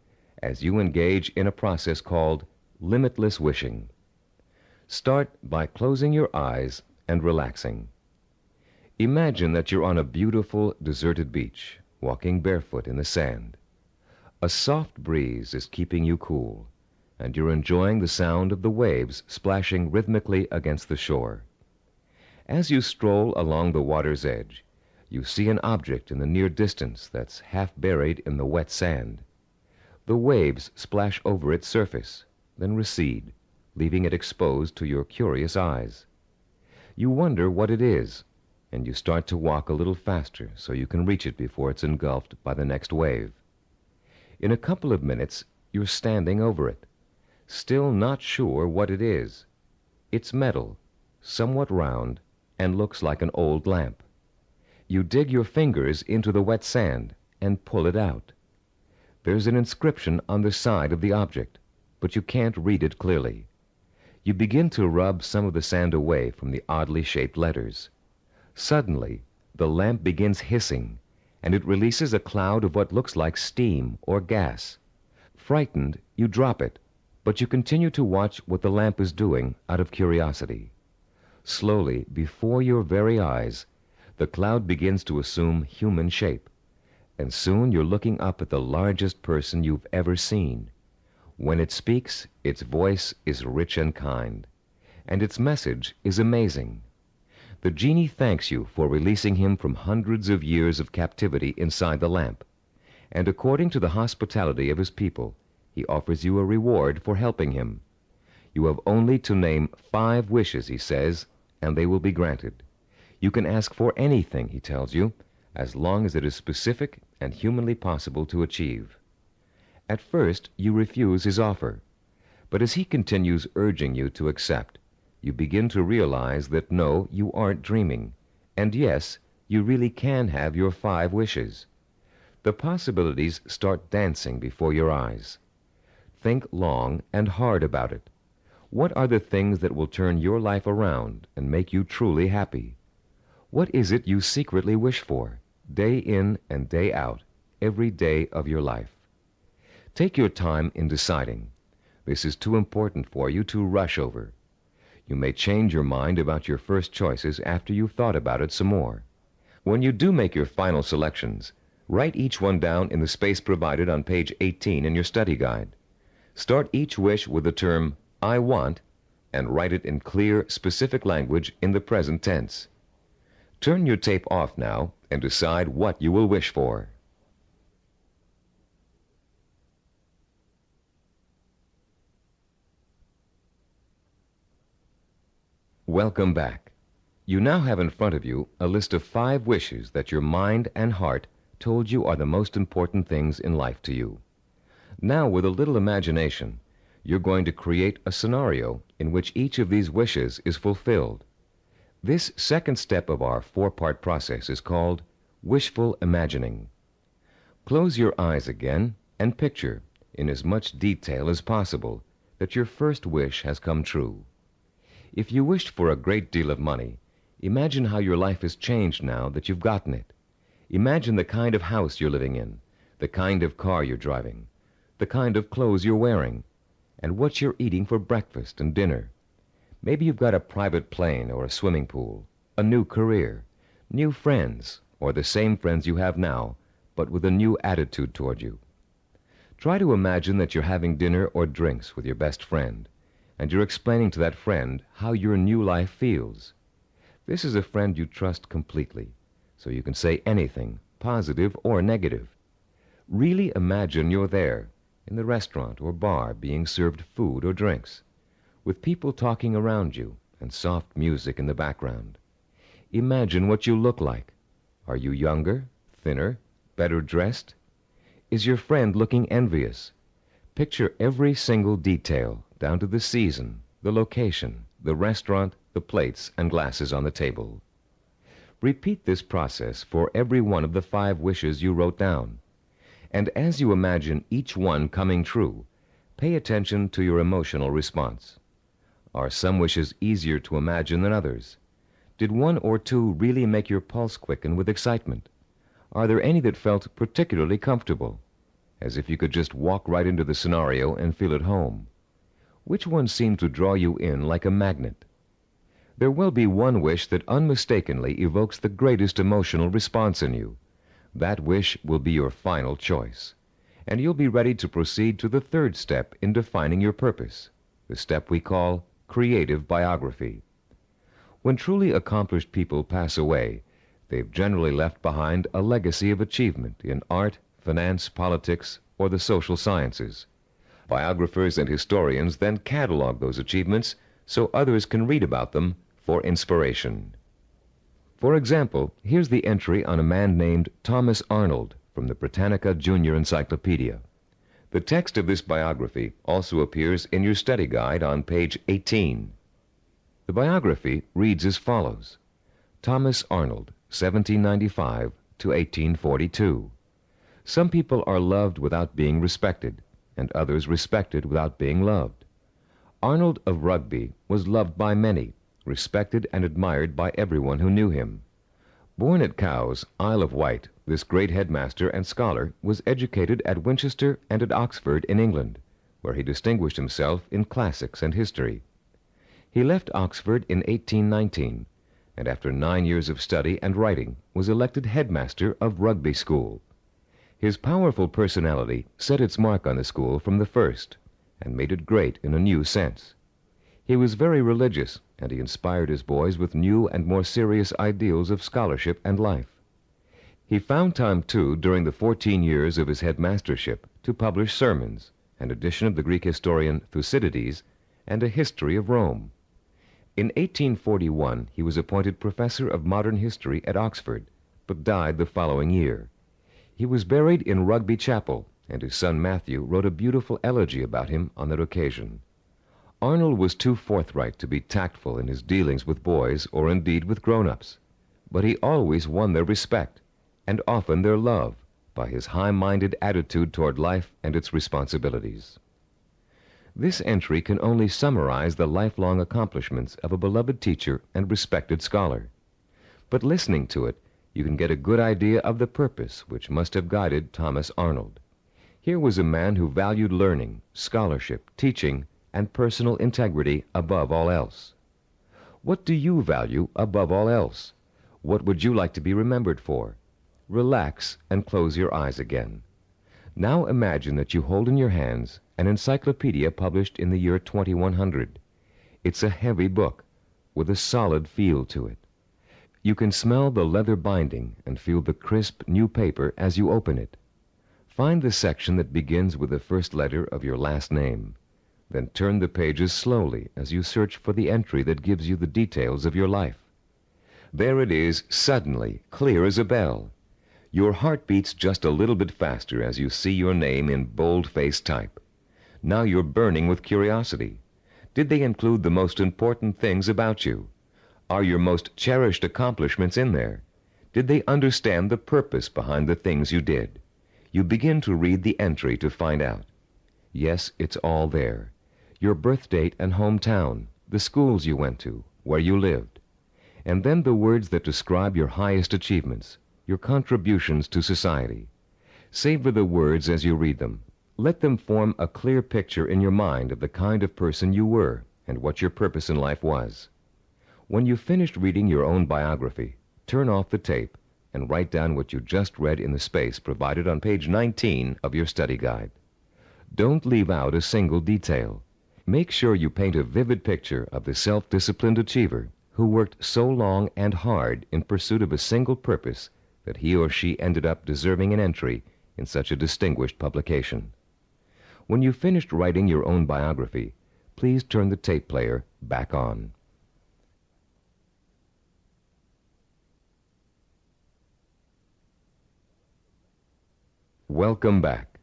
[SPEAKER 1] as you engage in a process called limitless wishing. Start by closing your eyes and relaxing. Imagine that you're on a beautiful, deserted beach, walking barefoot in the sand. A soft breeze is keeping you cool, and you're enjoying the sound of the waves splashing rhythmically against the shore. As you stroll along the water's edge, you see an object in the near distance that's half buried in the wet sand. The waves splash over its surface, then recede, leaving it exposed to your curious eyes. You wonder what it is, and you start to walk a little faster so you can reach it before it's engulfed by the next wave. In a couple of minutes, you're standing over it, still not sure what it is. It's metal, somewhat round, and looks like an old lamp. You dig your fingers into the wet sand and pull it out. There's an inscription on the side of the object, but you can't read it clearly. You begin to rub some of the sand away from the oddly shaped letters. Suddenly, the lamp begins hissing, and it releases a cloud of what looks like steam or gas. Frightened, you drop it, but you continue to watch what the lamp is doing out of curiosity. Slowly, before your very eyes, the cloud begins to assume human shape, and soon you're looking up at the largest person you've ever seen. When it speaks, its voice is rich and kind, and its message is amazing. The genie thanks you for releasing him from hundreds of years of captivity inside the lamp, and according to the hospitality of his people, he offers you a reward for helping him. You have only to name 5 wishes, he says, and they will be granted. You can ask for anything, he tells you, as long as it is specific and humanly possible to achieve. At first, you refuse his offer, but as he continues urging you to accept, you begin to realize that no, you aren't dreaming, and yes, you really can have your 5 wishes. The possibilities start dancing before your eyes. Think long and hard about it. What are the things that will turn your life around and make you truly happy? What is it you secretly wish for, day in and day out, every day of your life? Take your time in deciding. This is too important for you to rush over. You may change your mind about your first choices after you've thought about it some more. When you do make your final selections, write each one down in the space provided on page 18 in your study guide. Start each wish with the term "I want" and write it in clear, specific language in the present tense. Turn your tape off now and decide what you will wish for. Welcome back. You now have in front of you a list of 5 wishes that your mind and heart told you are the most important things in life to you. Now, with a little imagination, you're going to create a scenario in which each of these wishes is fulfilled. This second step of our 4-part process is called wishful imagining. Close your eyes again and picture, in as much detail as possible, that your first wish has come true. If you wished for a great deal of money, imagine how your life has changed now that you've gotten it. Imagine the kind of house you're living in, the kind of car you're driving, the kind of clothes you're wearing, and what you're eating for breakfast and dinner. Maybe you've got a private plane or a swimming pool, a new career, new friends, or the same friends you have now, but with a new attitude toward you. Try to imagine that you're having dinner or drinks with your best friend, and you're explaining to that friend how your new life feels. This is a friend you trust completely, so you can say anything, positive or negative. Really imagine you're there, in the restaurant or bar being served food or drinks, with people talking around you and soft music in the background. Imagine what you look like. Are you younger, thinner, better dressed? Is your friend looking envious? Picture every single detail, down to the season, the location, the restaurant, the plates and glasses on the table. Repeat this process for every one of the 5 wishes you wrote down. And as you imagine each one coming true, pay attention to your emotional response. Are some wishes easier to imagine than others? Did 1 or 2 really make your pulse quicken with excitement? Are there any that felt particularly comfortable, as if you could just walk right into the scenario and feel at home? Which one seemed to draw you in like a magnet? There will be one wish that unmistakably evokes the greatest emotional response in you. That wish will be your final choice, and you'll be ready to proceed to the 3rd step in defining your purpose, the step we call creative biography. When truly accomplished people pass away, they've generally left behind a legacy of achievement in art, finance, politics, or the social sciences. Biographers and historians then catalog those achievements so others can read about them for inspiration. For example, here's the entry on a man named Thomas Arnold from the Britannica Junior Encyclopedia. The text of this biography also appears in your study guide on page 18. The biography reads as follows: Thomas Arnold, 1795 to 1842. Some people are loved without being respected, and others respected without being loved. Arnold of Rugby was loved by many, respected and admired by everyone who knew him. Born at Cowes, Isle of Wight, this great headmaster and scholar was educated at Winchester and at Oxford in England, where he distinguished himself in classics and history. He left Oxford in 1819, and after 9 years of study and writing was elected headmaster of Rugby School. His powerful personality set its mark on the school from the first, and made it great in a new sense. He was very religious, and he inspired his boys with new and more serious ideals of scholarship and life. He found time, too, during the 14 years of his headmastership, to publish sermons, an edition of the Greek historian Thucydides, and a history of Rome. In 1841 he was appointed professor of modern history at Oxford, but died the following year. He was buried in Rugby Chapel, and his son Matthew wrote a beautiful elegy about him on that occasion. Arnold was too forthright to be tactful in his dealings with boys or indeed with grown-ups, but he always won their respect, and often their love, by his high-minded attitude toward life and its responsibilities. This entry can only summarize the lifelong accomplishments of a beloved teacher and respected scholar. But listening to it, you can get a good idea of the purpose which must have guided Thomas Arnold. Here was a man who valued learning, scholarship, teaching, and personal integrity above all else. What do you value above all else? What would you like to be remembered for? Relax and close your eyes again. Now imagine that you hold in your hands an encyclopedia published in the year 2100. It's a heavy book with a solid feel to it. You can smell the leather binding and feel the crisp new paper as you open it. Find the section that begins with the first letter of your last name. Then turn the pages slowly as you search for the entry that gives you the details of your life. There it is, suddenly, clear as a bell. Your heart beats just a little bit faster as you see your name in bold-faced type. Now you're burning with curiosity. Did they include the most important things about you? Are your most cherished accomplishments in there? Did they understand the purpose behind the things you did? You begin to read the entry to find out. Yes, it's all there. Your birth date and hometown, the schools you went to, where you lived. And then the words that describe your highest achievements, your contributions to society. Savor the words as you read them. Let them form a clear picture in your mind of the kind of person you were, and what your purpose in life was. When you've finished reading your own biography, turn off the tape and write down what you just read in the space provided on page 19 of your study guide. Don't leave out a single detail. Make sure you paint a vivid picture of the self-disciplined achiever who worked so long and hard in pursuit of a single purpose that he or she ended up deserving an entry in such a distinguished publication. When you've finished writing your own biography, please turn the tape player back on. Welcome back.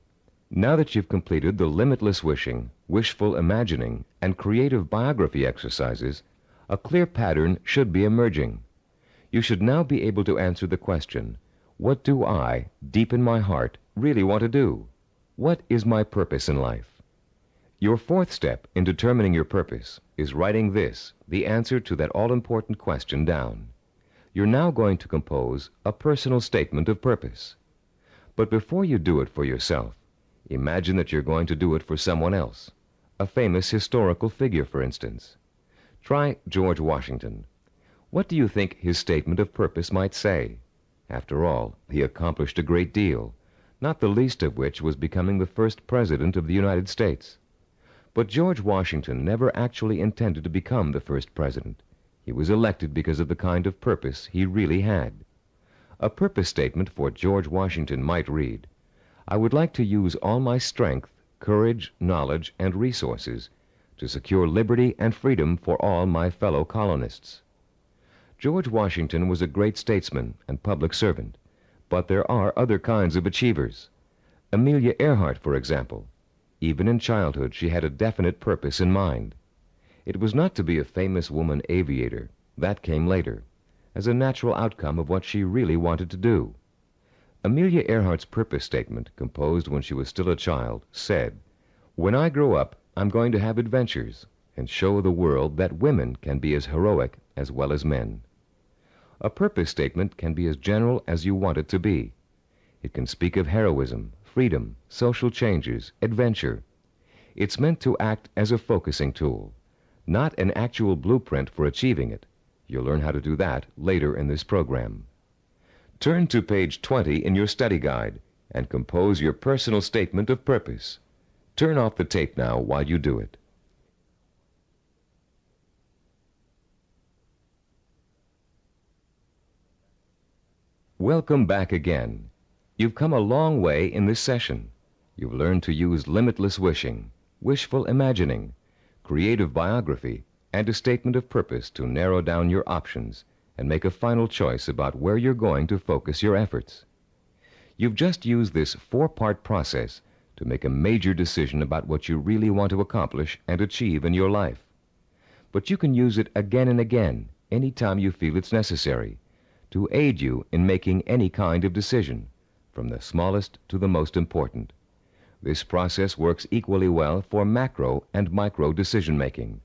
[SPEAKER 1] Now that you've completed the limitless wishing, wishful imagining, and creative biography exercises, a clear pattern should be emerging. You should now be able to answer the question, what do I, deep in my heart, really want to do? What is my purpose in life? Your fourth step in determining your purpose is writing this, the answer to that all-important question, down. You're now going to compose a personal statement of purpose. But before you do it for yourself, imagine that you're going to do it for someone else, a famous historical figure, for instance. Try George Washington. What do you think his statement of purpose might say? After all, he accomplished a great deal, not the least of which was becoming the first president of the United States. But George Washington never actually intended to become the first president. He was elected because of the kind of purpose he really had. A purpose statement for George Washington might read, I would like to use all my strength, courage, knowledge, and resources to secure liberty and freedom for all my fellow colonists. George Washington was a great statesman and public servant, but there are other kinds of achievers. Amelia Earhart, for example. Even in childhood, she had a definite purpose in mind. It was not to be a famous woman aviator. That came later, as a natural outcome of what she really wanted to do. Amelia Earhart's purpose statement, composed when she was still a child, said, When I grow up, I'm going to have adventures and show the world that women can be as heroic as well as men. A purpose statement can be as general as you want it to be. It can speak of heroism, freedom, social changes, adventure. It's meant to act as a focusing tool, not an actual blueprint for achieving it. You'll learn how to do that later in this program. Turn to page 20 in your study guide and compose your personal statement of purpose. Turn off the tape now while you do it. Welcome back again. You've come a long way in this session. You've learned to use limitless wishing, wishful imagining, creative biography, and a statement of purpose to narrow down your options and make a final choice about where you're going to focus your efforts. You've just used this four-part process to make a major decision about what you really want to accomplish and achieve in your life. But you can use it again and again, anytime you feel it's necessary, to aid you in making any kind of decision, from the smallest to the most important. This process works equally well for macro and micro decision-making.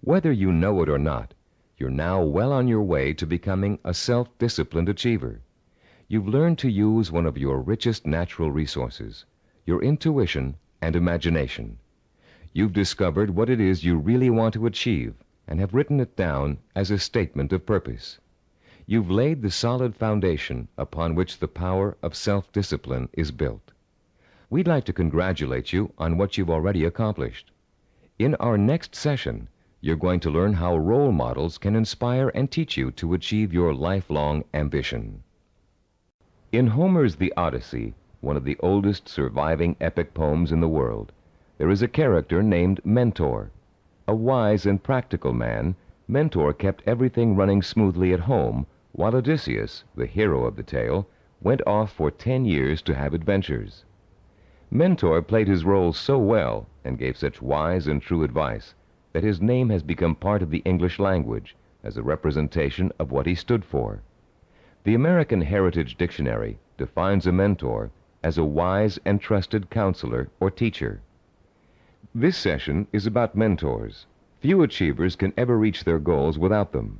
[SPEAKER 1] Whether you know it or not, you're now well on your way to becoming a self-disciplined achiever. You've learned to use one of your richest natural resources, your intuition and imagination. You've discovered what it is you really want to achieve and have written it down as a statement of purpose. You've laid the solid foundation upon which the power of self-discipline is built. We'd like to congratulate you on what you've already accomplished. In our next session, you're going to learn how role models can inspire and teach you to achieve your lifelong ambition. In Homer's The Odyssey, one of the oldest surviving epic poems in the world, there is a character named Mentor. A wise and practical man, Mentor kept everything running smoothly at home, while Odysseus, the hero of the tale, went off for 10 years to have adventures. Mentor played his role so well and gave such wise and true advice that his name has become part of the English language as a representation of what he stood for. The American Heritage Dictionary defines a mentor as a wise and trusted counselor or teacher. This session is about mentors. Few achievers can ever reach their goals without them.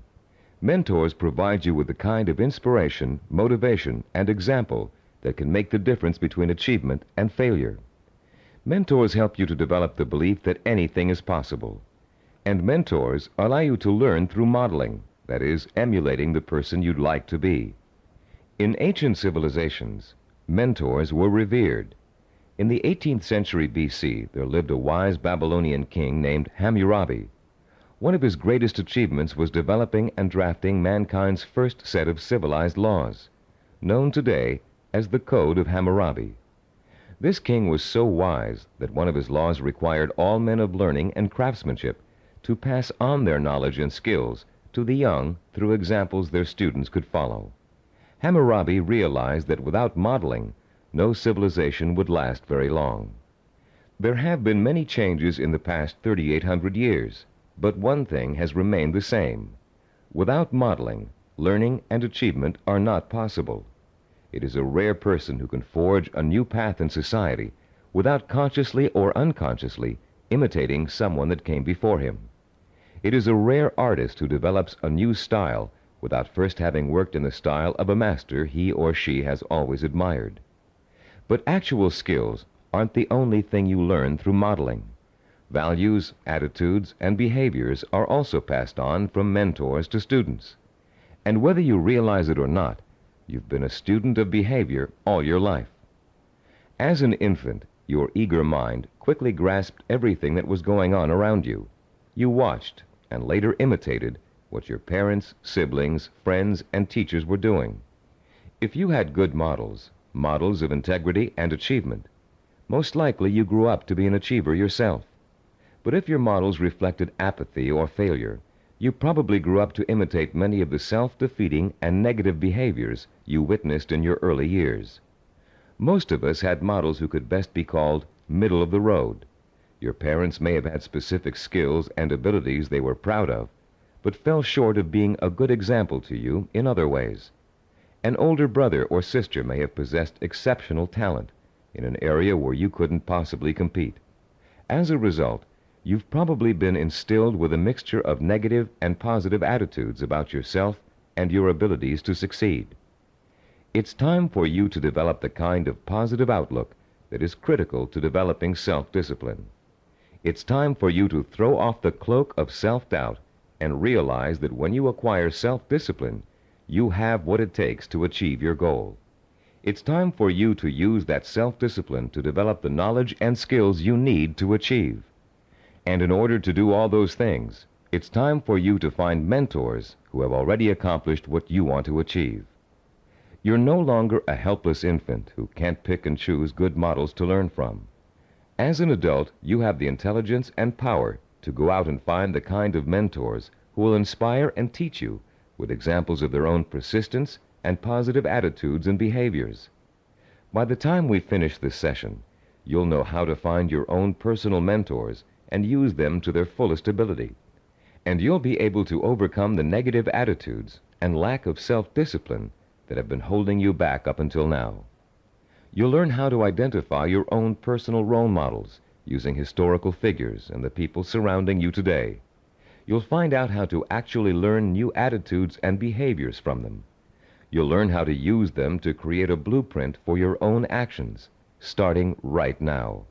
[SPEAKER 1] Mentors provide you with the kind of inspiration, motivation, and example that can make the difference between achievement and failure. Mentors help you to develop the belief that anything is possible. And mentors allow you to learn through modeling, that is, emulating the person you'd like to be. In ancient civilizations, mentors were revered. In the 18th century BC, there lived a wise Babylonian king named Hammurabi. One of his greatest achievements was developing and drafting mankind's first set of civilized laws, known today as the Code of Hammurabi. This king was so wise that one of his laws required all men of learning and craftsmanship to pass on their knowledge and skills to the young through examples their students could follow. Hammurabi realized that without modeling, no civilization would last very long. There have been many changes in the past 3,800 years, but one thing has remained the same. Without modeling, learning and achievement are not possible. It is a rare person who can forge a new path in society without consciously or unconsciously imitating someone that came before him. It is a rare artist who develops a new style without first having worked in the style of a master he or she has always admired. But actual skills aren't the only thing you learn through modeling. Values, attitudes, and behaviors are also passed on from mentors to students. And whether you realize it or not, you've been a student of behavior all your life. As an infant, your eager mind quickly grasped everything that was going on around you. You watched and later imitated what your parents, siblings, friends, and teachers were doing. If you had good models, models of integrity and achievement, most likely you grew up to be an achiever yourself. But if your models reflected apathy or failure, you probably grew up to imitate many of the self-defeating and negative behaviors you witnessed in your early years. Most of us had models who could best be called middle of the road. Your parents may have had specific skills and abilities they were proud of, but fell short of being a good example to you in other ways. An older brother or sister may have possessed exceptional talent in an area where you couldn't possibly compete. As a result, you've probably been instilled with a mixture of negative and positive attitudes about yourself and your abilities to succeed. It's time for you to develop the kind of positive outlook that is critical to developing self-discipline. It's time for you to throw off the cloak of self-doubt and realize that when you acquire self-discipline, you have what it takes to achieve your goal. It's time for you to use that self-discipline to develop the knowledge and skills you need to achieve. And in order to do all those things, it's time for you to find mentors who have already accomplished what you want to achieve. You're no longer a helpless infant who can't pick and choose good models to learn from. As an adult, you have the intelligence and power to go out and find the kind of mentors who will inspire and teach you with examples of their own persistence and positive attitudes and behaviors. By the time we finish this session, you'll know how to find your own personal mentors and use them to their fullest ability. And you'll be able to overcome the negative attitudes and lack of self-discipline that have been holding you back up until now. You'll learn how to identify your own personal role models using historical figures and the people surrounding you today. You'll find out how to actually learn new attitudes and behaviors from them. You'll learn how to use them to create a blueprint for your own actions, starting right now.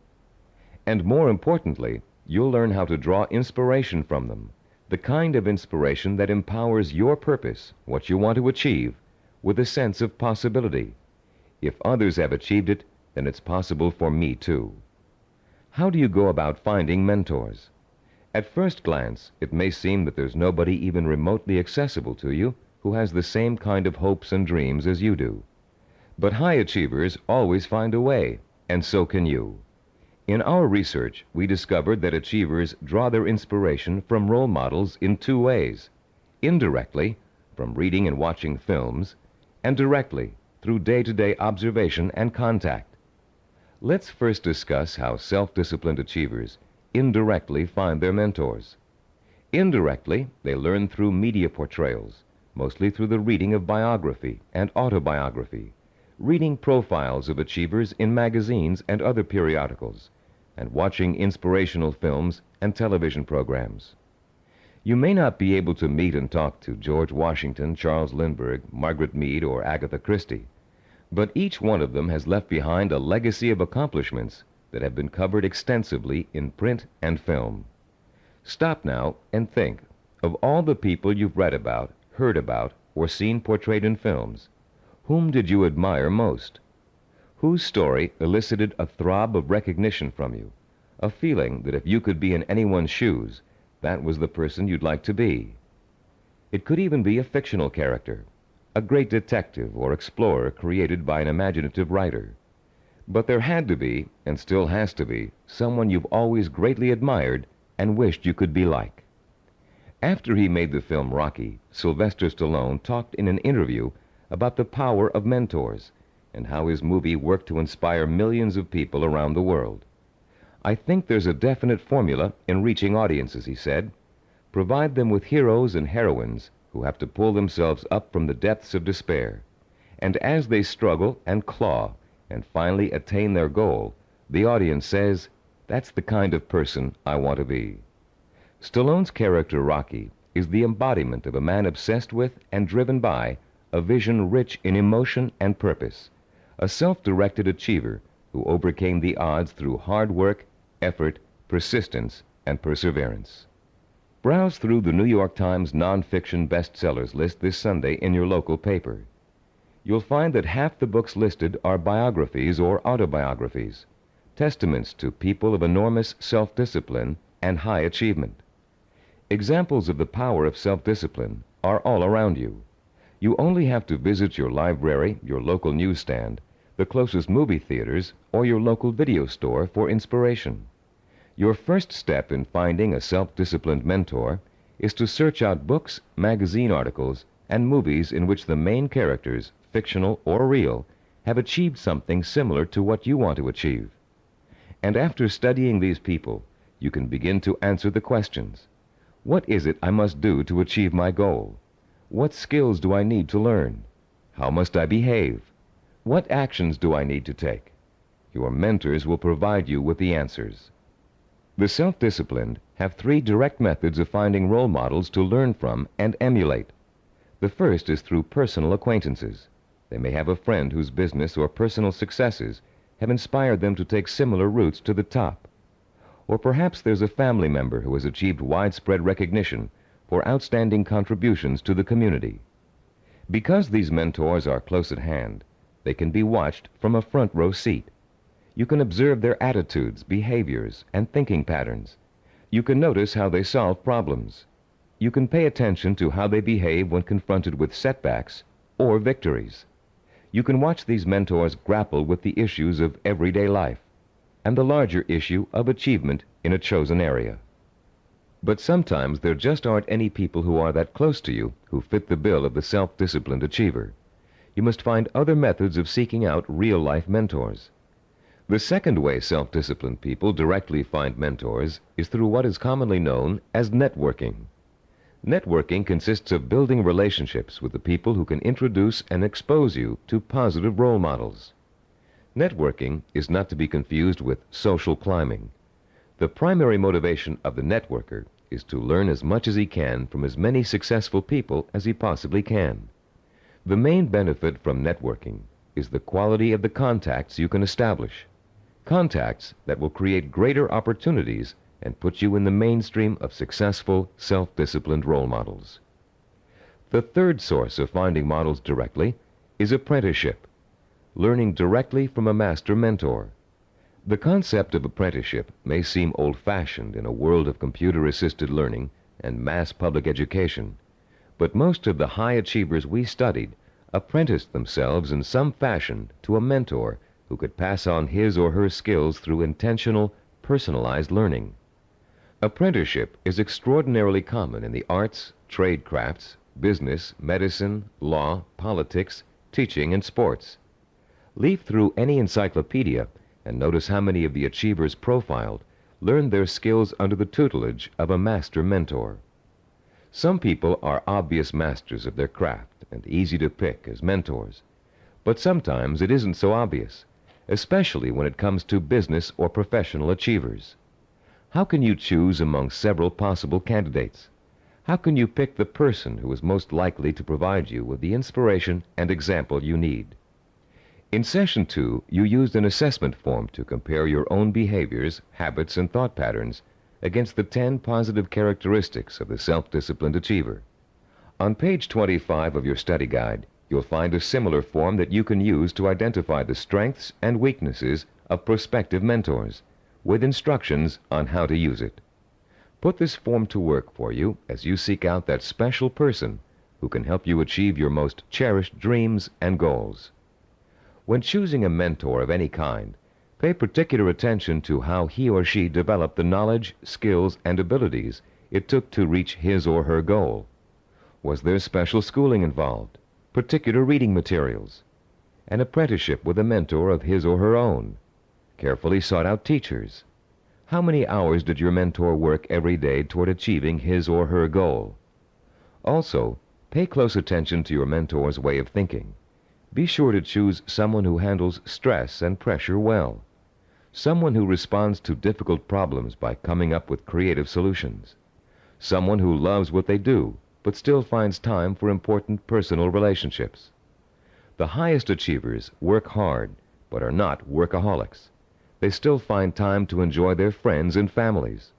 [SPEAKER 1] And more importantly, you'll learn how to draw inspiration from them, the kind of inspiration that empowers your purpose, what you want to achieve, with a sense of possibility. If others have achieved it, then it's possible for me too. How do you go about finding mentors? At first glance, it may seem that there's nobody even remotely accessible to you who has the same kind of hopes and dreams as you do. But high achievers always find a way, and so can you. In our research, we discovered that achievers draw their inspiration from role models in two ways: indirectly, from reading and watching films, and directly, through day-to-day observation and contact. Let's first discuss how self-disciplined achievers indirectly find their mentors. Indirectly, they learn through media portrayals, mostly through the reading of biography and autobiography, reading profiles of achievers in magazines and other periodicals, and watching inspirational films and television programs. You may not be able to meet and talk to George Washington, Charles Lindbergh, Margaret Mead, or Agatha Christie, but each one of them has left behind a legacy of accomplishments that have been covered extensively in print and film. Stop now and think of all the people you've read about, heard about, or seen portrayed in films. Whom did you admire most? Whose story elicited a throb of recognition from you, a feeling that if you could be in anyone's shoes, that was the person you'd like to be? It could even be a fictional character, a great detective or explorer created by an imaginative writer. But there had to be, and still has to be, someone you've always greatly admired and wished you could be like. After he made the film Rocky, Sylvester Stallone talked in an interview about the power of mentors and how his movie worked to inspire millions of people around the world. "I think there's a definite formula in reaching audiences," he said. "Provide them with heroes and heroines who have to pull themselves up from the depths of despair. And as they struggle and claw and finally attain their goal, the audience says, 'That's the kind of person I want to be.'" Stallone's character Rocky is the embodiment of a man obsessed with and driven by a vision rich in emotion and purpose, a self-directed achiever who overcame the odds through hard work, effort, persistence, and perseverance. Browse through the New York Times nonfiction bestsellers list this Sunday in your local paper. You'll find that half the books listed are biographies or autobiographies, testaments to people of enormous self-discipline and high achievement. Examples of the power of self-discipline are all around you. You only have to visit your library, your local newsstand, the closest movie theaters, or your local video store for inspiration. Your first step in finding a self-disciplined mentor is to search out books, magazine articles, and movies in which the main characters, fictional or real, have achieved something similar to what you want to achieve. And after studying these people, you can begin to answer the questions. What is it I must do to achieve my goal? What skills do I need to learn? How must I behave? What actions do I need to take? Your mentors will provide you with the answers. The self-disciplined have 3 direct methods of finding role models to learn from and emulate. The first is through personal acquaintances. They may have a friend whose business or personal successes have inspired them to take similar routes to the top. Or perhaps there's a family member who has achieved widespread recognition for outstanding contributions to the community. Because these mentors are close at hand, they can be watched from a front row seat. You can observe their attitudes, behaviors, and thinking patterns. You can notice how they solve problems. You can pay attention to how they behave when confronted with setbacks or victories. You can watch these mentors grapple with the issues of everyday life and the larger issue of achievement in a chosen area. But sometimes there just aren't any people who are that close to you who fit the bill of the self-disciplined achiever. You must find other methods of seeking out real-life mentors. The second way self-disciplined people directly find mentors is through what is commonly known as networking. Networking consists of building relationships with the people who can introduce and expose you to positive role models. Networking is not to be confused with social climbing. The primary motivation of the networker is to learn as much as he can from as many successful people as he possibly can. The main benefit from networking is the quality of the contacts you can establish. Contacts that will create greater opportunities and put you in the mainstream of successful, self-disciplined role models. The third source of finding models directly is apprenticeship, learning directly from a master mentor. The concept of apprenticeship may seem old-fashioned in a world of computer-assisted learning and mass public education, but most of the high achievers we studied apprenticed themselves in some fashion to a mentor who could pass on his or her skills through intentional, personalized learning. Apprenticeship is extraordinarily common in the arts, trade crafts, business, medicine, law, politics, teaching, and sports. Leaf through any encyclopedia and notice how many of the achievers profiled learned their skills under the tutelage of a master mentor. Some people are obvious masters of their craft and easy to pick as mentors, but sometimes it isn't so obvious, especially when it comes to business or professional achievers. How can you choose among several possible candidates? How can you pick the person who is most likely to provide you with the inspiration and example you need? In Session 2, you used an assessment form to compare your own behaviors, habits, and thought patterns against the 10 positive characteristics of the self-disciplined achiever. On page 25 of your study guide, you'll find a similar form that you can use to identify the strengths and weaknesses of prospective mentors, with instructions on how to use it. Put this form to work for you as you seek out that special person who can help you achieve your most cherished dreams and goals. When choosing a mentor of any kind, pay particular attention to how he or she developed the knowledge, skills, and abilities it took to reach his or her goal. Was there special schooling involved, particular reading materials, an apprenticeship with a mentor of his or her own, carefully sought-out teachers? How many hours did your mentor work every day toward achieving his or her goal? Also, pay close attention to your mentor's way of thinking. Be sure to choose someone who handles stress and pressure well, someone who responds to difficult problems by coming up with creative solutions, someone who loves what they do but still finds time for important personal relationships. The highest achievers work hard but are not workaholics. They still find time to enjoy their friends and families.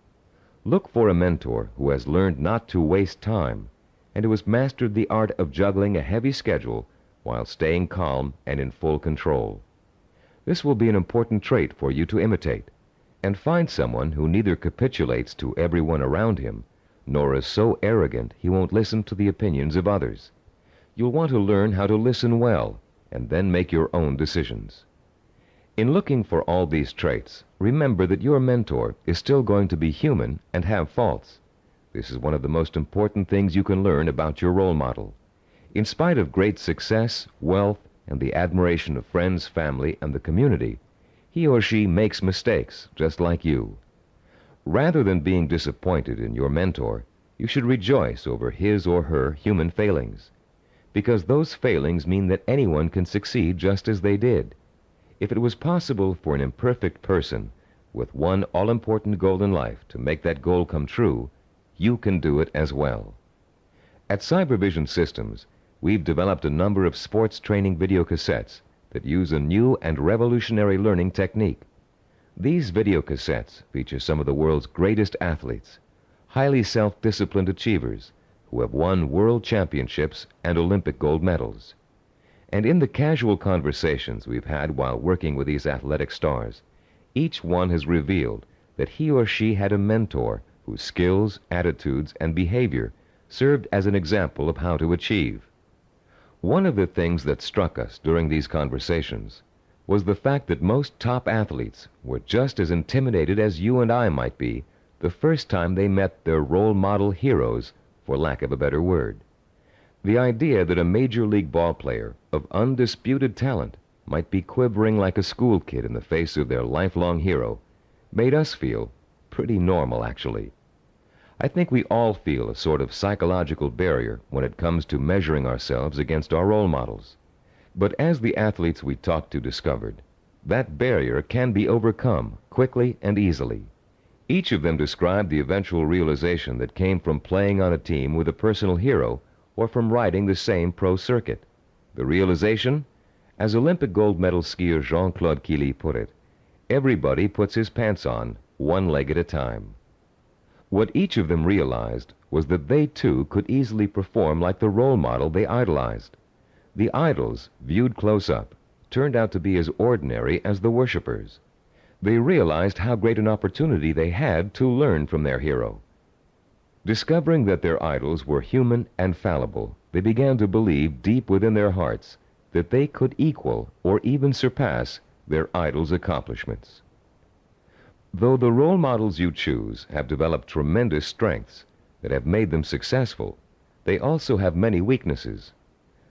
[SPEAKER 1] Look for a mentor who has learned not to waste time and who has mastered the art of juggling a heavy schedule while staying calm and in full control. This will be an important trait for you to imitate, and find someone who neither capitulates to everyone around him nor is so arrogant he won't listen to the opinions of others. You'll want to learn how to listen well and then make your own decisions. In looking for all these traits, remember that your mentor is still going to be human and have faults. This is one of the most important things you can learn about your role model. In spite of great success, wealth, and the admiration of friends, family, and the community, he or she makes mistakes just like you. Rather than being disappointed in your mentor, you should rejoice over his or her human failings, because those failings mean that anyone can succeed just as they did. If it was possible for an imperfect person with one all-important goal in life to make that goal come true, you can do it as well. At Cybervision Systems, we've developed a number of sports training video cassettes that use a new and revolutionary learning technique. These video cassettes feature some of the world's greatest athletes, highly self-disciplined achievers who have won world championships and Olympic gold medals. And in the casual conversations we've had while working with these athletic stars, each one has revealed that he or she had a mentor whose skills, attitudes, and behavior served as an example of how to achieve. One of the things that struck us during these conversations was the fact that most top athletes were just as intimidated as you and I might be the first time they met their role model heroes, for lack of a better word. The idea that a major league ball player of undisputed talent might be quivering like a school kid in the face of their lifelong hero made us feel pretty normal, actually. I think we all feel a sort of psychological barrier when it comes to measuring ourselves against our role models. But as the athletes we talked to discovered, that barrier can be overcome quickly and easily. Each of them described the eventual realization that came from playing on a team with a personal hero or from riding the same pro circuit. The realization? As Olympic gold medal skier Jean-Claude Killy put it, everybody puts his pants on, one leg at a time. What each of them realized was that they too could easily perform like the role model they idolized. The idols, viewed close up, turned out to be as ordinary as the worshippers. They realized how great an opportunity they had to learn from their hero. Discovering that their idols were human and fallible, they began to believe deep within their hearts that they could equal or even surpass their idols' accomplishments. Though the role models you choose have developed tremendous strengths that have made them successful, they also have many weaknesses.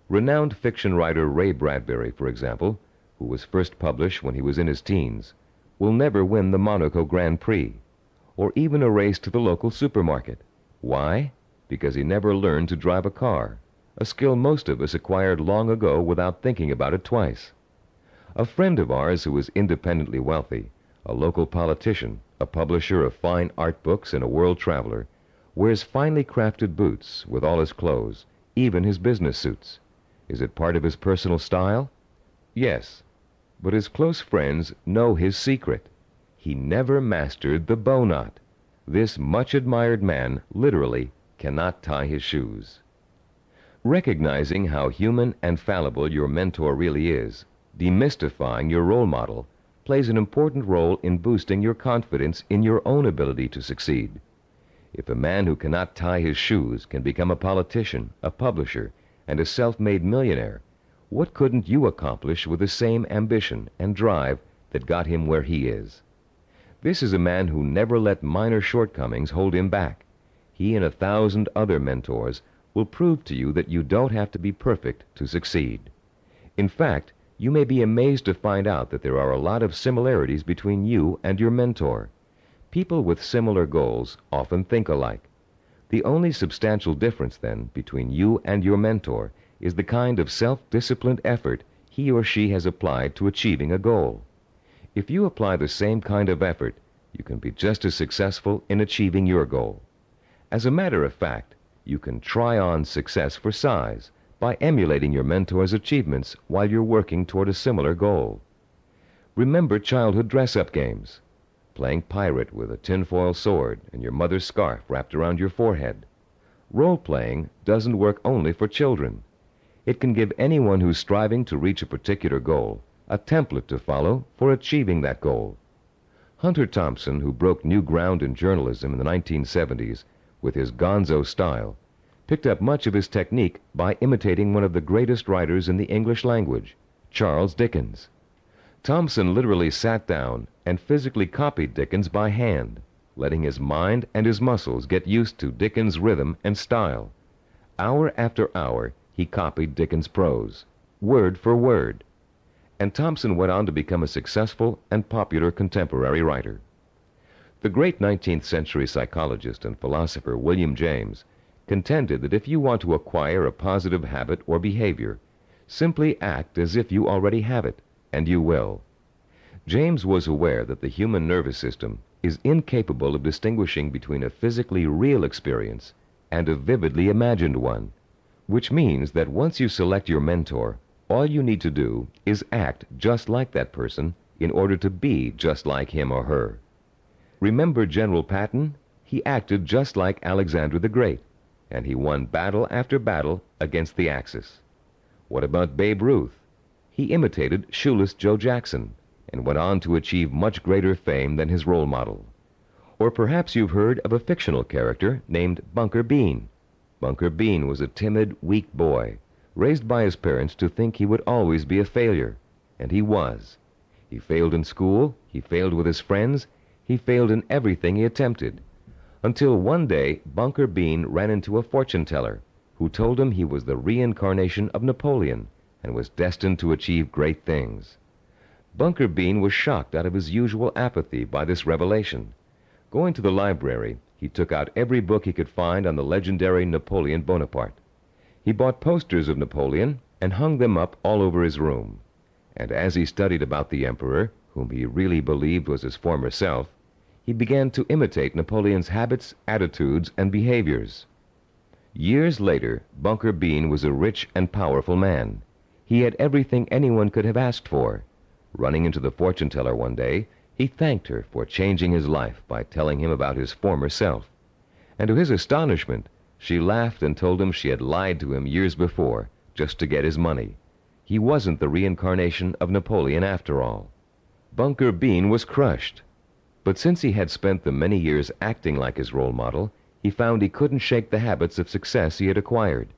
[SPEAKER 1] Renowned fiction writer Ray Bradbury, for example, who was first published when he was in his teens, will never win the Monaco Grand Prix, or even a race to the local supermarket. Why? Because he never learned to drive a car, a skill most of us acquired long ago without thinking about it twice. A friend of ours who was independently wealthy, a local politician, a publisher of fine art books, and a world traveler, wears finely crafted boots with all his clothes, even his business suits. Is it part of his personal style? Yes, but his close friends know his secret. He never mastered the bow knot. This much-admired man literally cannot tie his shoes. Recognizing how human and fallible your mentor really is, demystifying your role model, plays an important role in boosting your confidence in your own ability to succeed. If a man who cannot tie his shoes can become a politician, a publisher, and a self-made millionaire, what couldn't you accomplish with the same ambition and drive that got him where he is? This is a man who never let minor shortcomings hold him back. He and 1,000 other mentors will prove to you that you don't have to be perfect to succeed. In fact, you may be amazed to find out that there are a lot of similarities between you and your mentor. People with similar goals often think alike. The only substantial difference, then, between you and your mentor is the kind of self-disciplined effort he or she has applied to achieving a goal. If you apply the same kind of effort, you can be just as successful in achieving your goal. As a matter of fact, you can try on success for size by emulating your mentor's achievements while you're working toward a similar goal. Remember childhood dress-up games. Playing pirate with a tinfoil sword and your mother's scarf wrapped around your forehead. Role-playing doesn't work only for children. It can give anyone who's striving to reach a particular goal a template to follow for achieving that goal. Hunter Thompson, who broke new ground in journalism in the 1970s with his gonzo style, picked up much of his technique by imitating one of the greatest writers in the English language, Charles Dickens. Thompson literally sat down and physically copied Dickens by hand, letting his mind and his muscles get used to Dickens' rhythm and style. Hour after hour, he copied Dickens' prose, word for word. And Thompson went on to become a successful and popular contemporary writer. The great 19th century psychologist and philosopher William James contended that if you want to acquire a positive habit or behavior, simply act as if you already have it, and you will. James was aware that the human nervous system is incapable of distinguishing between a physically real experience and a vividly imagined one, which means that once you select your mentor, all you need to do is act just like that person in order to be just like him or her. Remember General Patton? He acted just like Alexander the Great, and he won battle after battle against the Axis. What about Babe Ruth? He imitated Shoeless Joe Jackson and went on to achieve much greater fame than his role model. Or perhaps you've heard of a fictional character named Bunker Bean. Bunker Bean was a timid, weak boy, raised by his parents to think he would always be a failure, and he was. He failed in school, he failed with his friends, he failed in everything he attempted, until one day Bunker Bean ran into a fortune teller who told him he was the reincarnation of Napoleon and was destined to achieve great things. Bunker Bean was shocked out of his usual apathy by this revelation. Going to the library, he took out every book he could find on the legendary Napoleon Bonaparte. He bought posters of Napoleon and hung them up all over his room. And as he studied about the emperor, whom he really believed was his former self, he began to imitate Napoleon's habits, attitudes, and behaviors. Years later, Bunker Bean was a rich and powerful man. He had everything anyone could have asked for. Running into the fortune teller one day, he thanked her for changing his life by telling him about his former self. And to his astonishment, she laughed and told him she had lied to him years before, just to get his money. He wasn't the reincarnation of Napoleon after all. Bunker Bean was crushed. But since he had spent the many years acting like his role model, he found he couldn't shake the habits of success he had acquired.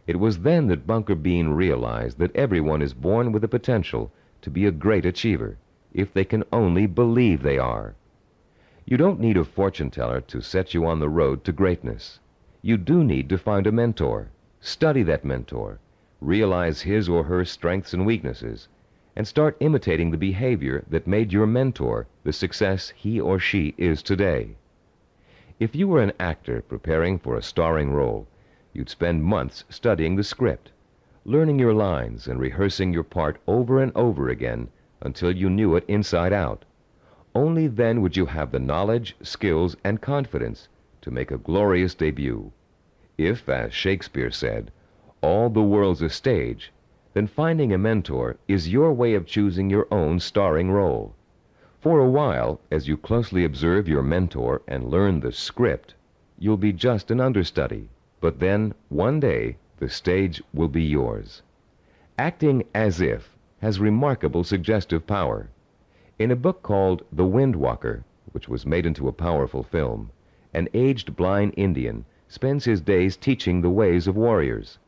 [SPEAKER 1] It was then that Bunker Bean realized that everyone is born with the potential to be a great achiever, if they can only believe they are. You don't need a fortune teller to set you on the road to greatness. You do need to find a mentor, study that mentor, realize his or her strengths and weaknesses, and start imitating the behavior that made your mentor the success he or she is today. If you were an actor preparing for a starring role, you'd spend months studying the script, learning your lines and rehearsing your part over and over again until you knew it inside out. Only then would you have the knowledge, skills, and confidence to make a glorious debut. If, as Shakespeare said, all the world's a stage, then finding a mentor is your way of choosing your own starring role. For a while, as you closely observe your mentor and learn the script, you'll be just an understudy. But then, one day, the stage will be yours. Acting as if has remarkable suggestive power. In a book called The Wind Walker, which was made into a powerful film, an aged blind Indian spends his days teaching the ways of warriors.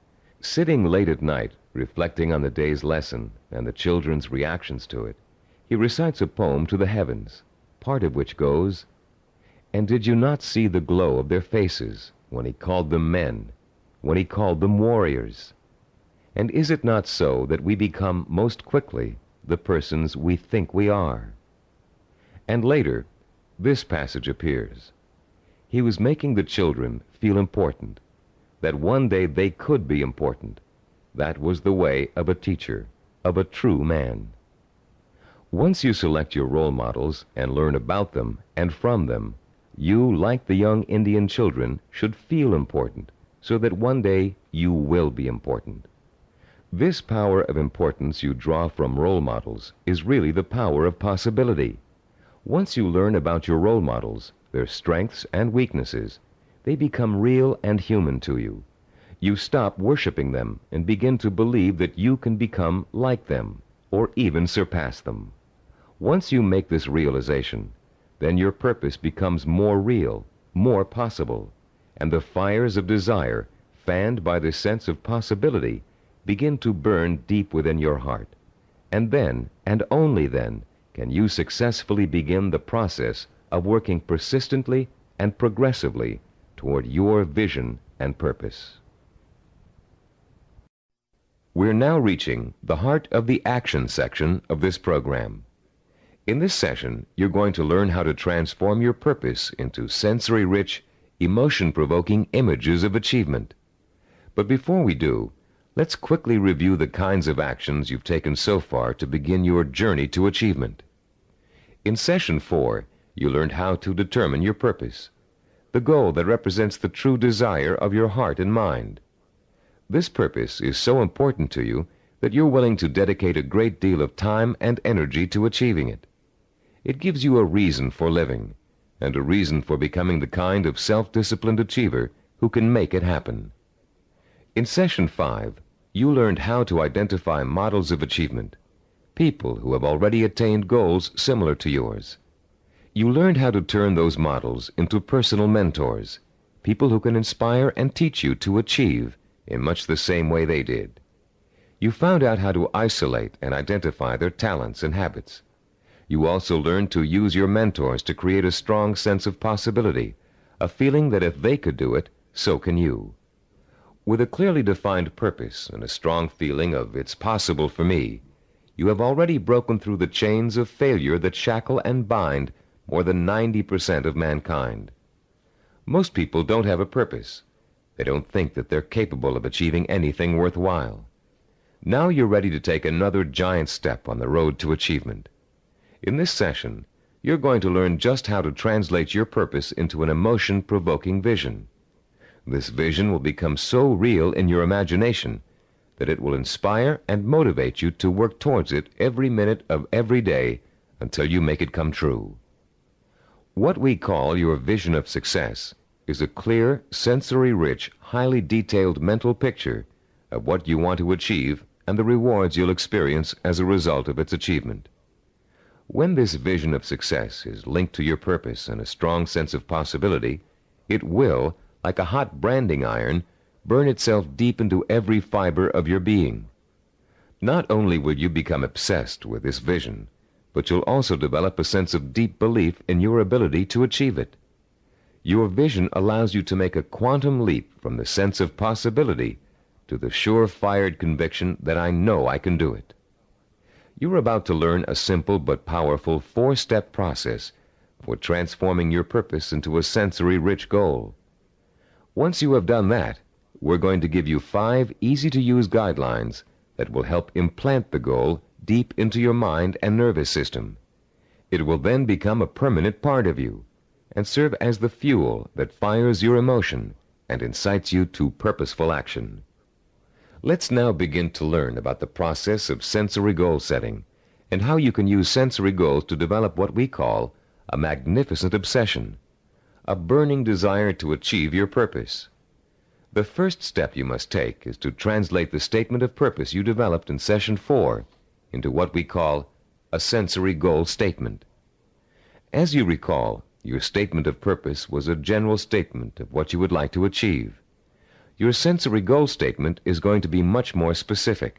[SPEAKER 1] Sitting late at night, reflecting on the day's lesson and the children's reactions to it, he recites a poem to the heavens, part of which goes, "And did you not see the glow of their faces when he called them men, when he called them warriors? And is it not so that we become most quickly the persons we think we are?" And later, this passage appears. He was making the children feel important, that one day they could be important. That was the way of a teacher, of a true man. Once you select your role models and learn about them and from them, you, like the young Indian children, should feel important, so that one day you will be important. This power of importance you draw from role models is really the power of possibility. Once you learn about your role models, their strengths and weaknesses, they become real and human to you. You stop worshiping them and begin to believe that you can become like them, or even surpass them. Once you make this realization, then your purpose becomes more real, more possible, and the fires of desire, fanned by the sense of possibility, begin to burn deep within your heart. And then, and only then, can you successfully begin the process of working persistently and progressively toward your vision and purpose. We're now reaching the heart of the action section of this program. In this session, you're going to learn how to transform your purpose into sensory-rich, emotion-provoking images of achievement. But before we do, let's quickly review the kinds of actions you've taken so far to begin your journey to achievement. In Session 4, you learned how to determine your purpose, the goal that represents the true desire of your heart and mind. This purpose is so important to you that you're willing to dedicate a great deal of time and energy to achieving it. It gives you a reason for living, and a reason for becoming the kind of self-disciplined achiever who can make it happen. In Session 5, you learned how to identify models of achievement, people who have already attained goals similar to yours. You learned how to turn those models into personal mentors, people who can inspire and teach you to achieve in much the same way they did. You found out how to isolate and identify their talents and habits. You also learned to use your mentors to create a strong sense of possibility, a feeling that if they could do it, so can you. With a clearly defined purpose and a strong feeling of "it's possible for me," you have already broken through the chains of failure that shackle and bind more than 90% of mankind. Most people don't have a purpose. They don't think that they're capable of achieving anything worthwhile. Now you're ready to take another giant step on the road to achievement. In this session, you're going to learn just how to translate your purpose into an emotion-provoking vision. This vision will become so real in your imagination that it will inspire and motivate you to work towards it every minute of every day until you make it come true. What we call your vision of success is a clear, sensory-rich, highly detailed mental picture of what you want to achieve and the rewards you'll experience as a result of its achievement. When this vision of success is linked to your purpose and a strong sense of possibility, it will, like a hot branding iron, burn itself deep into every fiber of your being. Not only will you become obsessed with this vision, but you'll also develop a sense of deep belief in your ability to achieve it. Your vision allows you to make a quantum leap from the sense of possibility to the sure-fired conviction that I know I can do it. You're about to learn a simple but powerful 4-step process for transforming your purpose into a sensory-rich goal. Once you have done that, we're going to give you 5 easy-to-use guidelines that will help implant the goal deep into your mind and nervous system. It will then become a permanent part of you and serve as the fuel that fires your emotion and incites you to purposeful action. Let's now begin to learn about the process of sensory goal setting and how you can use sensory goals to develop what we call a magnificent obsession, a burning desire to achieve your purpose. The first step you must take is to translate the statement of purpose you developed in Session 4 into what we call a sensory goal statement. As you recall, your statement of purpose was a general statement of what you would like to achieve. Your sensory goal statement is going to be much more specific.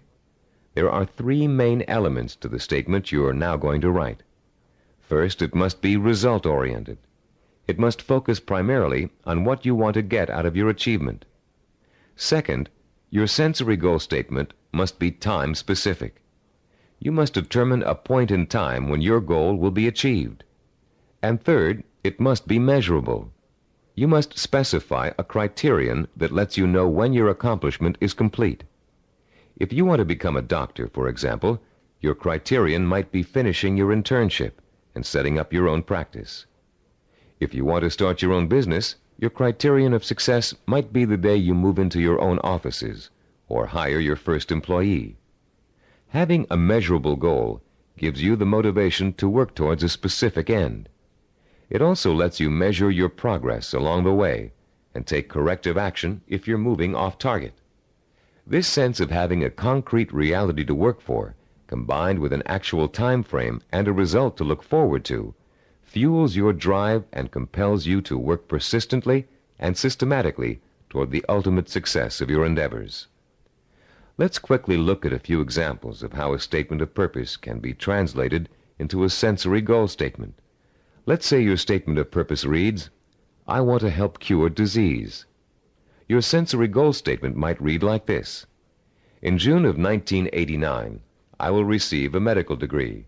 [SPEAKER 1] There are 3 main elements to the statement you are now going to write. First, it must be result-oriented. It must focus primarily on what you want to get out of your achievement. Second, your sensory goal statement must be time-specific. You must determine a point in time when your goal will be achieved. And third, it must be measurable. You must specify a criterion that lets you know when your accomplishment is complete. If you want to become a doctor, for example, your criterion might be finishing your internship and setting up your own practice. If you want to start your own business, your criterion of success might be the day you move into your own offices or hire your first employee. Having a measurable goal gives you the motivation to work towards a specific end. It also lets you measure your progress along the way and take corrective action if you're moving off target. This sense of having a concrete reality to work for, combined with an actual time frame and a result to look forward to, fuels your drive and compels you to work persistently and systematically toward the ultimate success of your endeavors. Let's quickly look at a few examples of how a statement of purpose can be translated into a sensory goal statement. Let's say your statement of purpose reads, I want to help cure disease. Your sensory goal statement might read like this. In June of 1989, I will receive a medical degree.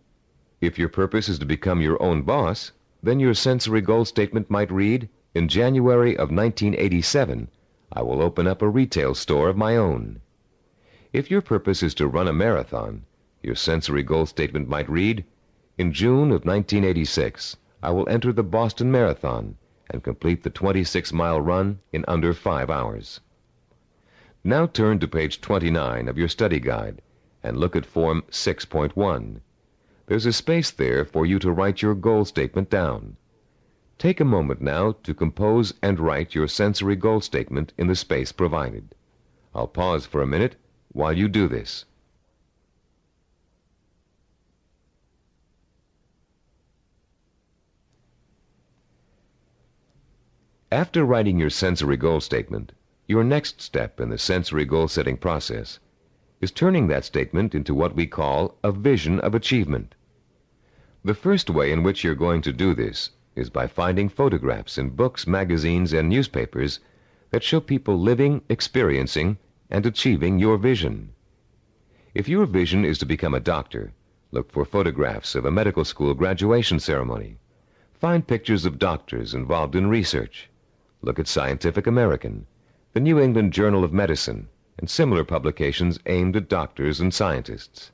[SPEAKER 1] If your purpose is to become your own boss, then your sensory goal statement might read, in January of 1987, I will open up a retail store of my own. If your purpose is to run a marathon, your sensory goal statement might read, in June of 1986, I will enter the Boston Marathon and complete the 26-mile run in under 5 hours. Now turn to page 29 of your study guide and look at Form 6.1. There's a space there for you to write your goal statement down. Take a moment now to compose and write your sensory goal statement in the space provided. I'll pause for a minute while you do this. After writing your sensory goal statement, your next step in the sensory goal setting process is turning that statement into what we call a vision of achievement. The first way in which you're going to do this is by finding photographs in books, magazines, and newspapers that show people living, experiencing, and achieving your vision. If your vision is to become a doctor, look for photographs of a medical school graduation ceremony. Find pictures of doctors involved in research. Look at Scientific American, the New England Journal of Medicine, and similar publications aimed at doctors and scientists.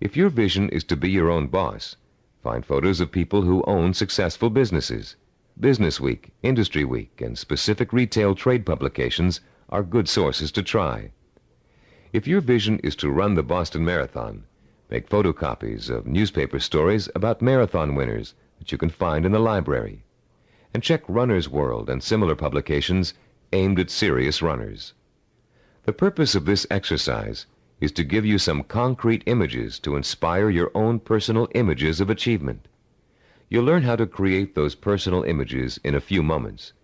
[SPEAKER 1] If your vision is to be your own boss, find photos of people who own successful businesses. Business Week, Industry Week, and specific retail trade publications are good sources to try. If your vision is to run the Boston Marathon, make photocopies of newspaper stories about marathon winners that you can find in the library, and check Runner's World and similar publications aimed at serious runners. The purpose of this exercise is to give you some concrete images to inspire your own personal images of achievement. You'll learn how to create those personal images in a few moments.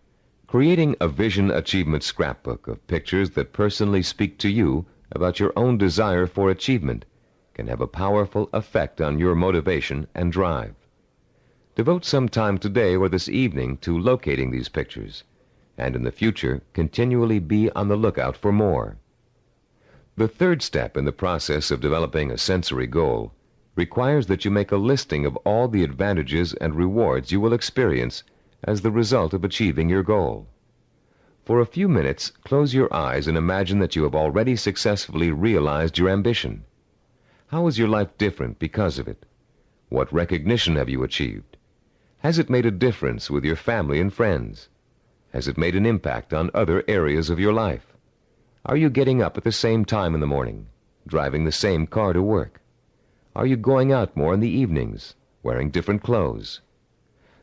[SPEAKER 1] Creating a vision achievement scrapbook of pictures that personally speak to you about your own desire for achievement can have a powerful effect on your motivation and drive. Devote some time today or this evening to locating these pictures, and in the future continually be on the lookout for more. The third step in the process of developing a sensory goal requires that you make a listing of all the advantages and rewards you will experience as the result of achieving your goal. For a few minutes, close your eyes and imagine that you have already successfully realized your ambition. How is your life different because of it? What recognition have you achieved? Has it made a difference with your family and friends? Has it made an impact on other areas of your life? Are you getting up at the same time in the morning, driving the same car to work? Are you going out more in the evenings, wearing different clothes?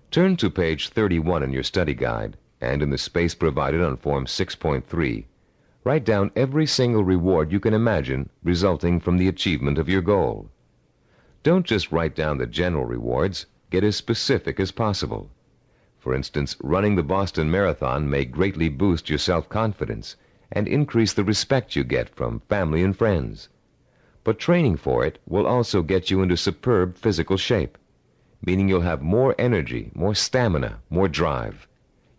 [SPEAKER 1] Turn to page 31 in your study guide, and in the space provided on Form 6.3, write down every single reward you can imagine resulting from the achievement of your goal. Don't just write down the general rewards, get as specific as possible. For instance, running the Boston Marathon may greatly boost your self-confidence and increase the respect you get from family and friends. But training for it will also get you into superb physical shape, meaning you'll have more energy, more stamina, more drive.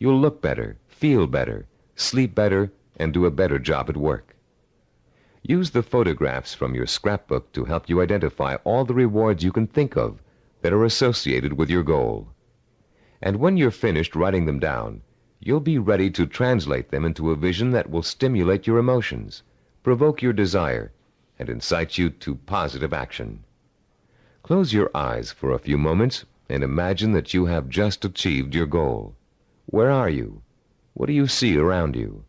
[SPEAKER 1] You'll look better, feel better, sleep better, and do a better job at work. Use the photographs from your scrapbook to help you identify all the rewards you can think of that are associated with your goal. And when you're finished writing them down, you'll be ready to translate them into a vision that will stimulate your emotions, provoke your desire, and incite you to positive action. Close your eyes for a few moments and imagine that you have just achieved your goal. Where are you? What do you see around you?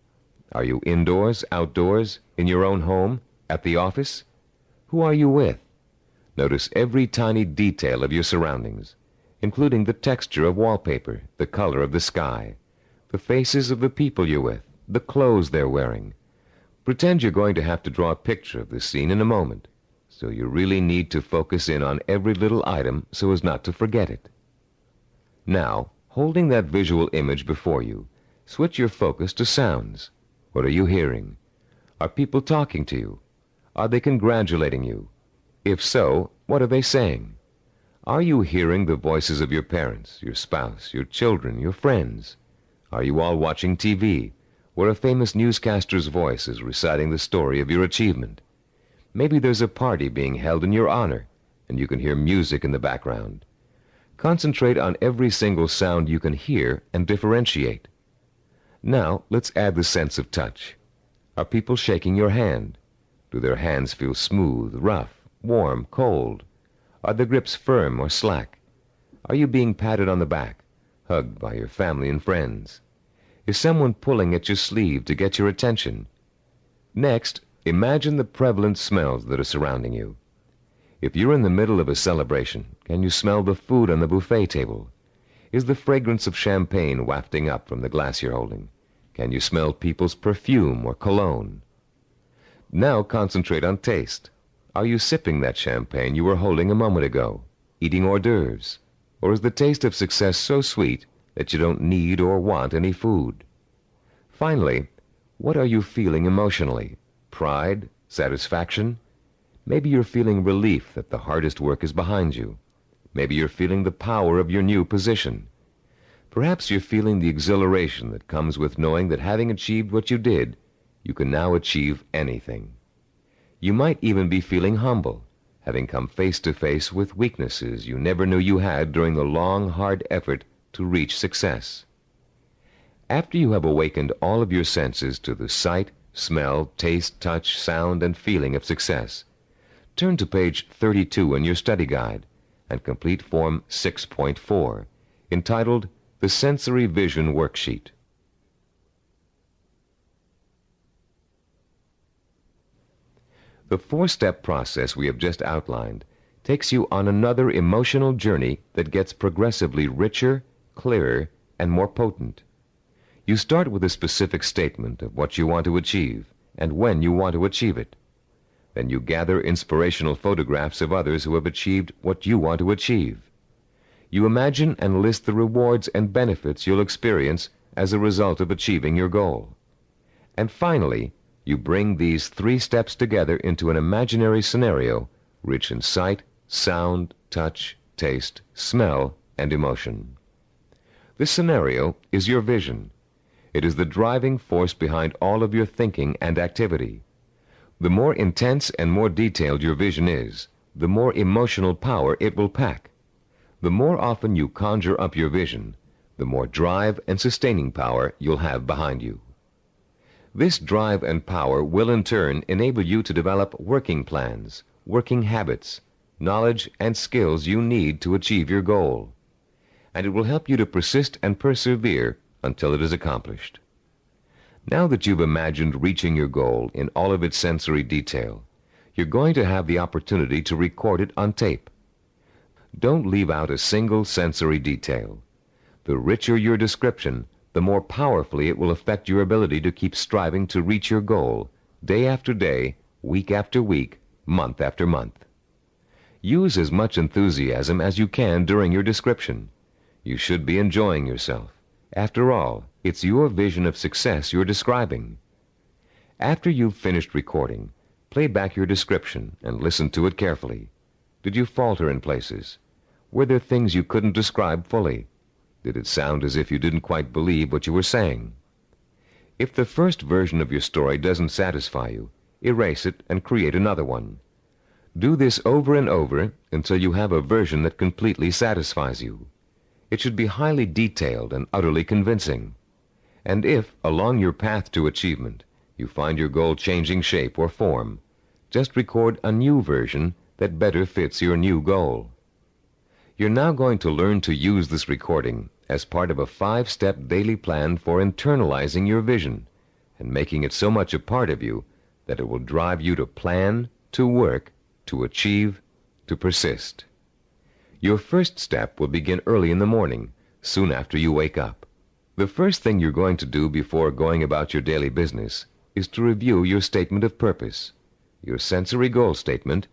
[SPEAKER 1] Are you indoors, outdoors, in your own home, at the office? Who are you with? Notice every tiny detail of your surroundings, including the texture of wallpaper, the color of the sky, the faces of the people you're with, the clothes they're wearing. Pretend you're going to have to draw a picture of this scene in a moment, so you really need to focus in on every little item so as not to forget it. Now, holding that visual image before you, switch your focus to sounds. What are you hearing? Are people talking to you? Are they congratulating you? If so, what are they saying? Are you hearing the voices of your parents, your spouse, your children, your friends? Are you all watching TV, where a famous newscaster's voice is reciting the story of your achievement? Maybe there's a party being held in your honor, and you can hear music in the background. Concentrate on every single sound you can hear and differentiate. Now, let's add the sense of touch. Are people shaking your hand? Do their hands feel smooth, rough, warm, cold? Are the grips firm or slack? Are you being patted on the back, hugged by your family and friends? Is someone pulling at your sleeve to get your attention? Next, imagine the prevalent smells that are surrounding you. If you're in the middle of a celebration, can you smell the food on the buffet table? Is the fragrance of champagne wafting up from the glass you're holding? Can you smell people's perfume or cologne? Now concentrate on taste. Are you sipping that champagne you were holding a moment ago, eating hors d'oeuvres? Or is the taste of success so sweet that you don't need or want any food? Finally, what are you feeling emotionally? Pride? Satisfaction? Maybe you're feeling relief that the hardest work is behind you. Maybe you're feeling the power of your new position. Perhaps you're feeling the exhilaration that comes with knowing that having achieved what you did, you can now achieve anything. You might even be feeling humble, having come face to face with weaknesses you never knew you had during the long, hard effort to reach success. After you have awakened all of your senses to the sight, smell, taste, touch, sound, and feeling of success, turn to page 32 in your study guide and complete Form 6.4, entitled The Sensory Vision Worksheet. The four-step process we have just outlined takes you on another emotional journey that gets progressively richer, clearer, and more potent. You start with a specific statement of what you want to achieve and when you want to achieve it. Then you gather inspirational photographs of others who have achieved what you want to achieve. You imagine and list the rewards and benefits you'll experience as a result of achieving your goal. And finally, you bring these three steps together into an imaginary scenario rich in sight, sound, touch, taste, smell, and emotion. This scenario is your vision. It is the driving force behind all of your thinking and activity. The more intense and more detailed your vision is, the more emotional power it will pack. The more often you conjure up your vision, the more drive and sustaining power you'll have behind you. This drive and power will in turn enable you to develop working plans, working habits, knowledge, and skills you need to achieve your goal. And it will help you to persist and persevere until it is accomplished. Now that you've imagined reaching your goal in all of its sensory detail, you're going to have the opportunity to record it on tape. Don't leave out a single sensory detail. The richer your description, the more powerfully it will affect your ability to keep striving to reach your goal, day after day, week after week, month after month. Use as much enthusiasm as you can during your description. You should be enjoying yourself. After all, it's your vision of success you're describing. After you've finished recording, play back your description and listen to it carefully. Did you falter in places? Were there things you couldn't describe fully? Did it sound as if you didn't quite believe what you were saying? If the first version of your story doesn't satisfy you, erase it and create another one. Do this over and over until you have a version that completely satisfies you. It should be highly detailed and utterly convincing. And if, along your path to achievement, you find your goal changing shape or form, just record a new version that better fits your new goal. You're now going to learn to use this recording as part of a 5-step daily plan for internalizing your vision and making it so much a part of you that it will drive you to plan, to work, to achieve, to persist. Your first step will begin early in the morning, soon after you wake up. The first thing you're going to do before going about your daily business is to review your statement of purpose, your sensory goal statement,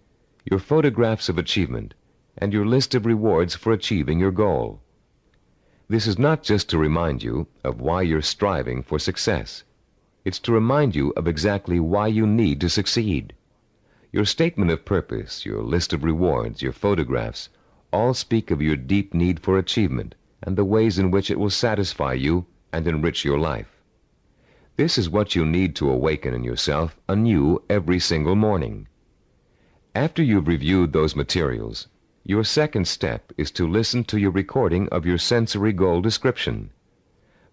[SPEAKER 1] your photographs of achievement, and your list of rewards for achieving your goal. This is not just to remind you of why you're striving for success. It's to remind you of exactly why you need to succeed. Your statement of purpose, your list of rewards, your photographs, all speak of your deep need for achievement and the ways in which it will satisfy you and enrich your life. This is what you need to awaken in yourself anew every single morning. After you've reviewed those materials, your second step is to listen to your recording of your sensory goal description.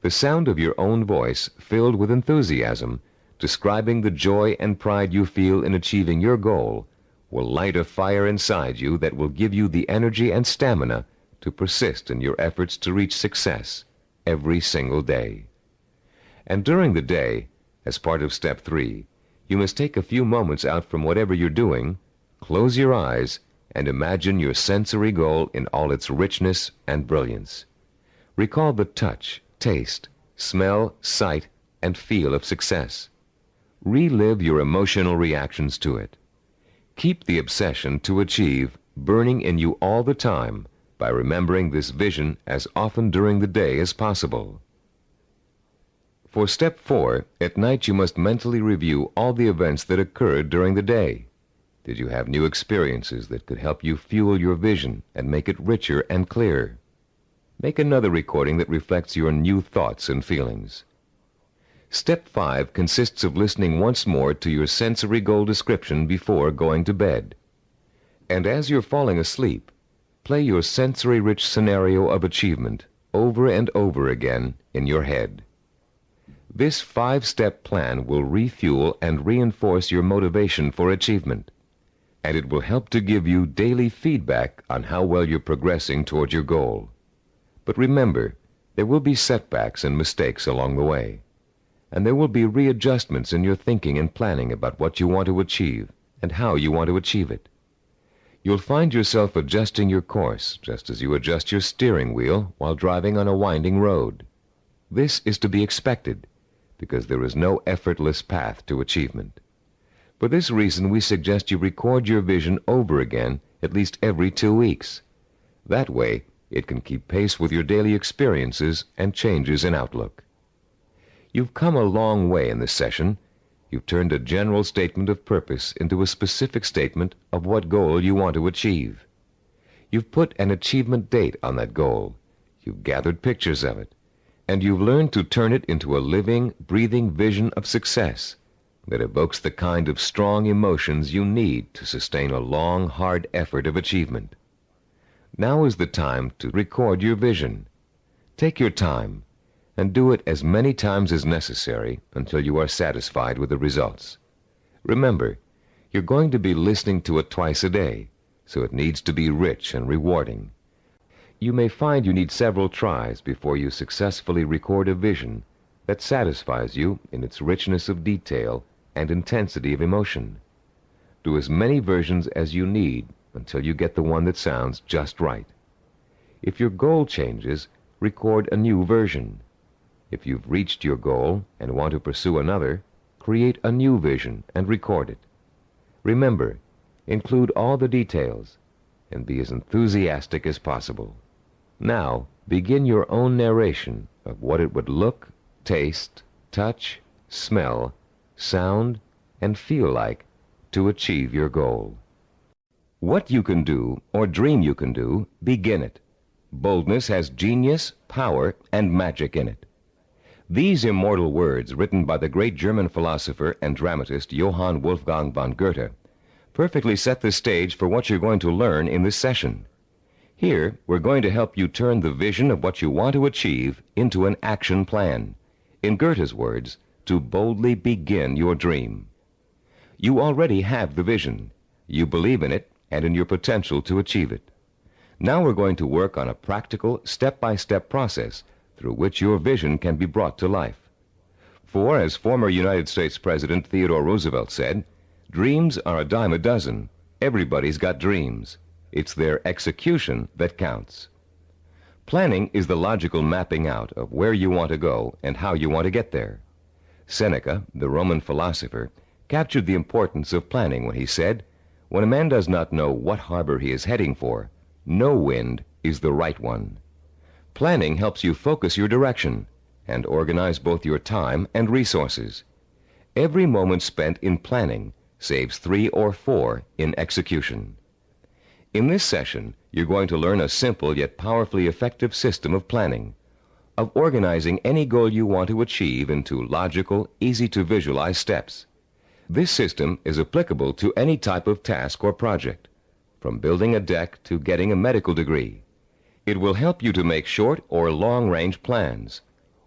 [SPEAKER 1] The sound of your own voice, filled with enthusiasm, describing the joy and pride you feel in achieving your goal, will light a fire inside you that will give you the energy and stamina to persist in your efforts to reach success every single day. And during the day, as part of step 3, you must take a few moments out from whatever you're doing, close your eyes, and imagine your sensory goal in all its richness and brilliance. Recall the touch, taste, smell, sight, and feel of success. Relive your emotional reactions to it. Keep the obsession to achieve burning in you all the time by remembering this vision as often during the day as possible. For step 4, at night you must mentally review all the events that occurred during the day. Did you have new experiences that could help you fuel your vision and make it richer and clearer? Make another recording that reflects your new thoughts and feelings. Step 5 consists of listening once more to your sensory goal description before going to bed. And as you're falling asleep, play your sensory-rich scenario of achievement over and over again in your head. This 5-step plan will refuel and reinforce your motivation for achievement, and it will help to give you daily feedback on how well you're progressing toward your goal. But remember, there will be setbacks and mistakes along the way, and there will be readjustments in your thinking and planning about what you want to achieve and how you want to achieve it. You'll find yourself adjusting your course just as you adjust your steering wheel while driving on a winding road. This is to be expected, because there is no effortless path to achievement. For this reason, we suggest you record your vision over again at least every 2 weeks. That way, it can keep pace with your daily experiences and changes in outlook. You've come a long way in this session. You've turned a general statement of purpose into a specific statement of what goal you want to achieve. You've put an achievement date on that goal. You've gathered pictures of it. And you've learned to turn it into a living, breathing vision of success that evokes the kind of strong emotions you need to sustain a long, hard effort of achievement. Now is the time to record your vision. Take your time and do it as many times as necessary until you are satisfied with the results. Remember, you're going to be listening to it twice a day, so it needs to be rich and rewarding. You may find you need several tries before you successfully record a vision that satisfies you in its richness of detail and intensity of emotion. Do as many versions as you need until you get the one that sounds just right. If your goal changes, record a new version. If you've reached your goal and want to pursue another, create a new vision and record it. Remember, include all the details and be as enthusiastic as possible. Now, begin your own narration of what it would look, taste, touch, smell, sound, and feel like to achieve your goal. What you can do, or dream you can do, begin it. Boldness has genius, power, and magic in it. These immortal words, written by the great German philosopher and dramatist Johann Wolfgang von Goethe, perfectly set the stage for what you're going to learn in this session. Here, we're going to help you turn the vision of what you want to achieve into an action plan. In Goethe's words, to boldly begin your dream. You already have the vision. You believe in it and in your potential to achieve it. Now we're going to work on a practical, step-by-step process through which your vision can be brought to life. For, as former United States President Theodore Roosevelt said, dreams are a dime a dozen. Everybody's got dreams. It's their execution that counts. Planning is the logical mapping out of where you want to go and how you want to get there. Seneca, the Roman philosopher, captured the importance of planning when he said, "When a man does not know what harbor he is heading for, no wind is the right one." Planning helps you focus your direction and organize both your time and resources. Every moment spent in planning saves 3 or 4 in execution. In this session, you're going to learn a simple yet powerfully effective system of planning, of organizing any goal you want to achieve into logical, easy-to-visualize steps. This system is applicable to any type of task or project, from building a deck to getting a medical degree. It will help you to make short or long-range plans,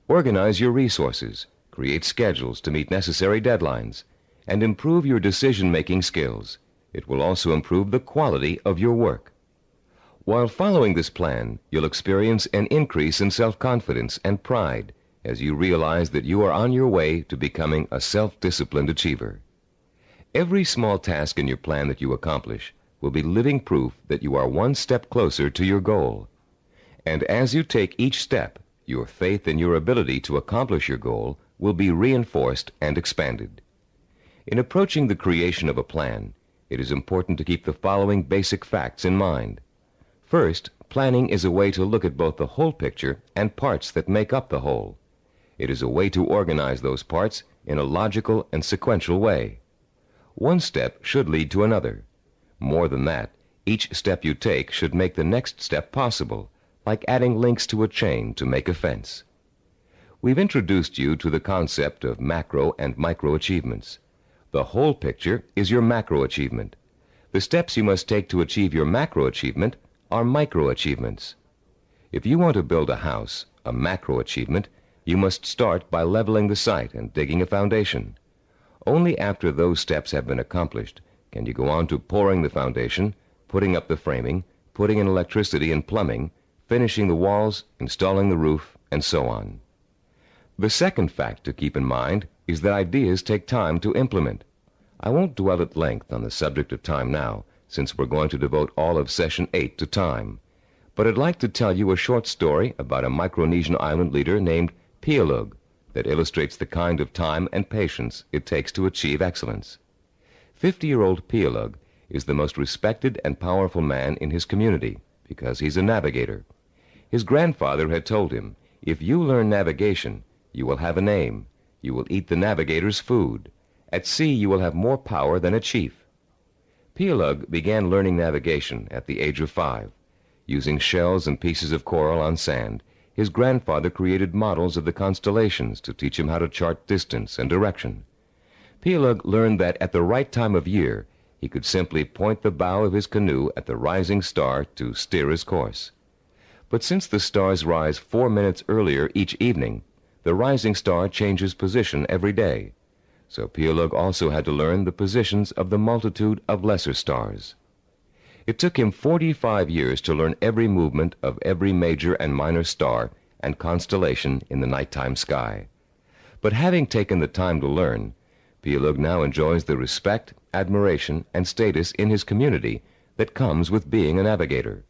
[SPEAKER 1] organize your resources, create schedules to meet necessary deadlines, and improve your decision-making skills. It will also improve the quality of your work. While following this plan, you'll experience an increase in self-confidence and pride as you realize that you are on your way to becoming a self-disciplined achiever. Every small task in your plan that you accomplish will be living proof that you are one step closer to your goal. And as you take each step, your faith in your ability to accomplish your goal will be reinforced and expanded. In approaching the creation of a plan, it is important to keep the following basic facts in mind. First, planning is a way to look at both the whole picture and parts that make up the whole. It is a way to organize those parts in a logical and sequential way. One step should lead to another. More than that, each step you take should make the next step possible, like adding links to a chain to make a fence. We've introduced you to the concept of macro and micro achievements. The whole picture is your macro achievement. The steps you must take to achieve your macro achievement are micro achievements. If you want to build a house, a macro achievement, you must start by leveling the site and digging a foundation. Only after those steps have been accomplished can you go on to pouring the foundation, putting up the framing, putting in electricity and plumbing, finishing the walls, installing the roof, and so on. The second fact to keep in mind is that ideas take time to implement. I won't dwell at length on the subject of time now, since we're going to devote all of Session 8 to time. But I'd like to tell you a short story about a Micronesian island leader named Pialug that illustrates the kind of time and patience it takes to achieve excellence. 50-year-old Pialug is the most respected and powerful man in his community because he's a navigator. His grandfather had told him, "If you learn navigation, you will have a name. You will eat the navigator's food. At sea you will have more power than a chief." Pialug began learning navigation at the age of 5. Using shells and pieces of coral on sand, his grandfather created models of the constellations to teach him how to chart distance and direction. Pialug learned that at the right time of year, he could simply point the bow of his canoe at the rising star to steer his course. But since the stars rise 4 minutes earlier each evening, the rising star changes position every day. So Pialug also had to learn the positions of the multitude of lesser stars. It took him 45 years to learn every movement of every major and minor star and constellation in the nighttime sky. But having taken the time to learn, Pielug now enjoys the respect, admiration, and status in his community that comes with being a navigator.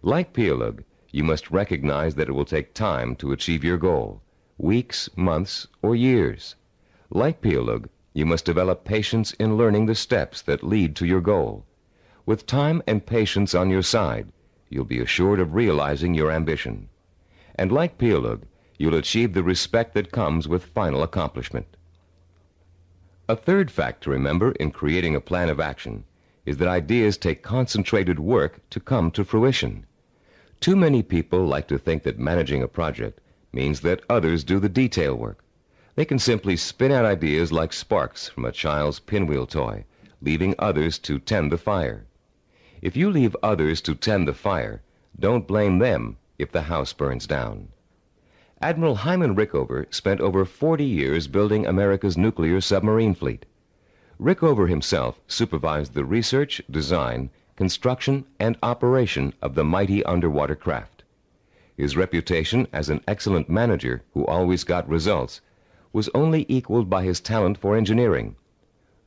[SPEAKER 1] Like Pielug, you must recognize that it will take time to achieve your goal, weeks, months, or years. Like Pielug, you must develop patience in learning the steps that lead to your goal. With time and patience on your side, you'll be assured of realizing your ambition. And like Pielug, you'll achieve the respect that comes with final accomplishment. A third fact to remember in creating a plan of action is that ideas take concentrated work to come to fruition. Too many people like to think that managing a project means that others do the detail work. They can simply spin out ideas like sparks from a child's pinwheel toy, leaving others to tend the fire. If you leave others to tend the fire, don't blame them if the house burns down. Admiral Hyman Rickover spent over 40 years building America's nuclear submarine fleet. Rickover himself supervised the research, design, construction, and operation of the mighty underwater craft. His reputation as an excellent manager who always got results was only equaled by his talent for engineering.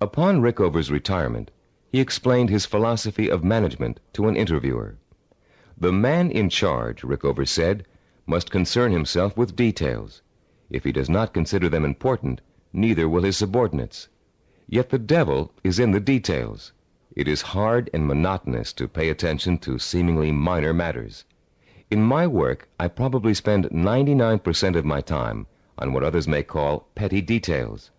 [SPEAKER 1] Upon Rickover's retirement, he explained his philosophy of management to an interviewer. "The man in charge," Rickover said, "must concern himself with details. If he does not consider them important, neither will his subordinates. Yet the devil is in the details. It is hard and monotonous to pay attention to seemingly minor matters. In my work, I probably spend 99% of my time on what others may call petty details.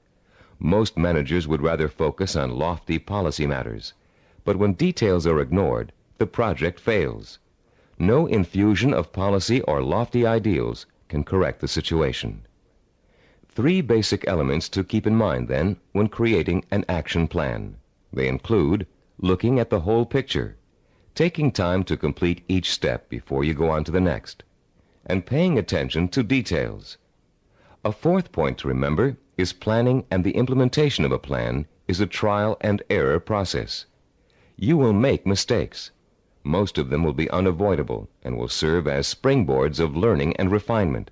[SPEAKER 1] Most managers would rather focus on lofty policy matters, but when details are ignored, the project fails. No infusion of policy or lofty ideals can correct the situation." 3 basic elements to keep in mind, then, when creating an action plan. They include looking at the whole picture, taking time to complete each step before you go on to the next, and paying attention to details. A 4th point to remember is planning and the implementation of a plan is a trial and error process. You will make mistakes. Most of them will be unavoidable and will serve as springboards of learning and refinement.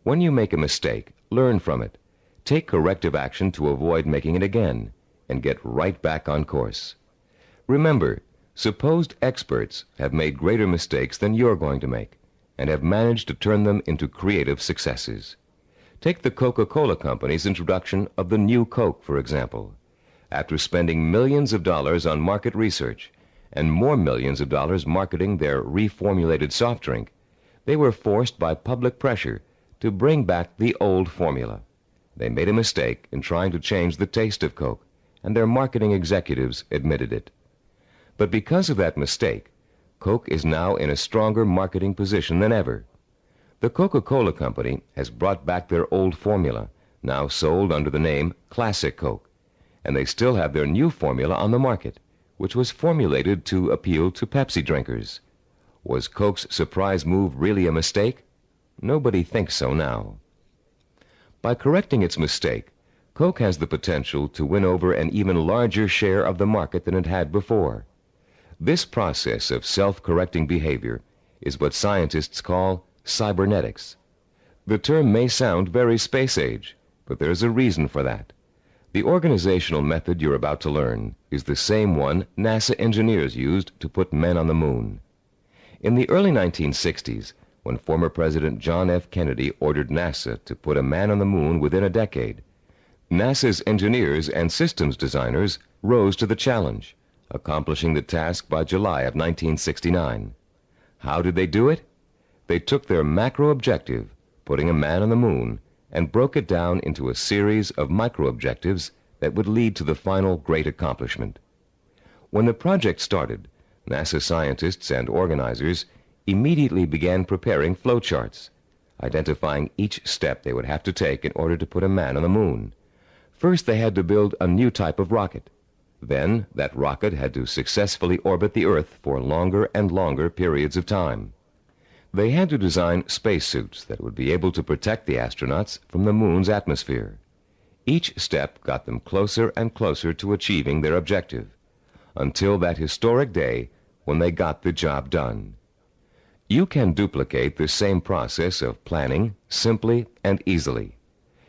[SPEAKER 1] When you make a mistake, learn from it. Take corrective action to avoid making it again, and get right back on course. Remember, supposed experts have made greater mistakes than you're going to make, and have managed to turn them into creative successes. Take the Coca-Cola Company's introduction of the new Coke, for example. After spending millions of dollars on market research, and more millions of dollars marketing their reformulated soft drink, they were forced by public pressure to bring back the old formula. They made a mistake in trying to change the taste of Coke, and their marketing executives admitted it. But because of that mistake, Coke is now in a stronger marketing position than ever. The Coca-Cola Company has brought back their old formula, now sold under the name Classic Coke, and they still have their new formula on the market, which was formulated to appeal to Pepsi drinkers. Was Coke's surprise move really a mistake? Nobody thinks so now. By correcting its mistake, Coke has the potential to win over an even larger share of the market than it had before. This process of self-correcting behavior is what scientists call cybernetics. The term may sound very space age, but there's a reason for that. The organizational method you're about to learn is the same one NASA engineers used to put men on the moon. In the early 1960s, when former President John F. Kennedy ordered NASA to put a man on the moon within a decade, NASA's engineers and systems designers rose to the challenge, accomplishing the task by July of 1969. How did they do it? They took their macro objective, putting a man on the moon, and broke it down into a series of micro-objectives that would lead to the final great accomplishment. When the project started, NASA scientists and organizers immediately began preparing flowcharts, identifying each step they would have to take in order to put a man on the moon. First, they had to build a new type of rocket. Then, that rocket had to successfully orbit the Earth for longer and longer periods of time. They had to design spacesuits that would be able to protect the astronauts from the moon's atmosphere. Each step got them closer and closer to achieving their objective, until that historic day when they got the job done. You can duplicate the same process of planning simply and easily.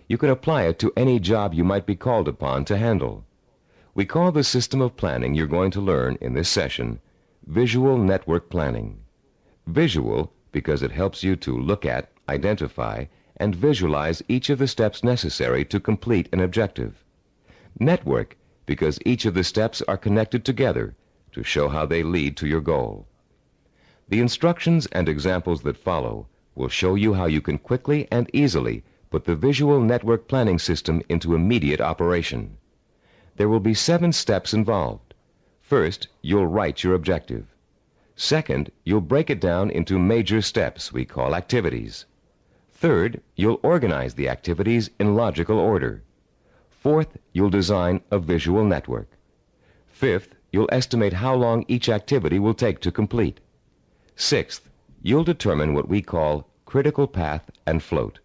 [SPEAKER 1] You can apply it to any job you might be called upon to handle. We call the system of planning you're going to learn in this session visual network planning. Visual because it helps you to look at, identify, and visualize each of the steps necessary to complete an objective. Network because each of the steps are connected together to show how they lead to your goal. The instructions and examples that follow will show you how you can quickly and easily put the visual network planning system into immediate operation. There will be 7 steps involved. First, you'll write your objective. Second, you'll break it down into major steps we call activities. Third, you'll organize the activities in logical order. Fourth, you'll design a visual network. Fifth, you'll estimate how long each activity will take to complete. Sixth, you'll determine what we call critical path and float.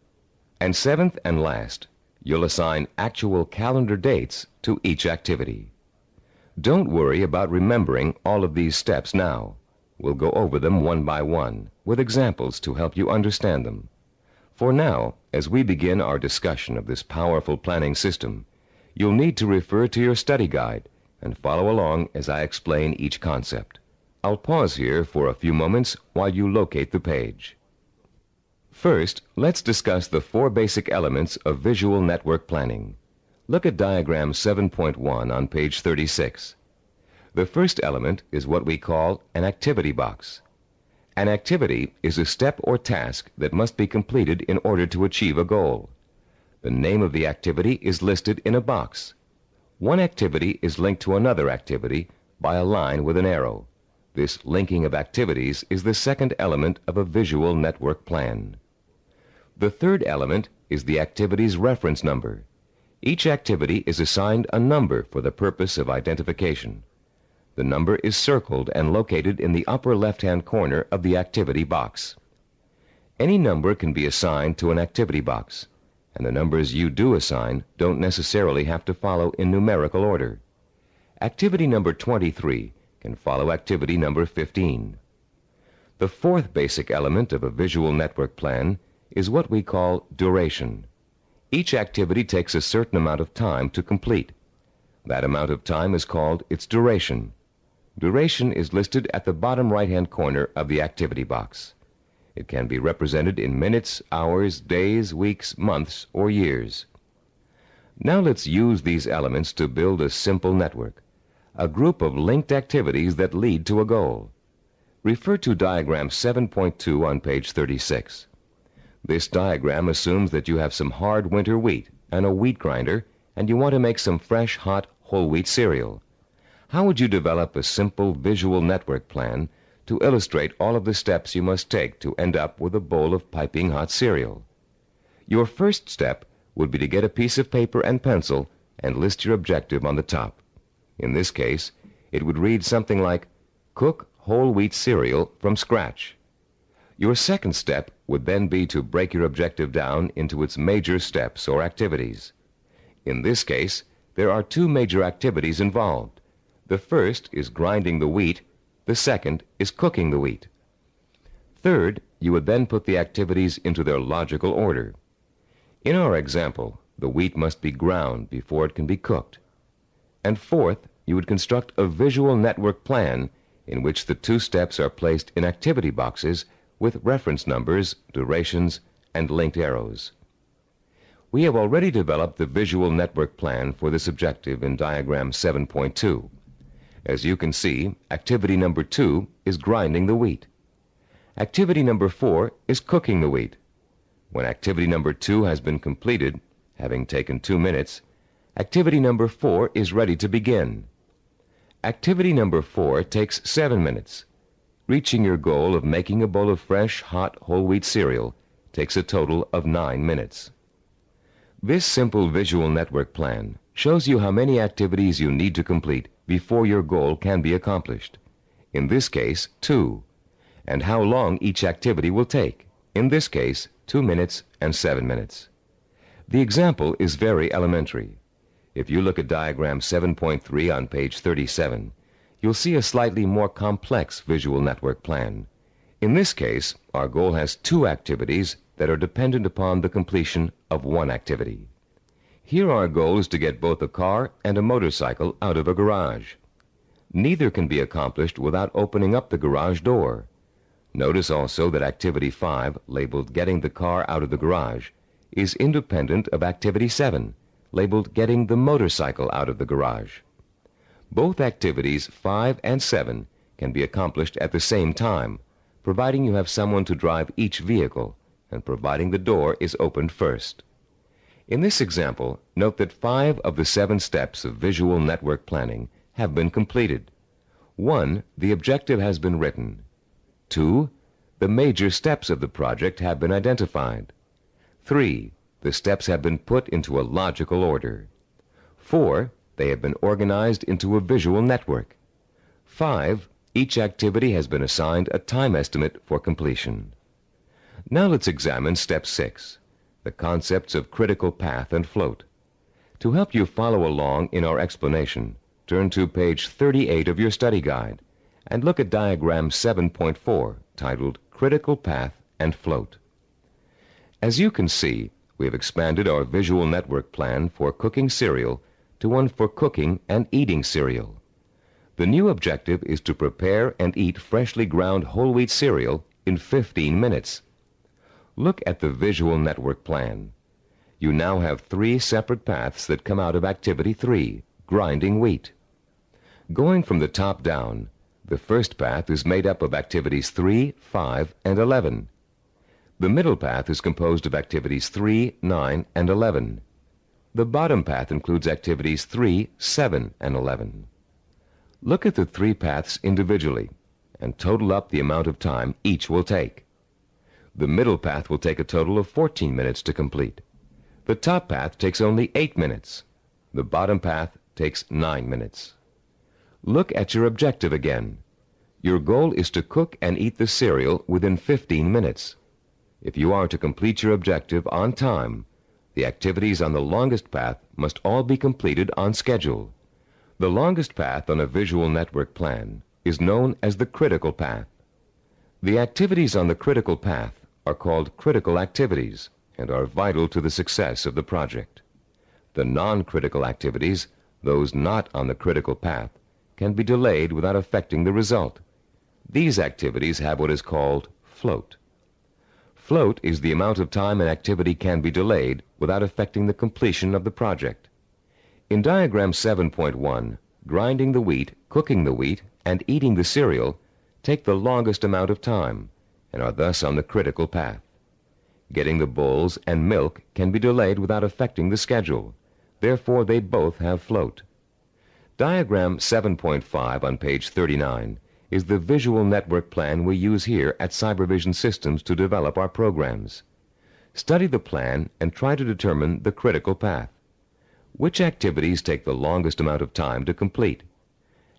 [SPEAKER 1] And seventh and last, you'll assign actual calendar dates to each activity. Don't worry about remembering all of these steps now. We'll go over them one by one, with examples to help you understand them. For now, as we begin our discussion of this powerful planning system, you'll need to refer to your study guide and follow along as I explain each concept. I'll pause here for a few moments while you locate the page. First, let's discuss the 4 basic elements of visual network planning. Look at diagram 7.1 on page 36. The first element is what we call an activity box. An activity is a step or task that must be completed in order to achieve a goal. The name of the activity is listed in a box. One activity is linked to another activity by a line with an arrow. This linking of activities is the second element of a visual network plan. The third element is the activity's reference number. Each activity is assigned a number for the purpose of identification. The number is circled and located in the upper left-hand corner of the activity box. Any number can be assigned to an activity box, and the numbers you do assign don't necessarily have to follow in numerical order. Activity number 23 can follow activity number 15. The fourth basic element of a visual network plan is what we call duration. Each activity takes a certain amount of time to complete. That amount of time is called its duration. Duration is listed at the bottom right-hand corner of the activity box. It can be represented in minutes, hours, days, weeks, months, or years. Now let's use these elements to build a simple network, a group of linked activities that lead to a goal. Refer to diagram 7.2 on page 36. This diagram assumes that you have some hard winter wheat and a wheat grinder, and you want to make some fresh, hot, whole wheat cereal. How would you develop a simple visual network plan to illustrate all of the steps you must take to end up with a bowl of piping hot cereal? Your first step would be to get a piece of paper and pencil and list your objective on the top. In this case, it would read something like, cook whole wheat cereal from scratch. Your second step would then be to break your objective down into its major steps or activities. In this case, there are 2 major activities involved. The first is grinding the wheat. The second is cooking the wheat. Third, you would then put the activities into their logical order. In our example, the wheat must be ground before it can be cooked. And fourth, you would construct a visual network plan in which the 2 steps are placed in activity boxes with reference numbers, durations, and linked arrows. We have already developed the visual network plan for this objective in diagram 7.2. As you can see, activity number 2 is grinding the wheat. Activity number 4 is cooking the wheat. When activity number 2 has been completed, having taken 2 minutes, activity number 4 is ready to begin. Activity number 4 takes 7 minutes. Reaching your goal of making a bowl of fresh, hot, whole wheat cereal takes a total of 9 minutes. This simple visual network plan shows you how many activities you need to complete before your goal can be accomplished. In this case, 2. And how long each activity will take. In this case, 2 minutes and 7 minutes. The example is very elementary. If you look at diagram 7.3 on page 37, you'll see a slightly more complex visual network plan. In this case, our goal has 2 activities that are dependent upon the completion of one activity. Here our goal is to get both a car and a motorcycle out of a garage. Neither can be accomplished without opening up the garage door. Notice also that Activity 5, labeled Getting the Car Out of the Garage, is independent of Activity 7, labeled Getting the Motorcycle Out of the Garage. Both activities 5 and 7 can be accomplished at the same time, providing you have someone to drive each vehicle and providing the door is opened first. In this example, note that 5 of the 7 steps of visual network planning have been completed. 1. The objective has been written. 2. The major steps of the project have been identified. 3. The steps have been put into a logical order. 4. They have been organized into a visual network. 5. Each activity has been assigned a time estimate for completion. Now let's examine Step 6, the concepts of critical path and float. To help you follow along in our explanation, turn to page 38 of your study guide and look at diagram 7.4, titled Critical Path and Float. As you can see, we have expanded our visual network plan for cooking cereal to one for cooking and eating cereal. The new objective is to prepare and eat freshly ground whole wheat cereal in 15 minutes. Look at the visual network plan. You now have 3 separate paths that come out of Activity 3, grinding wheat. Going from the top down, the first path is made up of Activities 3, 5, and 11. The middle path is composed of Activities 3, 9, and 11. The bottom path includes Activities 3, 7, and 11. Look at the 3 paths individually and total up the amount of time each will take. The middle path will take a total of 14 minutes to complete. The top path takes only 8 minutes. The bottom path takes 9 minutes. Look at your objective again. Your goal is to cook and eat the cereal within 15 minutes. If you are to complete your objective on time, the activities on the longest path must all be completed on schedule. The longest path on a visual network plan is known as the critical path. The activities on the critical path are called critical activities and are vital to the success of the project. The non-critical activities, those not on the critical path, can be delayed without affecting the result. These activities have what is called float. Float is the amount of time an activity can be delayed without affecting the completion of the project. In diagram 7.1, grinding the wheat, cooking the wheat, and eating the cereal take the longest amount of time and are thus on the critical path. Getting the bowls and milk can be delayed without affecting the schedule. Therefore, they both have float. Diagram 7.5 on page 39 is the visual network plan we use here at Cybervision Systems to develop our programs. Study the plan and try to determine the critical path. Which activities take the longest amount of time to complete?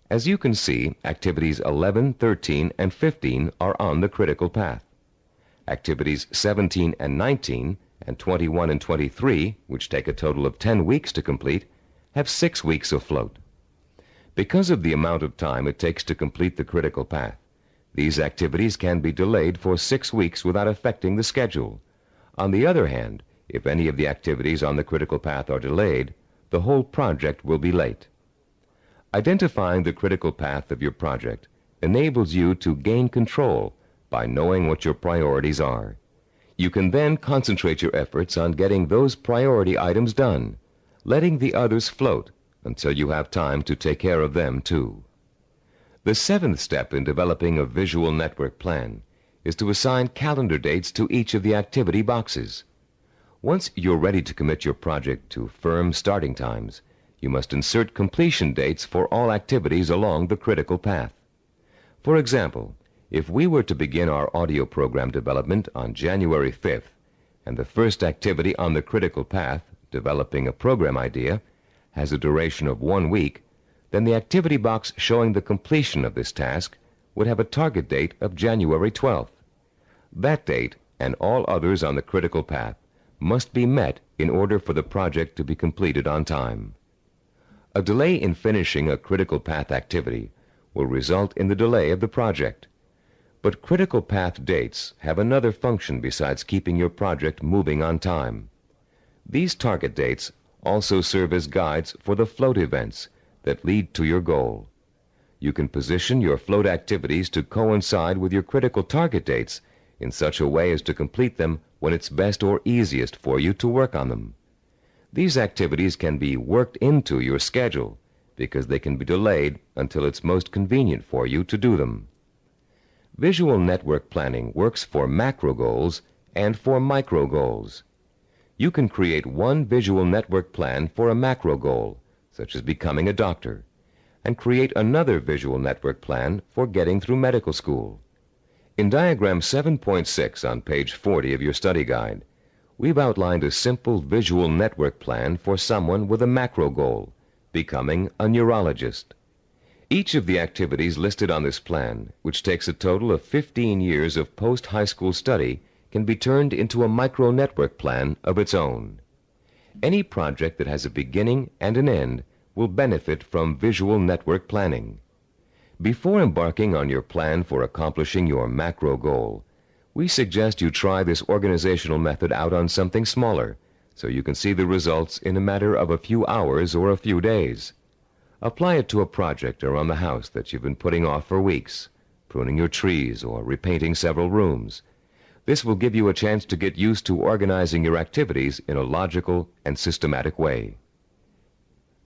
[SPEAKER 1] As you can see, activities 11, 13, and 15 are on the critical path. Activities 17 and 19 and 21 and 23, which take a total of 10 weeks to complete, have 6 weeks of float. Because of the amount of time it takes to complete the critical path, these activities can be delayed for 6 weeks without affecting the schedule. On the other hand, if any of the activities on the critical path are delayed, the whole project will be late. Identifying the critical path of your project enables you to gain control by knowing what your priorities are. You can then concentrate your efforts on getting those priority items done, letting the others float until you have time to take care of them too. The 7th step in developing a visual network plan is to assign calendar dates to each of the activity boxes. Once you're ready to commit your project to firm starting times, you must insert completion dates for all activities along the critical path. For example, if we were to begin our audio program development on January 5th, and the first activity on the critical path, developing a program idea, has a duration of 1 week, then the activity box showing the completion of this task would have a target date of January 12th. That date, and all others on the critical path, must be met in order for the project to be completed on time. A delay in finishing a critical path activity will result in the delay of the project. But critical path dates have another function besides keeping your project moving on time. These target dates also serve as guides for the float events that lead to your goal. You can position your float activities to coincide with your critical target dates in such a way as to complete them when it's best or easiest for you to work on them. These activities can be worked into your schedule because they can be delayed until it's most convenient for you to do them. Visual network planning works for macro goals and for micro goals. You can create one visual network plan for a macro goal, such as becoming a doctor, and create another visual network plan for getting through medical school. In diagram 7.6 on page 40 of your study guide, we've outlined a simple visual network plan for someone with a macro goal, becoming a neurologist. Each of the activities listed on this plan, which takes a total of 15 years of post-high school study, can be turned into a micro-network plan of its own. Any project that has a beginning and an end will benefit from visual network planning. Before embarking on your plan for accomplishing your macro goal, we suggest you try this organizational method out on something smaller so you can see the results in a matter of a few hours or a few days. Apply it to a project around the house that you've been putting off for weeks, pruning your trees or repainting several rooms. This will give you a chance to get used to organizing your activities in a logical and systematic way.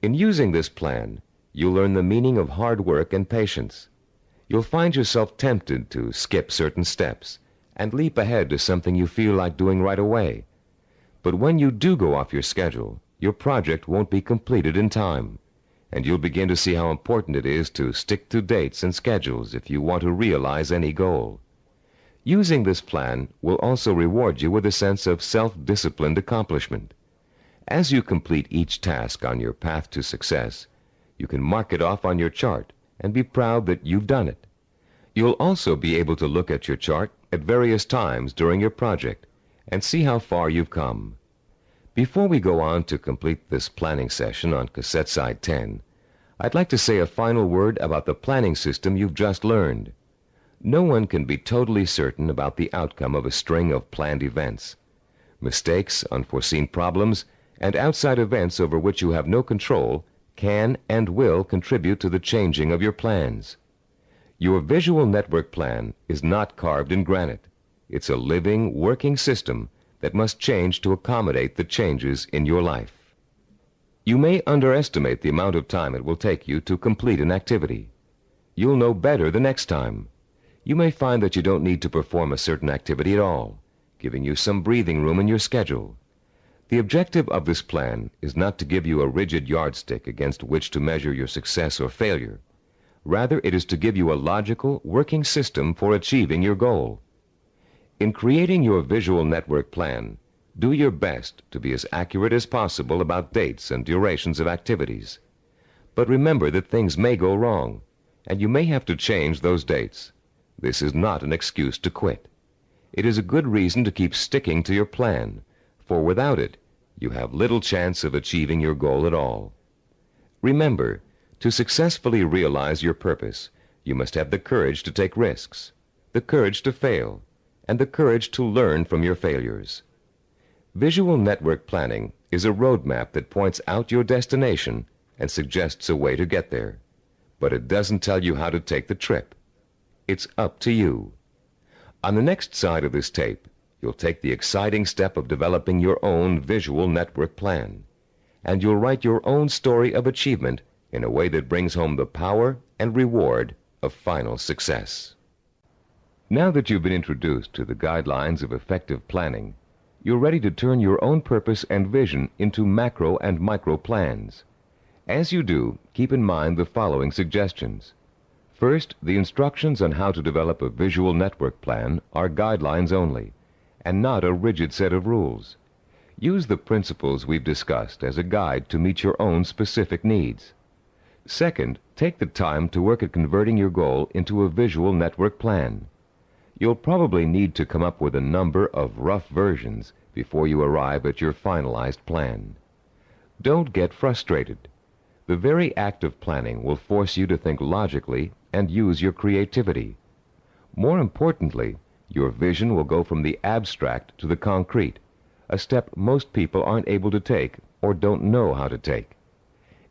[SPEAKER 1] In using this plan, you'll learn the meaning of hard work and patience. You'll find yourself tempted to skip certain steps and leap ahead to something you feel like doing right away. But when you do go off your schedule, your project won't be completed in time, and you'll begin to see how important it is to stick to dates and schedules if you want to realize any goal. Using this plan will also reward you with a sense of self-disciplined accomplishment. As you complete each task on your path to success, you can mark it off on your chart and be proud that you've done it. You'll also be able to look at your chart at various times during your project and see how far you've come. Before we go on to complete this planning session on cassette side 10, I'd like to say a final word about the planning system you've just learned. No one can be totally certain about the outcome of a string of planned events. Mistakes, unforeseen problems, and outside events over which you have no control can and will contribute to the changing of your plans. Your visual network plan is not carved in granite. It's a living, working system that must change to accommodate the changes in your life. You may underestimate the amount of time it will take you to complete an activity. You'll know better the next time. You may find that you don't need to perform a certain activity at all, giving you some breathing room in your schedule. The objective of this plan is not to give you a rigid yardstick against which to measure your success or failure. Rather, it is to give you a logical, working system for achieving your goal. In creating your visual network plan, do your best to be as accurate as possible about dates and durations of activities. But remember that things may go wrong, and you may have to change those dates. This is not an excuse to quit. It is a good reason to keep sticking to your plan, for without it, you have little chance of achieving your goal at all. Remember, to successfully realize your purpose, you must have the courage to take risks, the courage to fail, and the courage to learn from your failures. Visual network planning is a roadmap that points out your destination and suggests a way to get there, but it doesn't tell you how to take the trip. It's up to you. On the next side of this tape, you'll take the exciting step of developing your own visual network plan, and you'll write your own story of achievement in a way that brings home the power and reward of final success. Now that you've been introduced to the guidelines of effective planning, you're ready to turn your own purpose and vision into macro and micro plans. As you do, keep in mind the following suggestions. First, the instructions on how to develop a visual network plan are guidelines only, and not a rigid set of rules. Use the principles we've discussed as a guide to meet your own specific needs. Second, take the time to work at converting your goal into a visual network plan. You'll probably need to come up with a number of rough versions before you arrive at your finalized plan. Don't get frustrated. The very act of planning will force you to think logically and use your creativity. More importantly, your vision will go from the abstract to the concrete, a step most people aren't able to take or don't know how to take.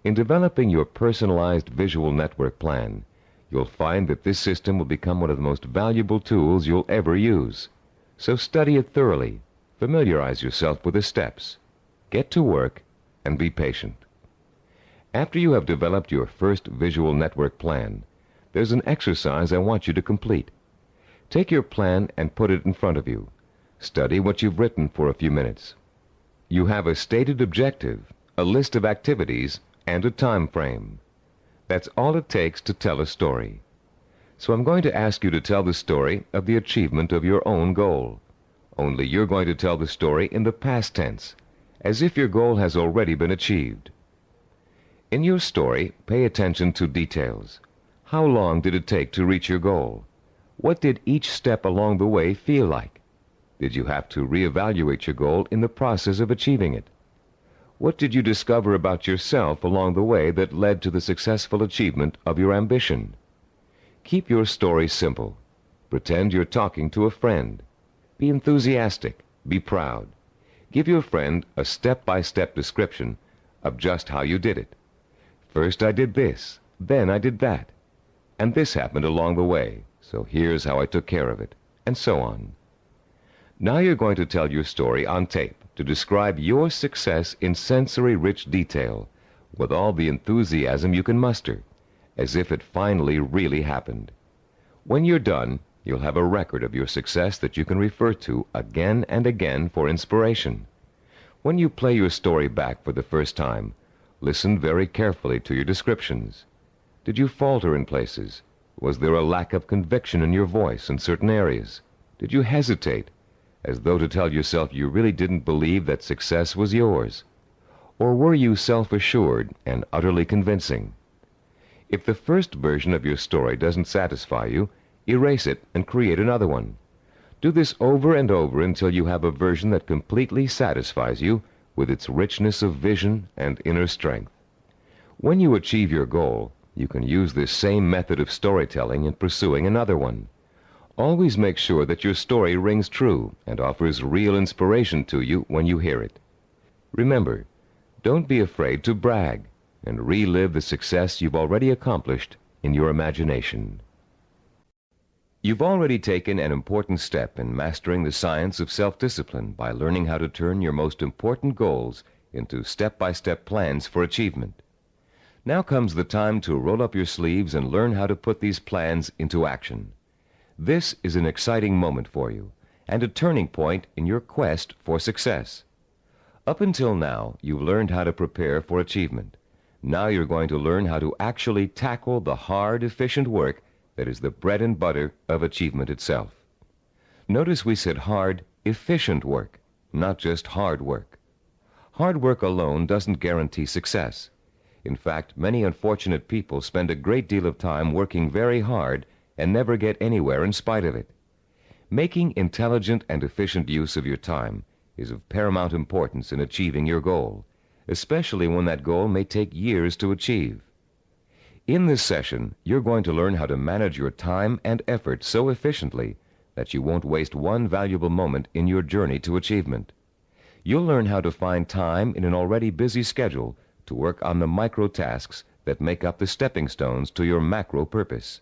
[SPEAKER 1] In developing your personalized visual network plan, you'll find that this system will become one of the most valuable tools you'll ever use. So study it thoroughly, familiarize yourself with the steps, get to work, and be patient. After you have developed your first visual network plan, there's an exercise I want you to complete. Take your plan and put it in front of you. Study what you've written for a few minutes. You have a stated objective, a list of activities, and a time frame. That's all it takes to tell a story. So I'm going to ask you to tell the story of the achievement of your own goal. Only you're going to tell the story in the past tense, as if your goal has already been achieved. In your story, pay attention to details. How long did it take to reach your goal? What did each step along the way feel like? Did you have to reevaluate your goal in the process of achieving it? What did you discover about yourself along the way that led to the successful achievement of your ambition? Keep your story simple. Pretend you're talking to a friend. Be enthusiastic. Be proud. Give your friend a step-by-step description of just how you did it. First I did this, then I did that, and this happened along the way, so here's how I took care of it, and so on. Now you're going to tell your story on tape to describe your success in sensory-rich detail, with all the enthusiasm you can muster, as if it finally really happened. When you're done, you'll have a record of your success that you can refer to again and again for inspiration. When you play your story back for the first time, listen very carefully to your descriptions. Did you falter in places? Was there a lack of conviction in your voice in certain areas? Did you hesitate, as though to tell yourself you really didn't believe that success was yours? Or were you self-assured and utterly convincing? If the first version of your story doesn't satisfy you, erase it and create another one. Do this over and over until you have a version that completely satisfies you with its richness of vision and inner strength. When you achieve your goal, you can use this same method of storytelling in pursuing another one. Always make sure that your story rings true and offers real inspiration to you when you hear it. Remember, don't be afraid to brag and relive the success you've already accomplished in your imagination. You've already taken an important step in mastering the science of self-discipline by learning how to turn your most important goals into step-by-step plans for achievement. Now comes the time to roll up your sleeves and learn how to put these plans into action. This is an exciting moment for you and a turning point in your quest for success. Up until now, you've learned how to prepare for achievement. Now you're going to learn how to actually tackle the hard, efficient work that is the bread and butter of achievement itself. Notice we said hard, efficient work, not just hard work. Hard work alone doesn't guarantee success. In fact, many unfortunate people spend a great deal of time working very hard and never get anywhere in spite of it. Making intelligent and efficient use of your time is of paramount importance in achieving your goal, especially when that goal may take years to achieve. In this session, you're going to learn how to manage your time and effort so efficiently that you won't waste one valuable moment in your journey to achievement. You'll learn how to find time in an already busy schedule to work on the micro tasks that make up the stepping stones to your macro purpose.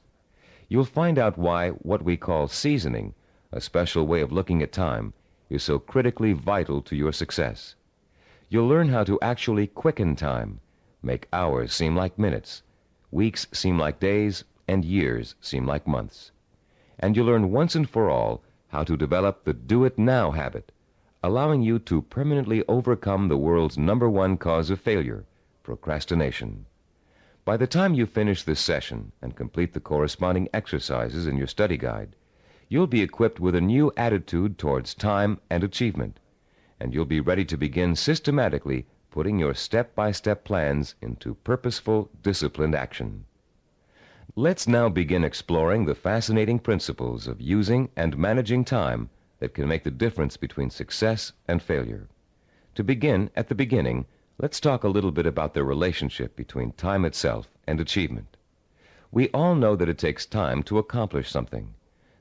[SPEAKER 1] You'll find out why what we call seasoning, a special way of looking at time, is so critically vital to your success. You'll learn how to actually quicken time, make hours seem like minutes, weeks seem like days, and years seem like months. And you'll learn once and for all how to develop the do-it-now habit, allowing you to permanently overcome the world's #1 cause of failure, procrastination. By the time you finish this session and complete the corresponding exercises in your study guide, you'll be equipped with a new attitude towards time and achievement, and you'll be ready to begin systematically putting your step-by-step plans into purposeful, disciplined action. Let's now begin exploring the fascinating principles of using and managing time that can make the difference between success and failure. To begin at the beginning, let's talk a little bit about the relationship between time itself and achievement. We all know that it takes time to accomplish something.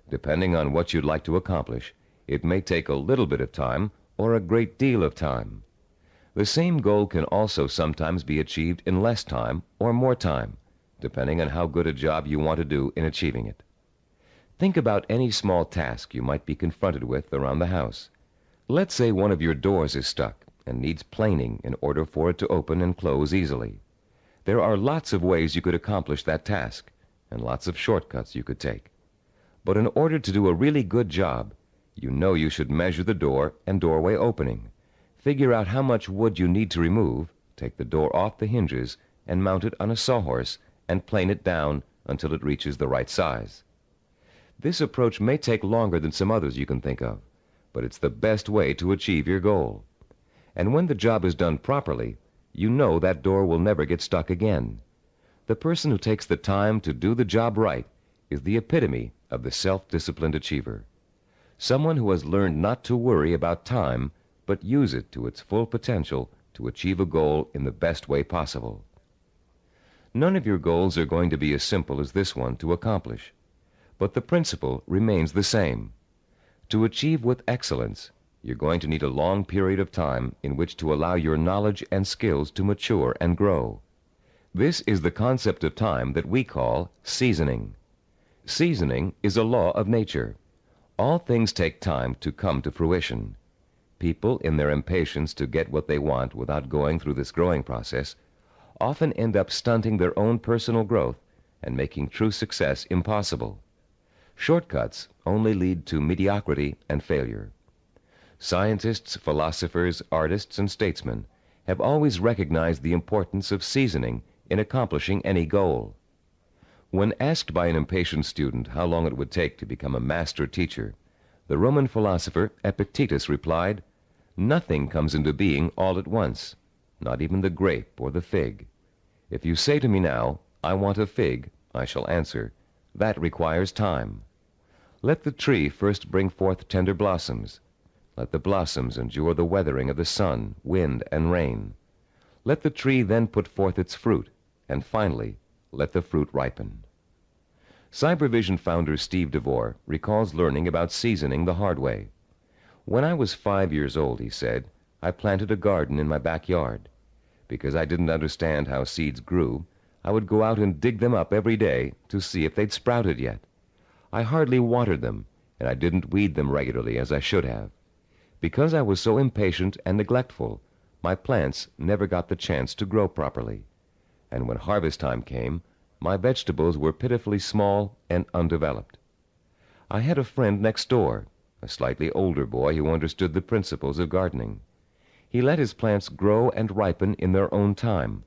[SPEAKER 1] Depending on what you'd like to accomplish, it may take a little bit of time or a great deal of time. The same goal can also sometimes be achieved in less time or more time, depending on how good a job you want to do in achieving it. Think about any small task you might be confronted with around the house. Let's say one of your doors is stuck and needs planing in order for it to open and close easily. There are lots of ways you could accomplish that task, and lots of shortcuts you could take. But in order to do a really good job, you know you should measure the door and doorway opening, figure out how much wood you need to remove, take the door off the hinges, and mount it on a sawhorse, and plane it down until it reaches the right size. This approach may take longer than some others you can think of, but it's the best way to achieve your goal. And when the job is done properly, you know that door will never get stuck again. The person who takes the time to do the job right is the epitome of the self-disciplined achiever. Someone who has learned not to worry about time, but use it to its full potential to achieve a goal in the best way possible. None of your goals are going to be as simple as this one to accomplish, but the principle remains the same. To achieve with excellence, you're going to need a long period of time in which to allow your knowledge and skills to mature and grow. This is the concept of time that we call seasoning. Seasoning is a law of nature. All things take time to come to fruition. People, in their impatience to get what they want without going through this growing process, often end up stunting their own personal growth and making true success impossible. Shortcuts only lead to mediocrity and failure. Scientists, philosophers, artists, and statesmen have always recognized the importance of seasoning in accomplishing any goal. When asked by an impatient student how long it would take to become a master teacher, the Roman philosopher Epictetus replied, "Nothing comes into being all at once, not even the grape or the fig. If you say to me now, 'I want a fig,' I shall answer, 'That requires time.' Let the tree first bring forth tender blossoms. Let the blossoms endure the weathering of the sun, wind, and rain. Let the tree then put forth its fruit, and finally, let the fruit ripen." Cybervision founder Steve DeVore recalls learning about seasoning the hard way. "When I was 5 years old," he said, "I planted a garden in my backyard. Because I didn't understand how seeds grew, I would go out and dig them up every day to see if they'd sprouted yet. I hardly watered them, and I didn't weed them regularly as I should have. Because I was so impatient and neglectful, my plants never got the chance to grow properly. And when harvest time came, my vegetables were pitifully small and undeveloped. I had a friend next door, a slightly older boy who understood the principles of gardening. He let his plants grow and ripen in their own time,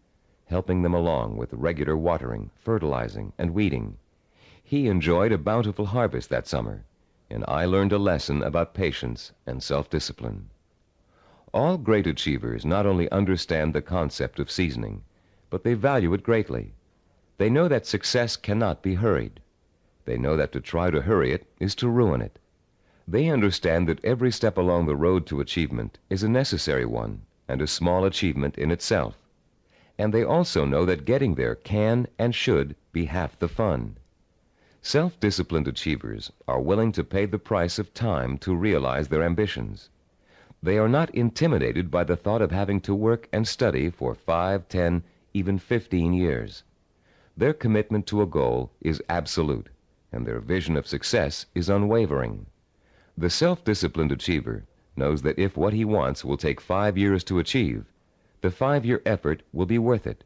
[SPEAKER 1] helping them along with regular watering, fertilizing, and weeding. He enjoyed a bountiful harvest that summer, and I learned a lesson about patience and self-discipline." All great achievers not only understand the concept of seasoning, but they value it greatly. They know that success cannot be hurried. They know that to try to hurry it is to ruin it. They understand that every step along the road to achievement is a necessary one and a small achievement in itself. And they also know that getting there can and should be half the fun. Self-disciplined achievers are willing to pay the price of time to realize their ambitions. They are not intimidated by the thought of having to work and study for 5, 10, even 15 years. Their commitment to a goal is absolute, and their vision of success is unwavering. The self-disciplined achiever knows that if what he wants will take 5 years to achieve, the 5-year effort will be worth it.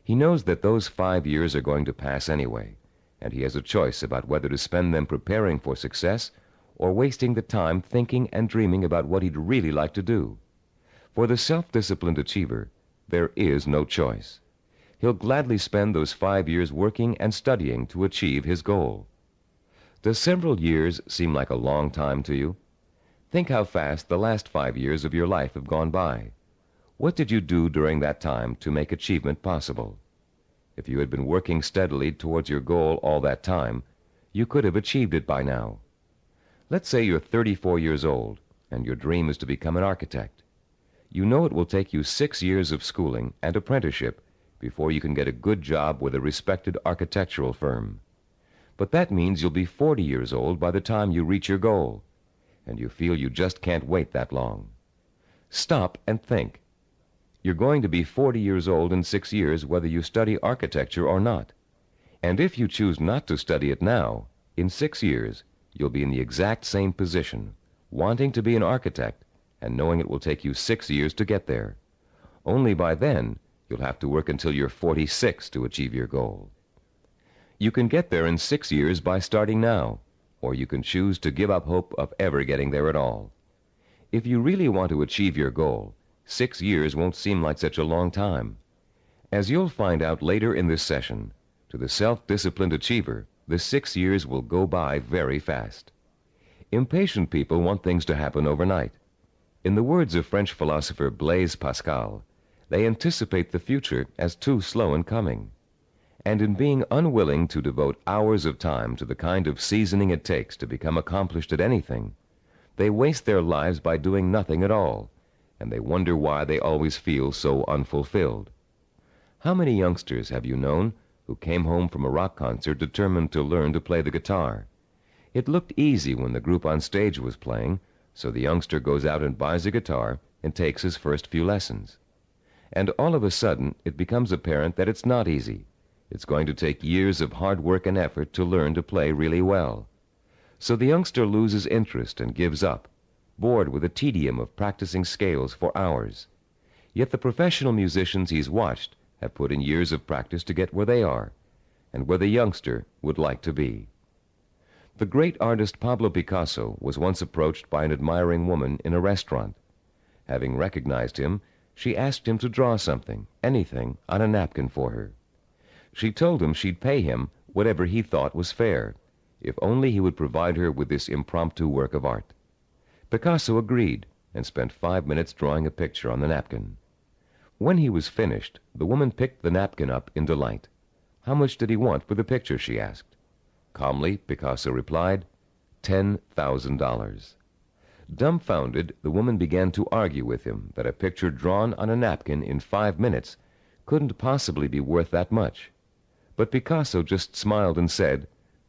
[SPEAKER 1] He knows that those 5 years are going to pass anyway, and he has a choice about whether to spend them preparing for success or wasting the time thinking and dreaming about what he'd really like to do. For the self-disciplined achiever, there is no choice. He'll gladly spend those 5 years working and studying to achieve his goal. Does several years seem like a long time to you? Think how fast the last 5 years of your life have gone by. What did you do during that time to make achievement possible? If you had been working steadily towards your goal all that time, you could have achieved it by now. Let's say you're 34 years old, and your dream is to become an architect. You know it will take you 6 years of schooling and apprenticeship before you can get a good job with a respected architectural firm. But that means you'll be 40 years old by the time you reach your goal, and you feel you just can't wait that long. Stop and think. You're going to be 40 years old in 6 years whether you study architecture or not. And if you choose not to study it now, in 6 years, you'll be in the exact same position, wanting to be an architect and knowing it will take you 6 years to get there. Only by then, you'll have to work until you're 46 to achieve your goal. You can get there in 6 years by starting now, or you can choose to give up hope of ever getting there at all. If you really want to achieve your goal, 6 years won't seem like such a long time. As you'll find out later in this session, to the self-disciplined achiever, the 6 years will go by very fast. Impatient people want things to happen overnight. In the words of French philosopher Blaise Pascal, they anticipate the future as too slow in coming. And in being unwilling to devote hours of time to the kind of seasoning it takes to become accomplished at anything, they waste their lives by doing nothing at all, and they wonder why they always feel so unfulfilled. How many youngsters have you known who came home from a rock concert determined to learn to play the guitar? It looked easy when the group on stage was playing, so the youngster goes out and buys a guitar and takes his first few lessons. And all of a sudden, it becomes apparent that it's not easy. It's going to take years of hard work and effort to learn to play really well. So the youngster loses interest and gives up, bored with the tedium of practicing scales for hours. Yet the professional musicians he's watched have put in years of practice to get where they are, and where the youngster would like to be. The great artist Pablo Picasso was once approached by an admiring woman in a restaurant. Having recognized him, she asked him to draw something, anything, on a napkin for her. She told him she'd pay him whatever he thought was fair, if only he would provide her with this impromptu work of art. Picasso agreed and spent 5 minutes drawing a picture on the napkin. When he was finished, the woman picked the napkin up in delight. How much did he want for the picture, she asked. Calmly, Picasso replied, $10,000. Dumbfounded, the woman began to argue with him that a picture drawn on a napkin in 5 minutes couldn't possibly be worth that much. But Picasso just smiled and said,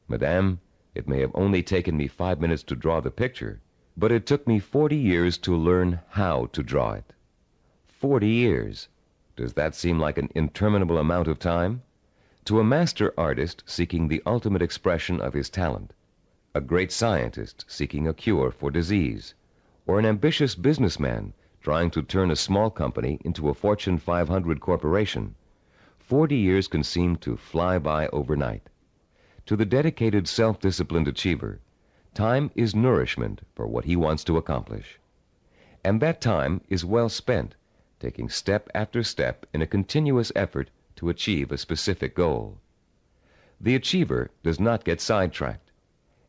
[SPEAKER 1] Madame, it may have only taken me 5 minutes to draw the picture, but it took me 40 years to learn how to draw it. 40 years. Does that seem like an interminable amount of time? To a master artist seeking the ultimate expression of his talent, a great scientist seeking a cure for disease, or an ambitious businessman trying to turn a small company into a Fortune 500 corporation, 40 years can seem to fly by overnight. To the dedicated, self-disciplined achiever, time is nourishment for what he wants to accomplish. And that time is well spent, taking step after step in a continuous effort to achieve a specific goal. The achiever does not get sidetracked.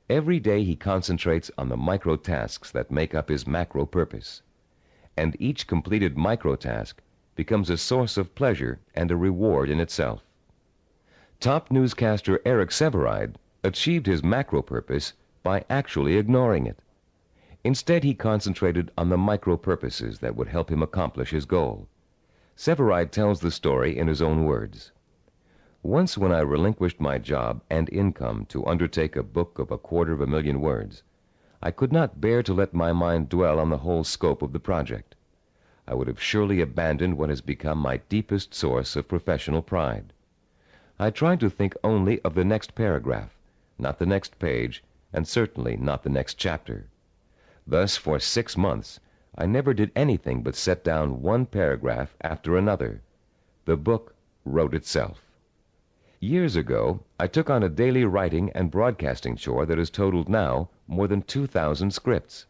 [SPEAKER 1] Every day he concentrates on the micro tasks that make up his macro purpose. And each completed micro task becomes a source of pleasure and a reward in itself. Top newscaster Eric Sevareid achieved his macro purpose by actually ignoring it. Instead, he concentrated on the micro purposes that would help him accomplish his goal. Sevareid tells the story in his own words. Once when I relinquished my job and income to undertake a book of 250,000 words, I could not bear to let my mind dwell on the whole scope of the project. I would have surely abandoned what has become my deepest source of professional pride. I tried to think only of the next paragraph, not the next page, and certainly not the next chapter. Thus, for 6 months, I never did anything but set down one paragraph after another. The book wrote itself. Years ago, I took on a daily writing and broadcasting chore that has totaled now more than 2,000 scripts.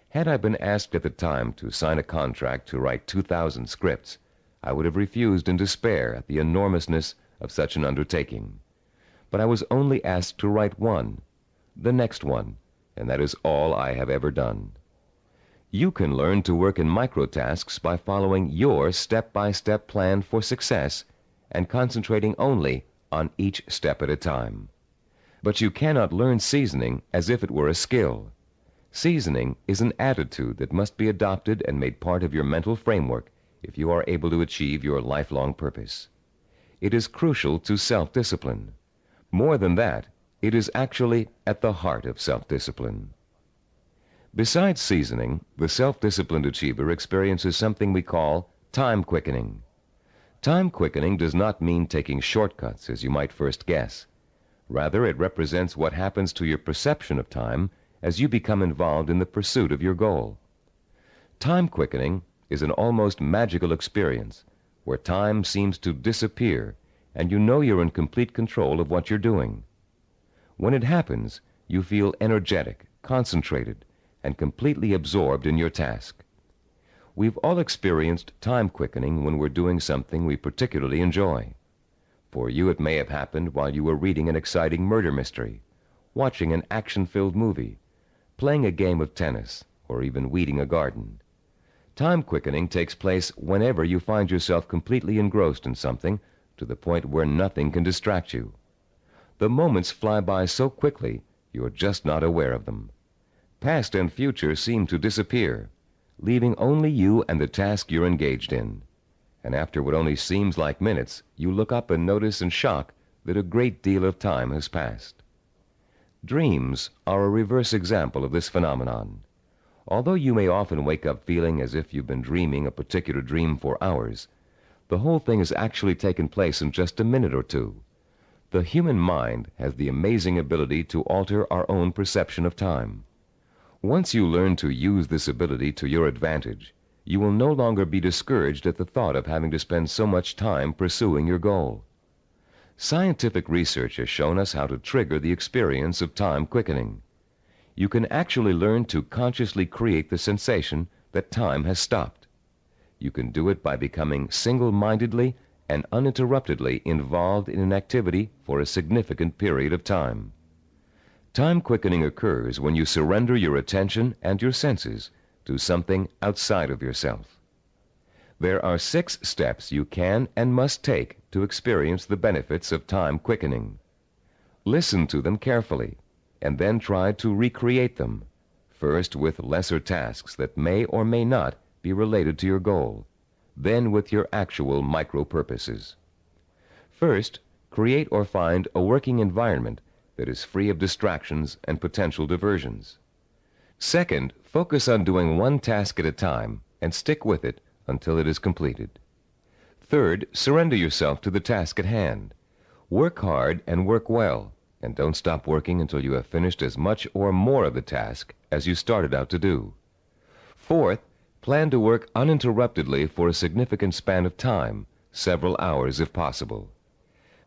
[SPEAKER 1] Had I been asked at the time to sign a contract to write 2,000 scripts, I would have refused in despair at the enormousness of such an undertaking. But I was only asked to write one, the next one, and that is all I have ever done. You can learn to work in microtasks by following your step-by-step plan for success and concentrating only on each step at a time. But you cannot learn seasoning as if it were a skill. Seasoning is an attitude that must be adopted and made part of your mental framework if you are able to achieve your lifelong purpose. It is crucial to self-discipline. More than that, it is actually at the heart of self-discipline. Besides seasoning, the self-disciplined achiever experiences something we call Time quickening. Time quickening does not mean taking shortcuts, as you might first guess. Rather, it represents what happens to your perception of time as you become involved in the pursuit of your goal. Time quickening is an almost magical experience where time seems to disappear and you know you're in complete control of what you're doing. When it happens, you feel energetic, concentrated, and completely absorbed in your task. We've all experienced time quickening when we're doing something we particularly enjoy. For you, it may have happened while you were reading an exciting murder mystery, watching an action-filled movie, playing a game of tennis, or even weeding a garden. Time quickening takes place whenever you find yourself completely engrossed in something to the point where nothing can distract you. The moments fly by so quickly, you're just not aware of them. Past and future seem to disappear, leaving only you and the task you're engaged in. And after what only seems like minutes, you look up and notice in shock that a great deal of time has passed. Dreams are a reverse example of this phenomenon. Although you may often wake up feeling as if you've been dreaming a particular dream for hours, the whole thing has actually taken place in just a minute or two. The human mind has the amazing ability to alter our own perception of time. Once you learn to use this ability to your advantage, you will no longer be discouraged at the thought of having to spend so much time pursuing your goal. Scientific research has shown us how to trigger the experience of time quickening. You can actually learn to consciously create the sensation that time has stopped. You can do it by becoming single-mindedly and uninterruptedly involved in an activity for a significant period of time. Time quickening occurs when you surrender your attention and your senses to something outside of yourself. There are 6 steps you can and must take to experience the benefits of time quickening. Listen to them carefully, and then try to recreate them, first with lesser tasks that may or may not be related to your goal, then with your actual micro-purposes. First, create or find a working environment that is free of distractions and potential diversions. Second, focus on doing one task at a time and stick with it until it is completed. Third, surrender yourself to the task at hand. Work hard and work well, and don't stop working until you have finished as much or more of the task as you started out to do. Fourth, plan to work uninterruptedly for a significant span of time, several hours if possible.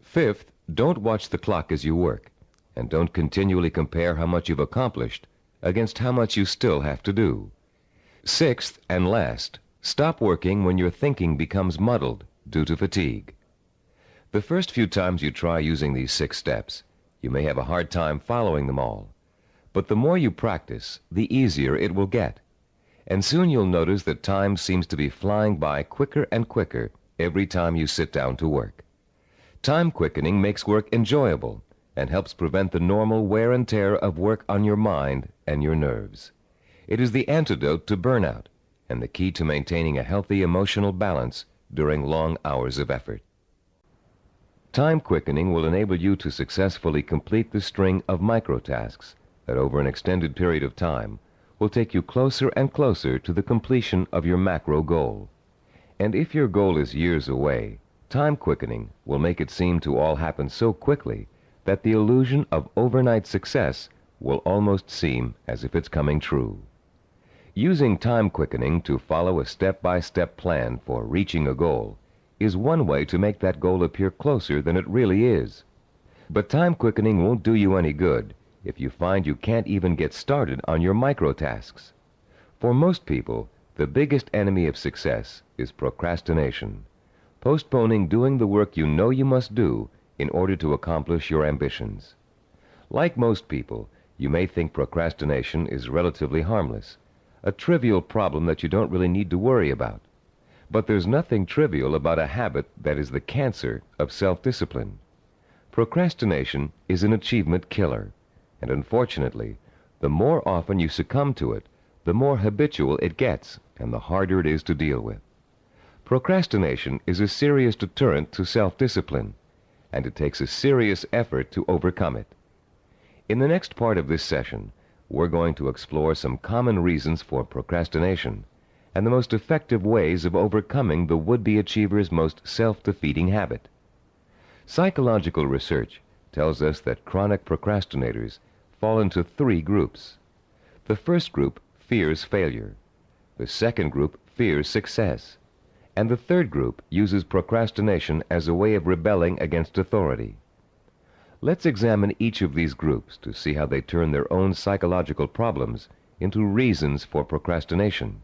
[SPEAKER 1] Fifth, don't watch the clock as you work, and don't continually compare how much you've accomplished against how much you still have to do. Sixth and last, stop working when your thinking becomes muddled due to fatigue. The first few times you try using these 6 steps, you may have a hard time following them all. But the more you practice, the easier it will get. And soon you'll notice that time seems to be flying by quicker and quicker every time you sit down to work. Time quickening makes work enjoyable and helps prevent the normal wear and tear of work on your mind and your nerves. It is the antidote to burnout and the key to maintaining a healthy emotional balance during long hours of effort. Time quickening will enable you to successfully complete the string of microtasks that over an extended period of time will take you closer and closer to the completion of your macro goal. And if your goal is years away, time quickening will make it seem to all happen so quickly that the illusion of overnight success will almost seem as if it's coming true. Using time quickening to follow a step-by-step plan for reaching a goal is one way to make that goal appear closer than it really is. But time quickening won't do you any good if you find you can't even get started on your micro-tasks. For most people, the biggest enemy of success is procrastination, postponing doing the work you know you must do in order to accomplish your ambitions. Like most people, you may think procrastination is relatively harmless, a trivial problem that you don't really need to worry about. But there's nothing trivial about a habit that is the cancer of self-discipline. Procrastination is an achievement killer, and unfortunately, the more often you succumb to it, the more habitual it gets and the harder it is to deal with. Procrastination is a serious deterrent to self-discipline, and it takes a serious effort to overcome it. In the next part of this session, we're going to explore some common reasons for procrastination and the most effective ways of overcoming the would-be achiever's most self-defeating habit. Psychological research tells us that chronic procrastinators fall into three groups. The first group fears failure. The second group fears success. And the third group uses procrastination as a way of rebelling against authority. Let's examine each of these groups to see how they turn their own psychological problems into reasons for procrastination.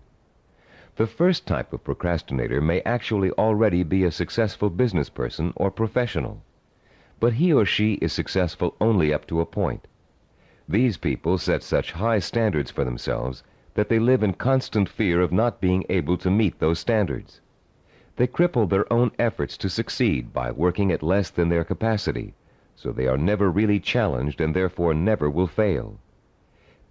[SPEAKER 1] The first type of procrastinator may actually already be a successful business person or professional, but he or she is successful only up to a point. These people set such high standards for themselves that they live in constant fear of not being able to meet those standards. They cripple their own efforts to succeed by working at less than their capacity, so they are never really challenged and therefore never will fail.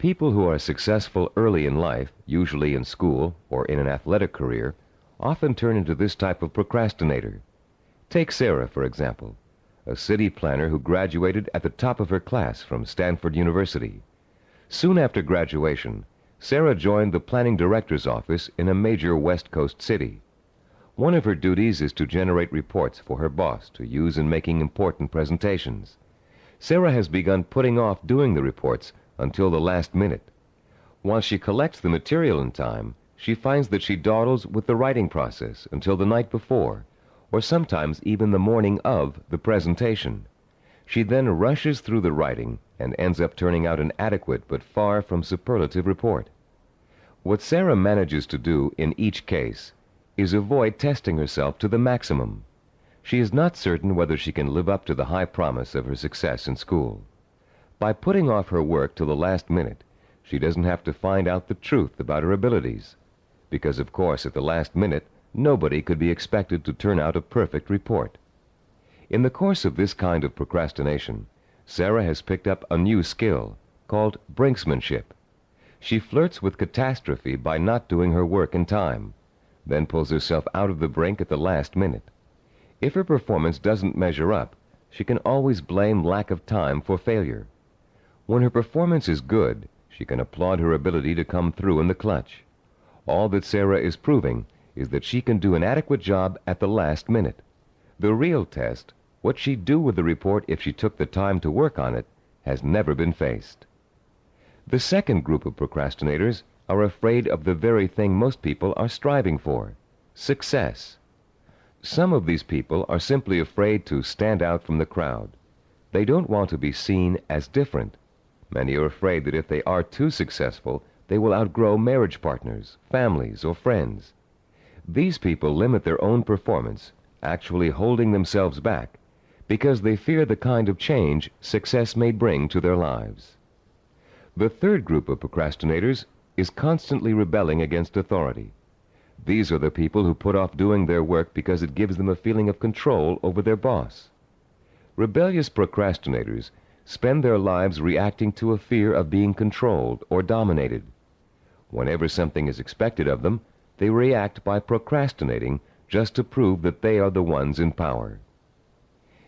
[SPEAKER 1] People who are successful early in life, usually in school or in an athletic career, often turn into this type of procrastinator. Take Sarah, for example, a city planner who graduated at the top of her class from Stanford University. Soon after graduation, Sarah joined the planning director's office in a major West Coast city. One of her duties is to generate reports for her boss to use in making important presentations. Sarah has begun putting off doing the reports until the last minute. While she collects the material in time, she finds that she dawdles with the writing process until the night before, or sometimes even the morning of the presentation. She then rushes through the writing and ends up turning out an adequate but far from superlative report. What Sarah manages to do in each case is avoid testing herself to the maximum. She is not certain whether she can live up to the high promise of her success in school. By putting off her work till the last minute, she doesn't have to find out the truth about her abilities, because of course at the last minute nobody could be expected to turn out a perfect report. In the course of this kind of procrastination, Sarah has picked up a new skill called brinksmanship. She flirts with catastrophe by not doing her work in time, then pulls herself out of the brink at the last minute. If her performance doesn't measure up, she can always blame lack of time for failure. When her performance is good, she can applaud her ability to come through in the clutch. All that Sarah is proving is that she can do an adequate job at the last minute. The real test, what she'd do with the report if she took the time to work on it, has never been faced. The second group of procrastinators are afraid of the very thing most people are striving for, success. Some of these people are simply afraid to stand out from the crowd. They don't want to be seen as different. Many are afraid that if they are too successful, they will outgrow marriage partners, families, or friends. These people limit their own performance, actually holding themselves back, because they fear the kind of change success may bring to their lives. The third group of procrastinators is constantly rebelling against authority. These are the people who put off doing their work because it gives them a feeling of control over their boss. Rebellious procrastinators spend their lives reacting to a fear of being controlled or dominated. Whenever something is expected of them, they react by procrastinating just to prove that they are the ones in power.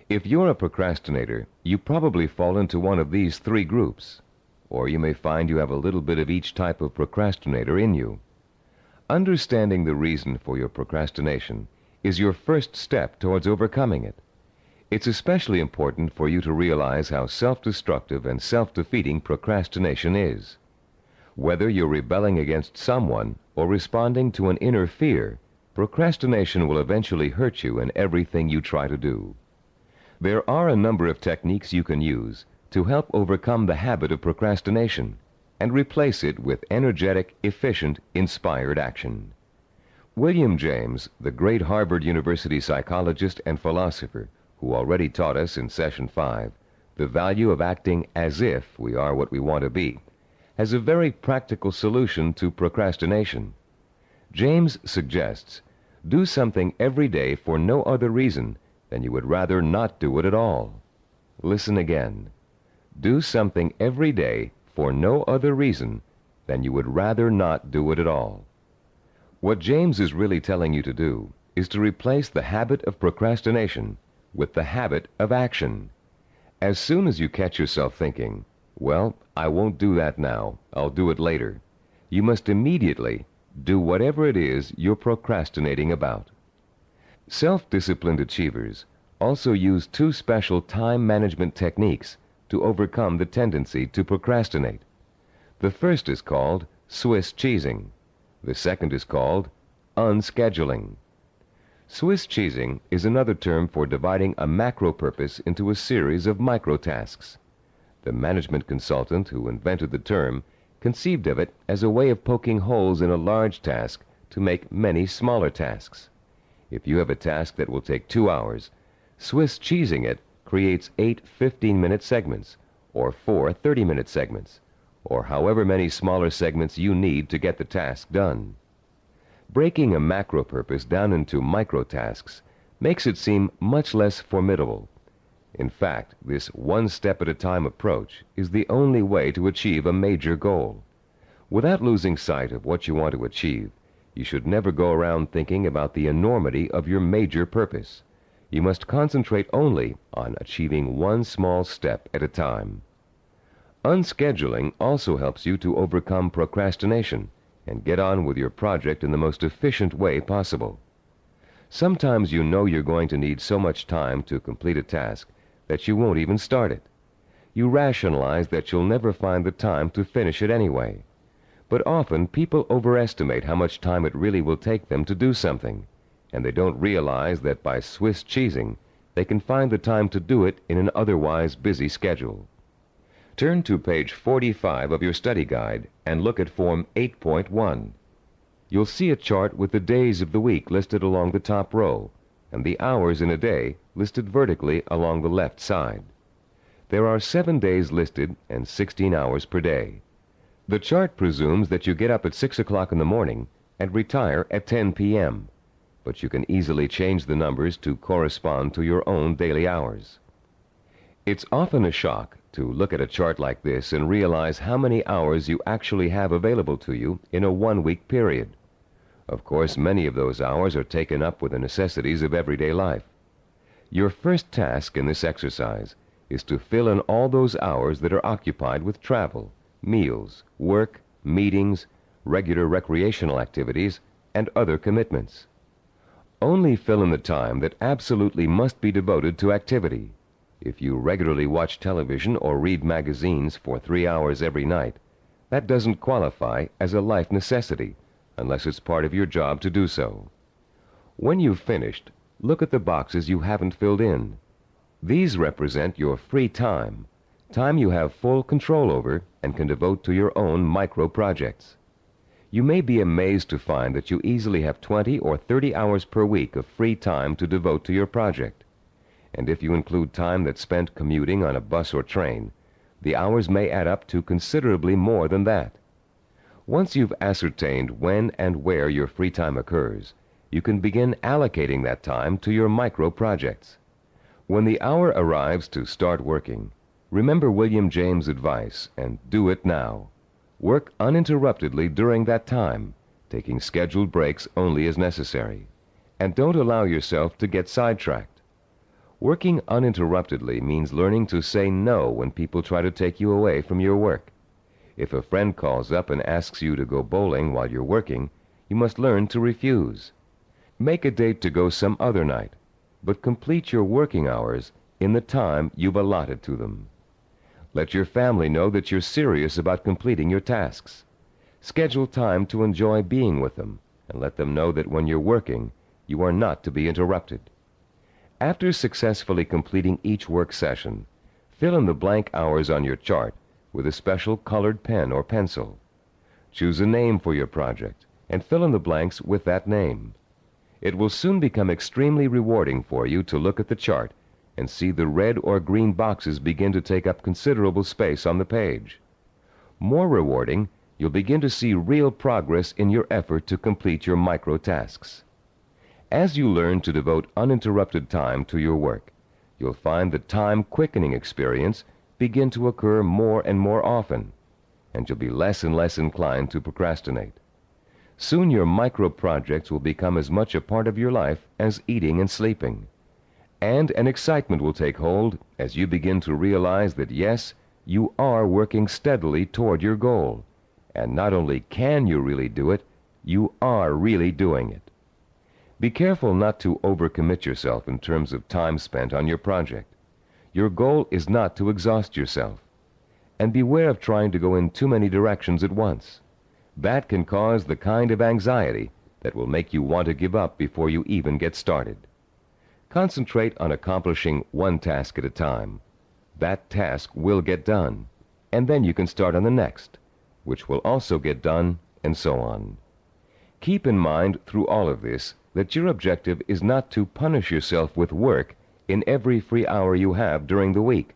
[SPEAKER 1] If you're a procrastinator, you probably fall into one of these three groups, or you may find you have a little bit of each type of procrastinator in you. Understanding the reason for your procrastination is your first step towards overcoming it. It's especially important for you to realize how self-destructive and self-defeating procrastination is. Whether you're rebelling against someone or responding to an inner fear, procrastination will eventually hurt you in everything you try to do. There are a number of techniques you can use to help overcome the habit of procrastination and replace it with energetic, efficient, inspired action. William James, the great Harvard University psychologist and philosopher, who already taught us in Session 5 the value of acting as if we are what we want to be, has a very practical solution to procrastination. James suggests, do something every day for no other reason than you would rather not do it at all. Listen again. Do something every day for no other reason than you would rather not do it at all. What James is really telling you to do is to replace the habit of procrastination with the habit of action. As soon as you catch yourself thinking, well, I won't do that now, I'll do it later, you must immediately, Do whatever it is you're procrastinating about. Self-disciplined achievers also use two special time management techniques to overcome the tendency to procrastinate. The first is called Swiss cheesing. The second is called unscheduling. Swiss cheesing is another term for dividing a macro purpose into a series of micro tasks. The management consultant who invented the term conceived of it as a way of poking holes in a large task to make many smaller tasks. If you have a task that will take 2 hours, Swiss cheesing it creates 8 15-minute segments, or 4 30-minute segments, or however many smaller segments you need to get the task done. Breaking a macro purpose down into micro tasks makes it seem much less formidable. In fact, this one-step-at-a-time approach is the only way to achieve a major goal. Without losing sight of what you want to achieve, you should never go around thinking about the enormity of your major purpose. You must concentrate only on achieving one small step at a time. Unscheduling also helps you to overcome procrastination and get on with your project in the most efficient way possible. Sometimes you know you're going to need so much time to complete a task that you won't even start it. You rationalize that you'll never find the time to finish it anyway. But often people overestimate how much time it really will take them to do something, and they don't realize that by Swiss cheesing, they can find the time to do it in an otherwise busy schedule. Turn to page 45 of your study guide and look at Form 8.1. You'll see a chart with the days of the week listed along the top row, and the hours in a day listed vertically along the left side. There are 7 days listed and 16 hours per day. The chart presumes that you get up at 6 o'clock in the morning and retire at 10 p.m., but you can easily change the numbers to correspond to your own daily hours. It's often a shock to look at a chart like this and realize how many hours you actually have available to you in a one-week period. Of course, many of those hours are taken up with the necessities of everyday life. Your first task in this exercise is to fill in all those hours that are occupied with travel, meals, work, meetings, regular recreational activities, and other commitments. Only fill in the time that absolutely must be devoted to activity. If you regularly watch television or read magazines for 3 hours every night, that doesn't qualify as a life necessity unless it's part of your job to do so. When you've finished, look at the boxes you haven't filled in. These represent your free time, time you have full control over and can devote to your own micro-projects. You may be amazed to find that you easily have 20 or 30 hours per week of free time to devote to your project. And if you include time that's spent commuting on a bus or train, the hours may add up to considerably more than that. Once you've ascertained when and where your free time occurs, you can begin allocating that time to your micro-projects. When the hour arrives to start working, remember William James' advice and do it now. Work uninterruptedly during that time, taking scheduled breaks only as necessary. And don't allow yourself to get sidetracked. Working uninterruptedly means learning to say no when people try to take you away from your work. If a friend calls up and asks you to go bowling while you're working, you must learn to refuse. Make a date to go some other night, but complete your working hours in the time you've allotted to them. Let your family know that you're serious about completing your tasks. Schedule time to enjoy being with them, and let them know that when you're working, you are not to be interrupted. After successfully completing each work session, fill in the blank hours on your chart with a special colored pen or pencil. Choose a name for your project and fill in the blanks with that name. It will soon become extremely rewarding for you to look at the chart and see the red or green boxes begin to take up considerable space on the page. More rewarding, you'll begin to see real progress in your effort to complete your micro-tasks. As you learn to devote uninterrupted time to your work, you'll find the time-quickening experience begin to occur more and more often, and you'll be less and less inclined to procrastinate. Soon your micro-projects will become as much a part of your life as eating and sleeping. And an excitement will take hold as you begin to realize that yes, you are working steadily toward your goal. And not only can you really do it, you are really doing it. Be careful not to overcommit yourself in terms of time spent on your project. Your goal is not to exhaust yourself. And beware of trying to go in too many directions at once. That can cause the kind of anxiety that will make you want to give up before you even get started. Concentrate on accomplishing one task at a time. That task will get done, and then you can start on the next, which will also get done, and so on. Keep in mind through all of this that your objective is not to punish yourself with work in every free hour you have during the week.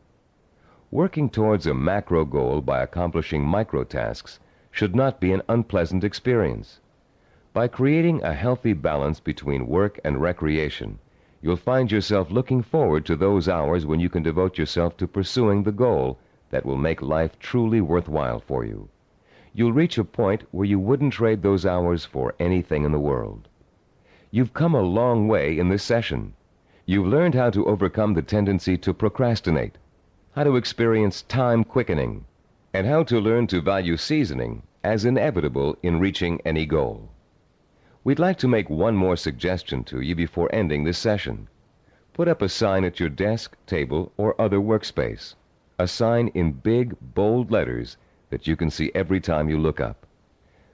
[SPEAKER 1] Working towards a macro goal by accomplishing micro tasks should not be an unpleasant experience. By creating a healthy balance between work and recreation, you'll find yourself looking forward to those hours when you can devote yourself to pursuing the goal that will make life truly worthwhile for you. You'll reach a point where you wouldn't trade those hours for anything in the world. You've come a long way in this session. You've learned how to overcome the tendency to procrastinate, how to experience time quickening, and how to learn to value seasoning as inevitable in reaching any goal. We'd like to make one more suggestion to you before ending this session. Put up a sign at your desk, table, or other workspace. A sign in big, bold letters that you can see every time you look up.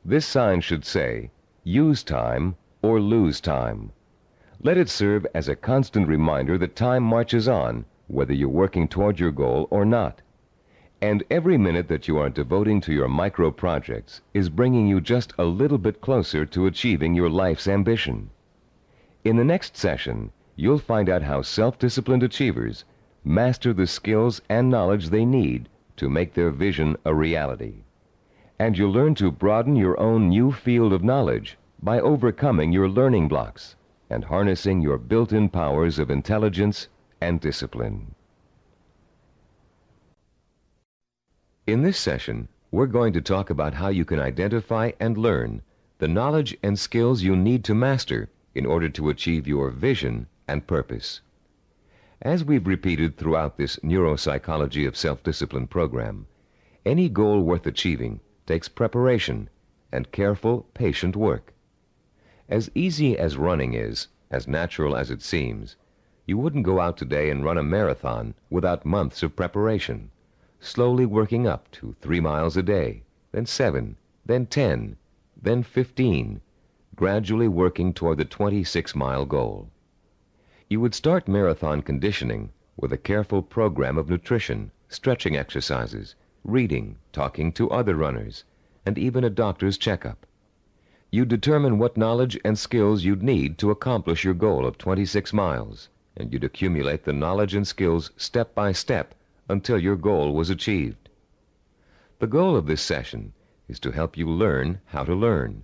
[SPEAKER 1] This sign should say, "Use time or lose time." Let it serve as a constant reminder that time marches on, whether you're working toward your goal or not. And every minute that you are devoting to your micro projects is bringing you just a little bit closer to achieving your life's ambition. In the next session, you'll find out how self-disciplined achievers master the skills and knowledge they need to make their vision a reality. And you'll learn to broaden your own new field of knowledge by overcoming your learning blocks and harnessing your built-in powers of intelligence and discipline. In this session, we're going to talk about how you can identify and learn the knowledge and skills you need to master in order to achieve your vision and purpose. As we've repeated throughout this Neuropsychology of Self-Discipline program, any goal worth achieving takes preparation and careful, patient work. As easy as running is, as natural as it seems, you wouldn't go out today and run a marathon without months of preparation, slowly working up to 3 miles a day, then 7, then 10, then 15, gradually working toward the 26-mile goal. You would start marathon conditioning with a careful program of nutrition, stretching exercises, reading, talking to other runners, and even a doctor's checkup. You'd determine what knowledge and skills you'd need to accomplish your goal of 26 miles, and you'd accumulate the knowledge and skills step by step until your goal was achieved. The goal of this session is to help you learn how to learn.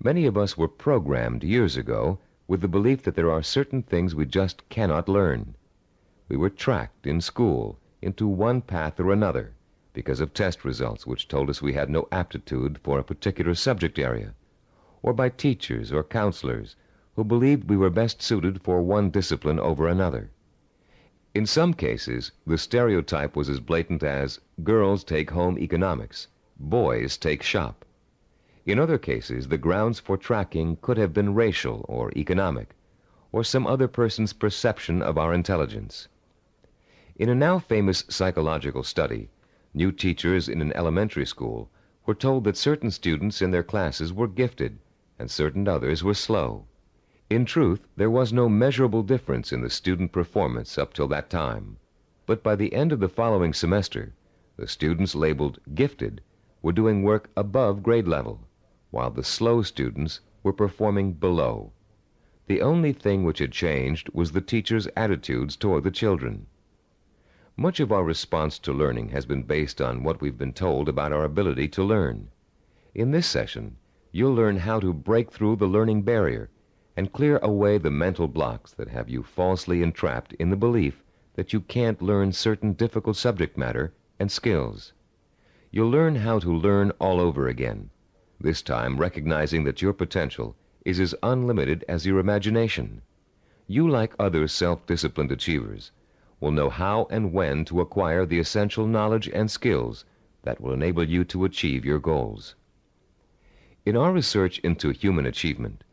[SPEAKER 1] Many of us were programmed years ago with the belief that there are certain things we just cannot learn. We were tracked in school into one path or another because of test results which told us we had no aptitude for a particular subject area, or by teachers or counselors who believed we were best suited for one discipline over another. In some cases, the stereotype was as blatant as girls take home economics, boys take shop. In other cases, the grounds for tracking could have been racial or economic, or some other person's perception of our intelligence. In a now famous psychological study, new teachers in an elementary school were told that certain students in their classes were gifted and certain others were slow. In truth, there was no measurable difference in the student performance up till that time. But by the end of the following semester, the students labeled gifted were doing work above grade level, while the slow students were performing below. The only thing which had changed was the teacher's attitudes toward the children. Much of our response to learning has been based on what we've been told about our ability to learn. In this session, you'll learn how to break through the learning barrier and clear away the mental blocks that have you falsely entrapped in the belief that you can't learn certain difficult subject matter and skills. You'll learn how to learn all over again, this time recognizing that your potential is as unlimited as your imagination. You, like other self-disciplined achievers, will know how and when to acquire the essential knowledge and skills that will enable you to achieve your goals. In our research into human achievement,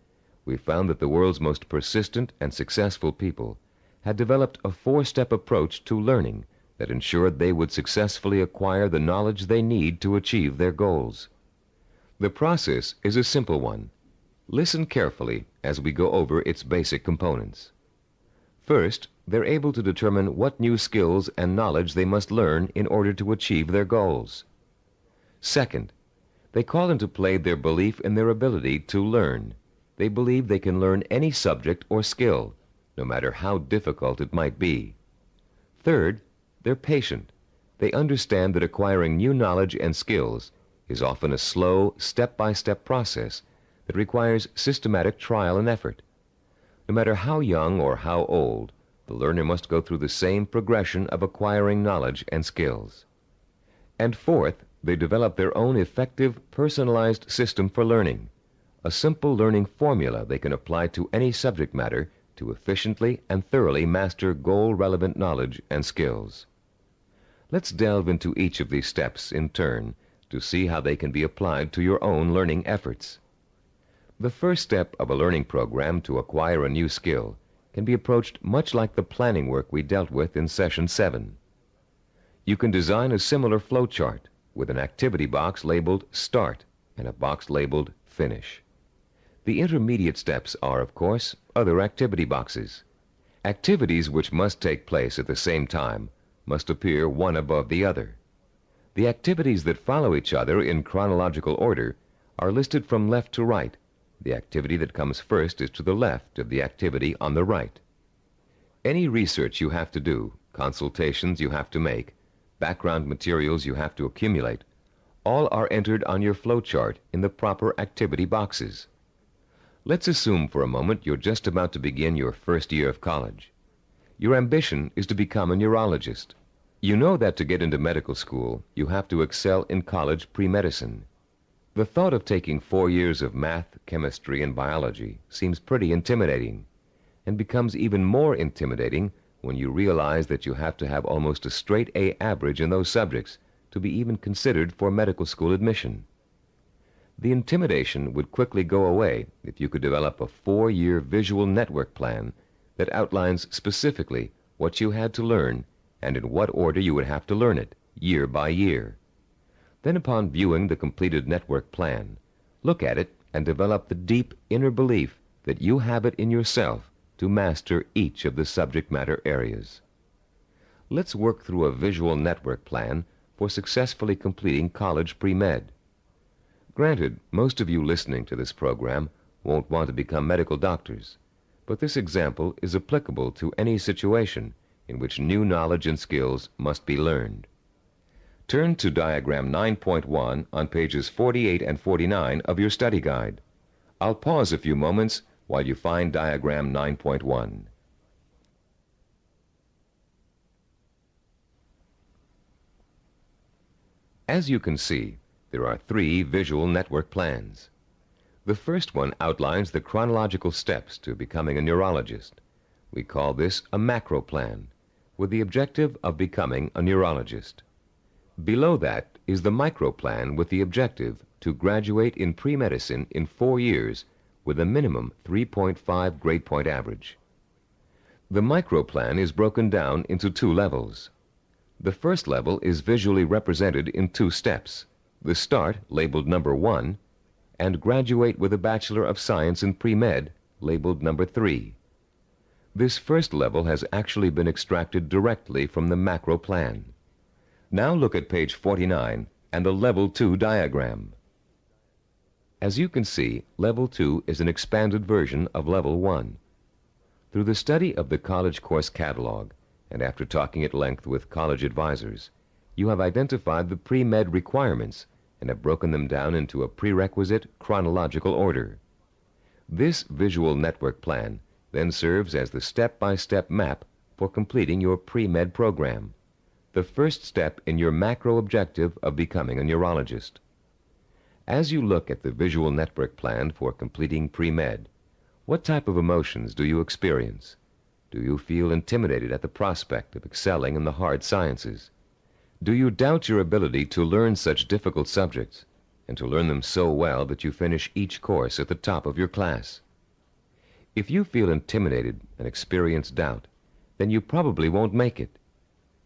[SPEAKER 1] we found that the world's most persistent and successful people had developed a four-step approach to learning that ensured they would successfully acquire the knowledge they need to achieve their goals. The process is a simple one. Listen carefully as we go over its basic components. First, they're able to determine what new skills and knowledge they must learn in order to achieve their goals. Second, they call into play their belief in their ability to learn. They believe they can learn any subject or skill, no matter how difficult it might be. Third, they're patient. They understand that acquiring new knowledge and skills is often a slow, step-by-step process that requires systematic trial and effort. No matter how young or how old, the learner must go through the same progression of acquiring knowledge and skills. And fourth, they develop their own effective, personalized system for learning, a simple learning formula they can apply to any subject matter to efficiently and thoroughly master goal-relevant knowledge and skills. Let's delve into each of these steps in turn to see how they can be applied to your own learning efforts. The first step of a learning program to acquire a new skill can be approached much like the planning work we dealt with in Session 7. You can design a similar flow chart with an activity box labeled Start and a box labeled Finish. The intermediate steps are, of course, other activity boxes. Activities which must take place at the same time must appear one above the other. The activities that follow each other in chronological order are listed from left to right. The activity that comes first is to the left of the activity on the right. Any research you have to do, consultations you have to make, background materials you have to accumulate, all are entered on your flowchart in the proper activity boxes. Let's assume for a moment you're just about to begin your first year of college. Your ambition is to become a neurologist. You know that to get into medical school, you have to excel in college pre-medicine. The thought of taking 4 years of math, chemistry, and biology seems pretty intimidating, and becomes even more intimidating when you realize that you have to have almost a straight A average in those subjects to be even considered for medical school admission. The intimidation would quickly go away if you could develop a 4-year visual network plan that outlines specifically what you had to learn and in what order you would have to learn it, year by year. Then, upon viewing the completed network plan, look at it and develop the deep inner belief that you have it in yourself to master each of the subject matter areas. Let's work through a visual network plan for successfully completing college pre-med. Granted, most of you listening to this program won't want to become medical doctors, but this example is applicable to any situation in which new knowledge and skills must be learned. Turn to Diagram 9.1 on pages 48 and 49 of your study guide. I'll pause a few moments while you find Diagram 9.1. As you can see, there are 3 visual network plans. The first one outlines the chronological steps to becoming a neurologist. We call this a macro plan, with the objective of becoming a neurologist. Below that is the micro plan with the objective to graduate in pre-medicine in 4 years with a minimum 3.5 grade point average. The micro plan is broken down into 2 levels. The first level is visually represented in 2 steps: the Start, labeled number 1, and Graduate with a Bachelor of Science in Pre-Med, labeled number 3. This first level has actually been extracted directly from the macro plan. Now look at page 49 and the Level 2 diagram. As you can see, Level 2 is an expanded version of Level 1. Through the study of the college course catalog, and after talking at length with college advisors, you have identified the pre-med requirements and have broken them down into a prerequisite chronological order. This visual network plan then serves as the step-by-step map for completing your pre-med program, the first step in your macro objective of becoming a neurologist. As you look at the visual network plan for completing pre-med, what type of emotions do you experience? Do you feel intimidated at the prospect of excelling in the hard sciences? Do you doubt your ability to learn such difficult subjects? and to learn them so well that you finish each course at the top of your class. If you feel intimidated and experience doubt, then you probably won't make it.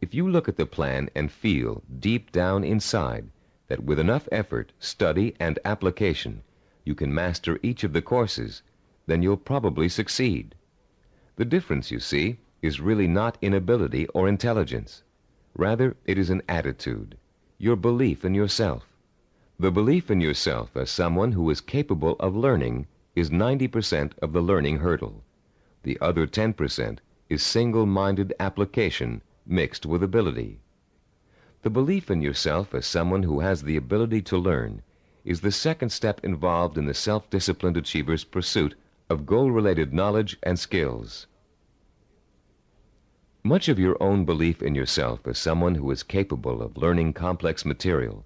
[SPEAKER 1] If you look at the plan and feel deep down inside that with enough effort, study, and application, you can master each of the courses, then you'll probably succeed. The difference, you see, is really not in ability or intelligence. Rather, it is an attitude, your belief in yourself. The belief in yourself as someone who is capable of learning is 90% of the learning hurdle. The other 10% is single-minded application mixed with ability. The belief in yourself as someone who has the ability to learn is the second step involved in the self-disciplined achiever's pursuit of goal-related knowledge and skills. Much of your own belief in yourself as someone who is capable of learning complex material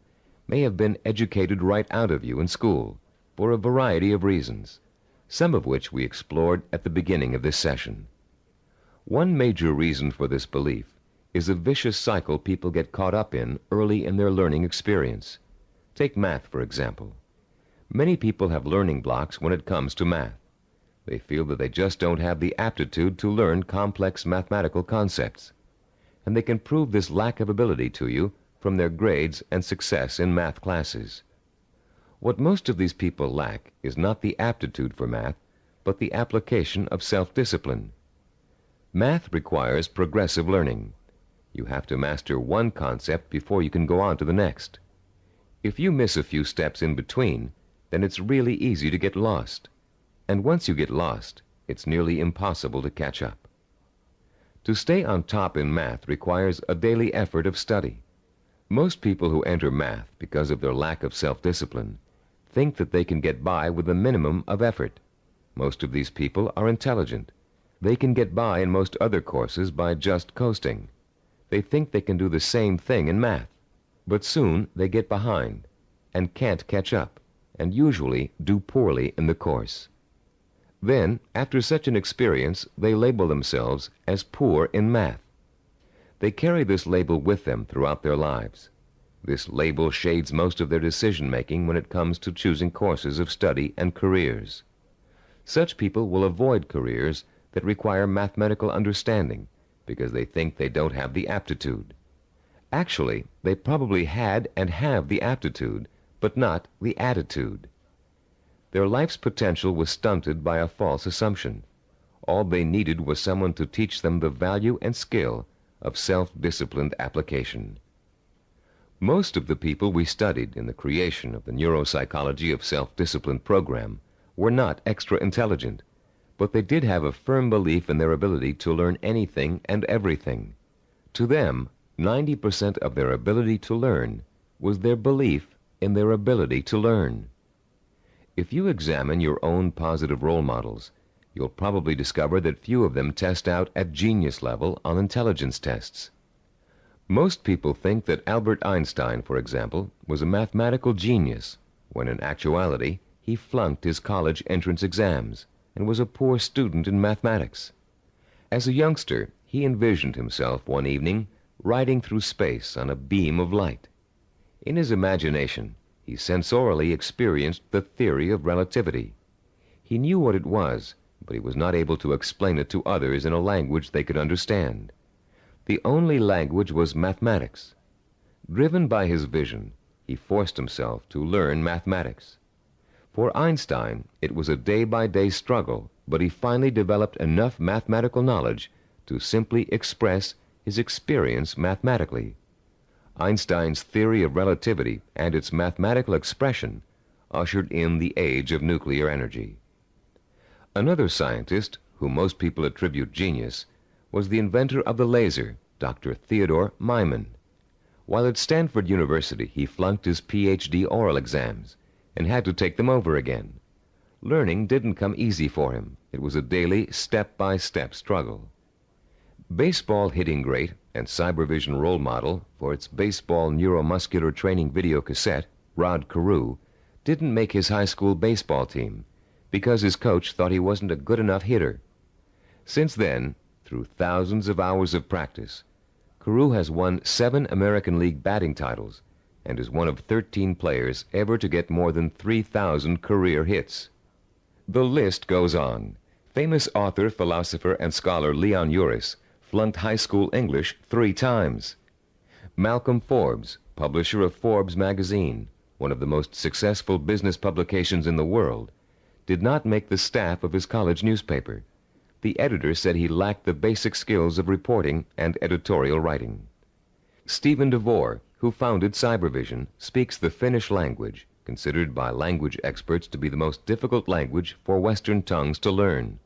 [SPEAKER 1] may have been educated right out of you in school for a variety of reasons, some of which we explored at the beginning of this session. One major reason for this belief is a vicious cycle people get caught up in early in their learning experience. Take math, for example. Many people have learning blocks when it comes to math. They feel that they just don't have the aptitude to learn complex mathematical concepts. And they can prove this lack of ability to you from their grades and success in math classes. What most of these people lack is not the aptitude for math, but the application of self-discipline. Math requires progressive learning. You have to master one concept before you can go on to the next. If you miss a few steps in between, then it's really easy to get lost. And once you get lost, it's nearly impossible to catch up. To stay on top in math requires a daily effort of study. Most people who enter math because of their lack of self-discipline think that they can get by with a minimum of effort. Most of these people are intelligent. They can get by in most other courses by just coasting. They think they can do the same thing in math, but soon they get behind and can't catch up, and usually do poorly in the course. Then, after such an experience, they label themselves as poor in math. They carry this label with them throughout their lives. This label shades most of their decision-making when it comes to choosing courses of study and careers. Such people will avoid careers that require mathematical understanding because they think they don't have the aptitude. Actually, they probably had and have the aptitude, but not the attitude. Their life's potential was stunted by a false assumption. All they needed was someone to teach them the value and skill of self-disciplined application. Most of the people we studied in the creation of the Neuropsychology of Self-Discipline program were not extra intelligent, but they did have a firm belief in their ability to learn anything and everything. To them, 90% of their ability to learn was their belief in their ability to learn. If you examine your own positive role models, you'll probably discover that few of them test out at genius level on intelligence tests. Most people think that Albert Einstein, for example, was a mathematical genius, when in actuality he flunked his college entrance exams and was a poor student in mathematics. As a youngster, he envisioned himself one evening riding through space on a beam of light. In his imagination, he sensorially experienced the theory of relativity. He knew what it was, but he was not able to explain it to others in a language they could understand. The only language was mathematics. Driven by his vision, he forced himself to learn mathematics. For Einstein, it was a day-by-day struggle, but he finally developed enough mathematical knowledge to simply express his experience mathematically. Einstein's theory of relativity and its mathematical expression ushered in the age of nuclear energy. Another scientist, whom most people attribute genius, was the inventor of the laser, Dr. Theodore Myman. While at Stanford University, he flunked his Ph.D. oral exams and had to take them over again. Learning didn't come easy for him. It was a daily, step-by-step struggle. Baseball hitting great and cybervision role model for its baseball neuromuscular training video cassette, Rod Carew, didn't make his high school baseball team because his coach thought he wasn't a good enough hitter. Since then, through thousands of hours of practice, Carew has won 7 American League batting titles and is one of 13 players ever to get more than 3,000 career hits. The list goes on. Famous author, philosopher, and scholar Leon Uris flunked high school English 3 times. Malcolm Forbes, publisher of Forbes magazine, one of the most successful business publications in the world, did not make the staff of his college newspaper. The editor said he lacked the basic skills of reporting and editorial writing. Stephen DeVore, who founded Cybervision, speaks the Finnish language, considered by language experts to be the most difficult language for Western tongues to learn.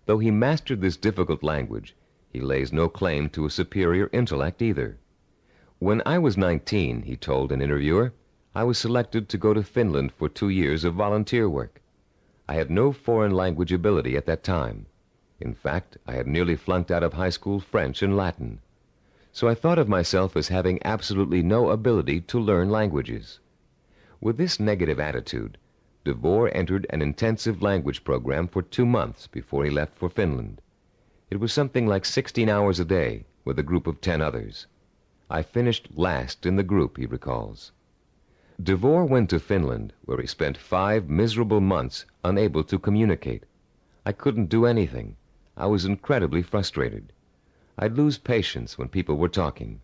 [SPEAKER 1] Though he mastered this difficult language, he lays no claim to a superior intellect either. When I was 19, he told an interviewer, I was selected to go to Finland for 2 years of volunteer work. I had no foreign language ability at that time. In fact, I had nearly flunked out of high school French and Latin. So I thought of myself as having absolutely no ability to learn languages. With this negative attitude, DeVore entered an intensive language program for 2 months before he left for Finland. It was something like 16 hours a day with a group of 10 others. I finished last in the group, he recalls. DeVore went to Finland, where he spent 5 miserable months unable to communicate. I couldn't do anything. I was incredibly frustrated. I'd lose patience when people were talking.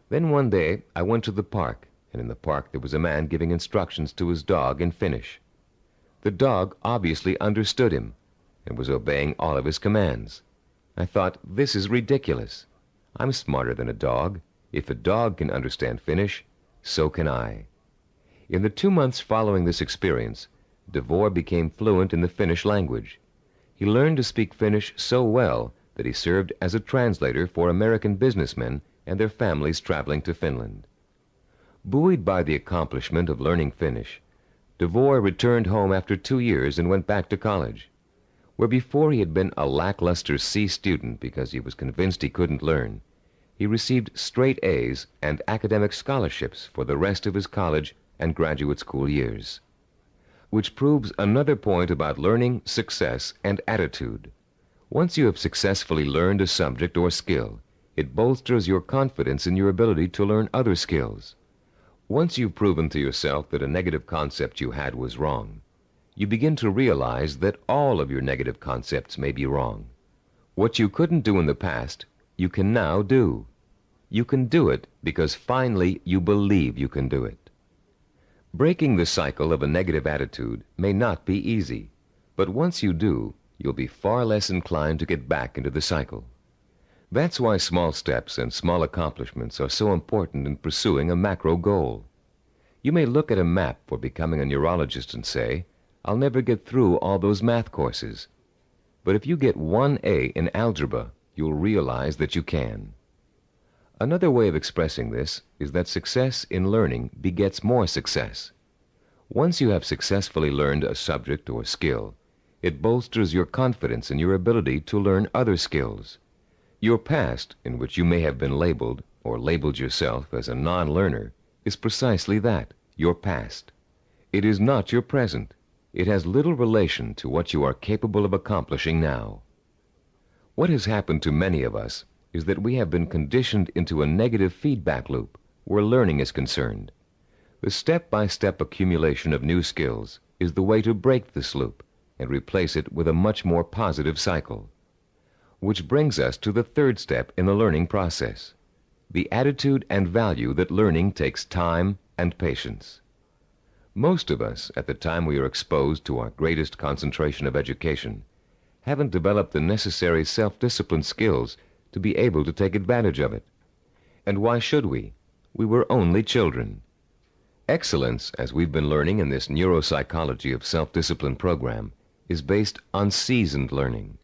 [SPEAKER 1] Then one day I went to the park, and in the park there was a man giving instructions to his dog in Finnish. The dog obviously understood him and was obeying all of his commands. I thought, this is ridiculous. I'm smarter than a dog. If a dog can understand Finnish, so can I. In the 2 months following this experience, DeVore became fluent in the Finnish language. He learned to speak Finnish so well that he served as a translator for American businessmen and their families traveling to Finland. Buoyed by the accomplishment of learning Finnish, DeVore returned home after 2 years and went back to college. Where before he had been a lackluster C student because he was convinced he couldn't learn, he received straight A's and academic scholarships for the rest of his college and graduate school years. Which proves another point about learning, success, and attitude. Once you have successfully learned a subject or skill, it bolsters your confidence in your ability to learn other skills. Once you've proven to yourself that a negative concept you had was wrong, you begin to realize that all of your negative concepts may be wrong. What you couldn't do in the past, you can now do. You can do it because finally you believe you can do it. Breaking the cycle of a negative attitude may not be easy, but once you do, you'll be far less inclined to get back into the cycle. That's why small steps and small accomplishments are so important in pursuing a macro goal. You may look at a map for becoming a neurologist and say, I'll never get through all those math courses. But if you get 1 A in algebra, you'll realize that you can. Another way of expressing this is that success in learning begets more success. Once you have successfully learned a subject or skill, it bolsters your confidence in your ability to learn other skills. Your past, in which you may have been labeled or labeled yourself as a non-learner, is precisely that, your past. It is not your present. It has little relation to what you are capable of accomplishing now. What has happened to many of us is that we have been conditioned into a negative feedback loop where learning is concerned. The step-by-step accumulation of new skills is the way to break this loop and replace it with a much more positive cycle. Which brings us to the third step in the learning process, the attitude and value that learning takes time and patience. Most of us, at the time we are exposed to our greatest concentration of education, haven't developed the necessary self-discipline skills to be able to take advantage of it. And why should we? We were only children. Excellence, as we've been learning in this Neuropsychology of Self-Discipline program, is based on seasoned learning.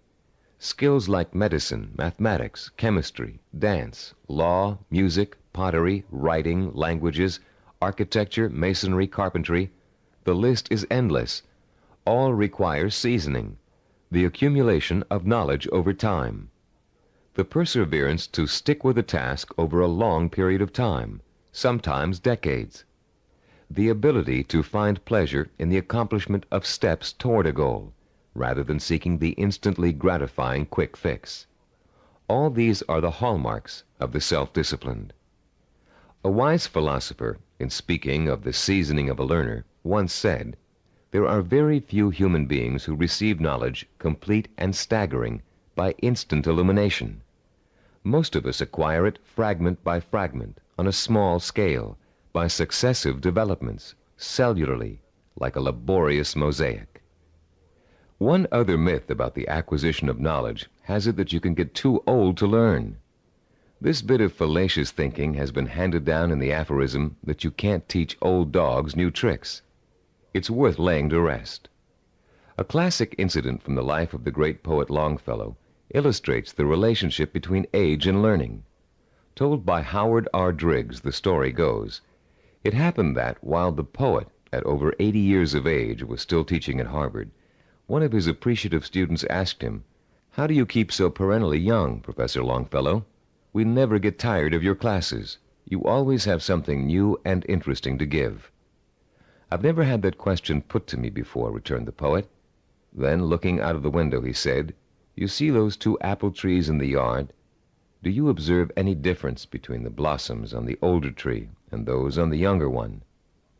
[SPEAKER 1] Skills like medicine, mathematics, chemistry, dance, law, music, pottery, writing, languages, architecture, masonry, carpentry, the list is endless. All require seasoning, the accumulation of knowledge over time. The perseverance to stick with a task over a long period of time, sometimes decades. The ability to find pleasure in the accomplishment of steps toward a goal, rather than seeking the instantly gratifying quick fix. All these are the hallmarks of the self-disciplined. A wise philosopher, in speaking of the seasoning of a learner, once said, "There are very few human beings who receive knowledge complete and staggering by instant illumination. Most of us acquire it fragment by fragment, on a small scale, by successive developments, cellularly, like a laborious mosaic." One other myth about the acquisition of knowledge has it that you can get too old to learn. This bit of fallacious thinking has been handed down in the aphorism that you can't teach old dogs new tricks. It's worth laying to rest. A classic incident from the life of the great poet Longfellow illustrates the relationship between age and learning. Told by Howard R. Driggs, the story goes, it happened that, while the poet, at over 80 years of age, was still teaching at Harvard, one of his appreciative students asked him, "How do you keep so perennially young, Professor Longfellow? We never get tired of your classes. You always have something new and interesting to give." "I've never had that question put to me before," returned the poet. Then, looking out of the window, he said, "You see those 2 apple trees in the yard? Do you observe any difference between the blossoms on the older tree and those on the younger one?"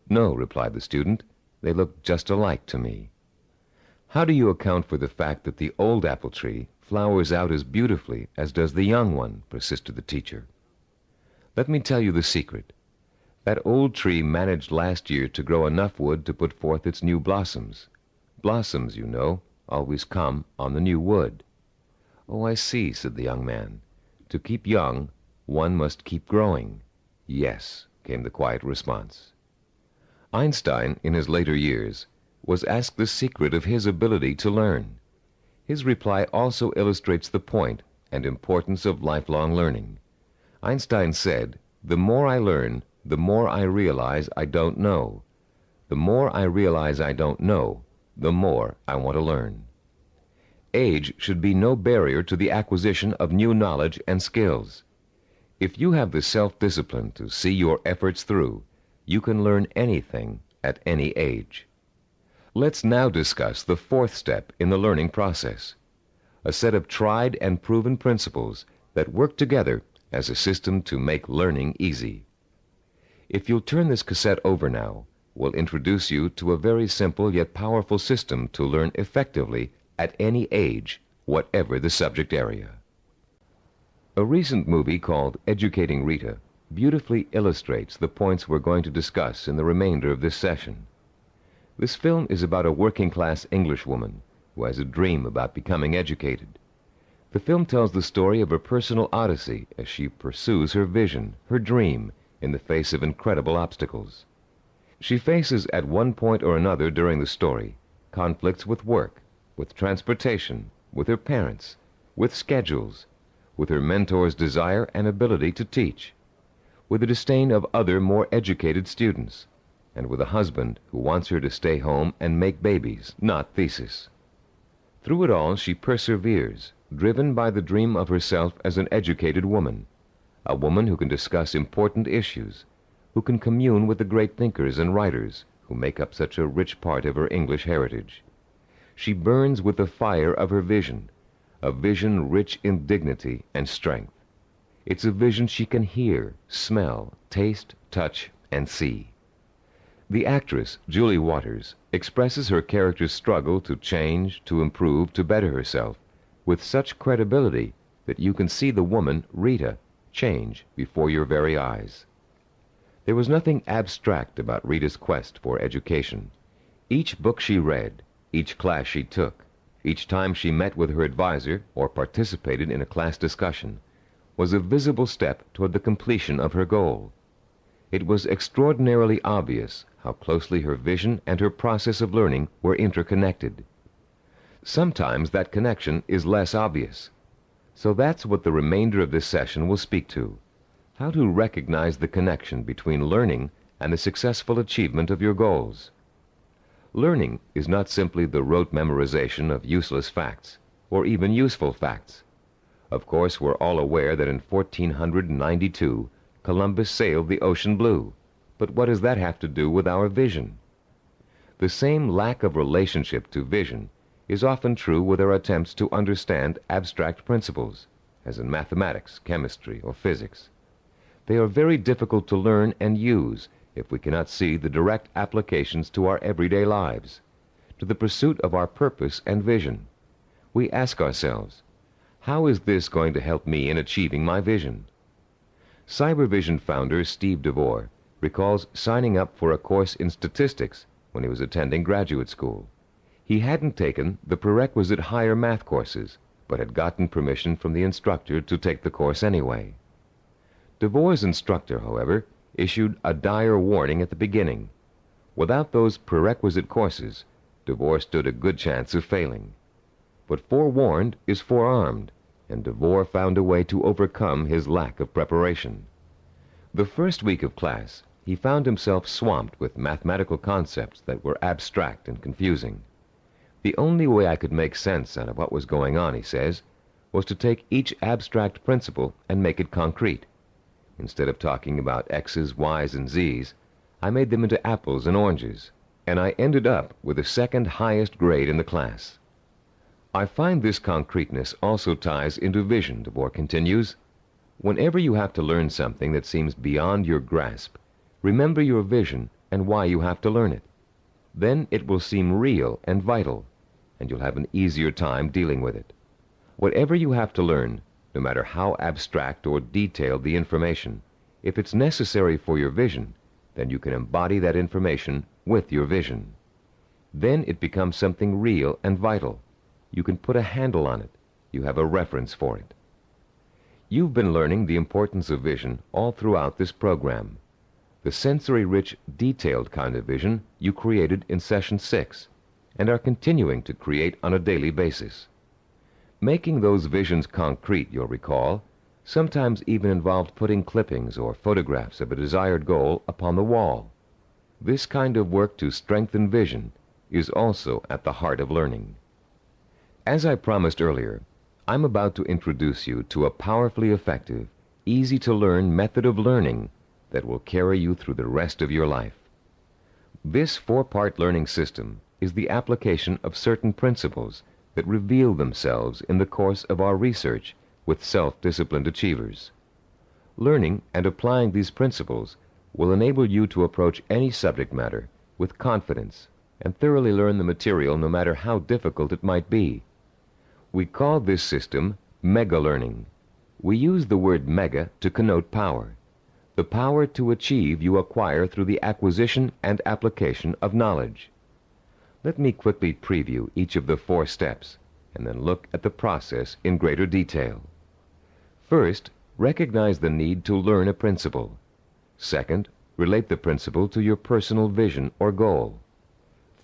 [SPEAKER 1] "No," replied the student. "They look just alike to me." "How do you account for the fact that the old apple tree flowers out as beautifully as does the young one?" persisted the teacher. "Let me tell you the secret. That old tree managed last year to grow enough wood to put forth its new blossoms. Blossoms, you know, always come on the new wood." "Oh, I see," said the young man. "To keep young, one must keep growing." "Yes," came the quiet response. Einstein, in his later years, was asked the secret of his ability to learn. His reply also illustrates the point and importance of lifelong learning. Einstein said, "The more I learn, the more I realize I don't know. The more I realize I don't know, the more I want to learn." Age should be no barrier to the acquisition of new knowledge and skills. If you have the self-discipline to see your efforts through, you can learn anything at any age. Let's now discuss the 4th step in the learning process, a set of tried and proven principles that work together as a system to make learning easy. If you'll turn this cassette over now, we'll introduce you to a very simple yet powerful system to learn effectively at any age, whatever the subject area. A recent movie called Educating Rita beautifully illustrates the points we're going to discuss in the remainder of this session. This film is about a working-class Englishwoman who has a dream about becoming educated. The film tells the story of her personal odyssey as she pursues her vision, her dream, in the face of incredible obstacles. She faces at one point or another during the story conflicts with work, with transportation, with her parents, with schedules, with her mentor's desire and ability to teach, with the disdain of other more educated students, and with a husband who wants her to stay home and make babies, not thesis. Through it all, she perseveres, driven by the dream of herself as an educated woman, a woman who can discuss important issues, who can commune with the great thinkers and writers who make up such a rich part of her English heritage. She burns with the fire of her vision, a vision rich in dignity and strength. It's a vision she can hear, smell, taste, touch, and see. The actress, Julie Waters, expresses her character's struggle to change, to improve, to better herself, with such credibility that you can see the woman, Rita, change before your very eyes. There was nothing abstract about Rita's quest for education. Each book she read, each class she took, each time she met with her advisor or participated in a class discussion, was a visible step toward the completion of her goal. It was extraordinarily obvious how closely her vision and her process of learning were interconnected. Sometimes that connection is less obvious. So that's what the remainder of this session will speak to: how to recognize the connection between learning and the successful achievement of your goals. Learning is not simply the rote memorization of useless facts, or even useful facts. Of course, we're all aware that in 1492, Columbus sailed the ocean blue. But what does that have to do with our vision? The same lack of relationship to vision is often true with our attempts to understand abstract principles, as in mathematics, chemistry, or physics. They are very difficult to learn and use if we cannot see the direct applications to our everyday lives, to the pursuit of our purpose and vision. We ask ourselves, how is this going to help me in achieving my vision? Cybervision founder Steve DeVore recalls signing up for a course in statistics when he was attending graduate school. He hadn't taken the prerequisite higher math courses, but had gotten permission from the instructor to take the course anyway. DeVore's instructor, however, issued a dire warning at the beginning. Without those prerequisite courses, DeVore stood a good chance of failing. But forewarned is forearmed, and DeVore found a way to overcome his lack of preparation. The first week of class, he found himself swamped with mathematical concepts that were abstract and confusing. The only way I could make sense out of what was going on, he says, was to take each abstract principle and make it concrete. Instead of talking about X's, Y's, and Z's, I made them into apples and oranges, and I ended up with the second highest grade in the class. I find this concreteness also ties into vision, DeVore continues. Whenever you have to learn something that seems beyond your grasp, remember your vision and why you have to learn it. Then it will seem real and vital, and you'll have an easier time dealing with it. Whatever you have to learn, no matter how abstract or detailed the information, if it's necessary for your vision, then you can embody that information with your vision. Then it becomes something real and vital. You can put a handle on it. You have a reference for it. You've been learning the importance of vision all throughout this program. The sensory-rich, detailed kind of vision you created in Session 6 and are continuing to create on a daily basis. Making those visions concrete, you'll recall, sometimes even involved putting clippings or photographs of a desired goal upon the wall. This kind of work to strengthen vision is also at the heart of learning. As I promised earlier, I'm about to introduce you to a powerfully effective, easy-to-learn method of learning that will carry you through the rest of your life. This four-part learning system is the application of certain principles that reveal themselves in the course of our research with self-disciplined achievers. Learning and applying these principles will enable you to approach any subject matter with confidence and thoroughly learn the material no matter how difficult it might be. We call this system mega-learning. We use the word mega to connote power. The power to achieve you acquire through the acquisition and application of knowledge. Let me quickly preview each of the 4 steps and then look at the process in greater detail. First, recognize the need to learn a principle. Second, relate the principle to your personal vision or goal.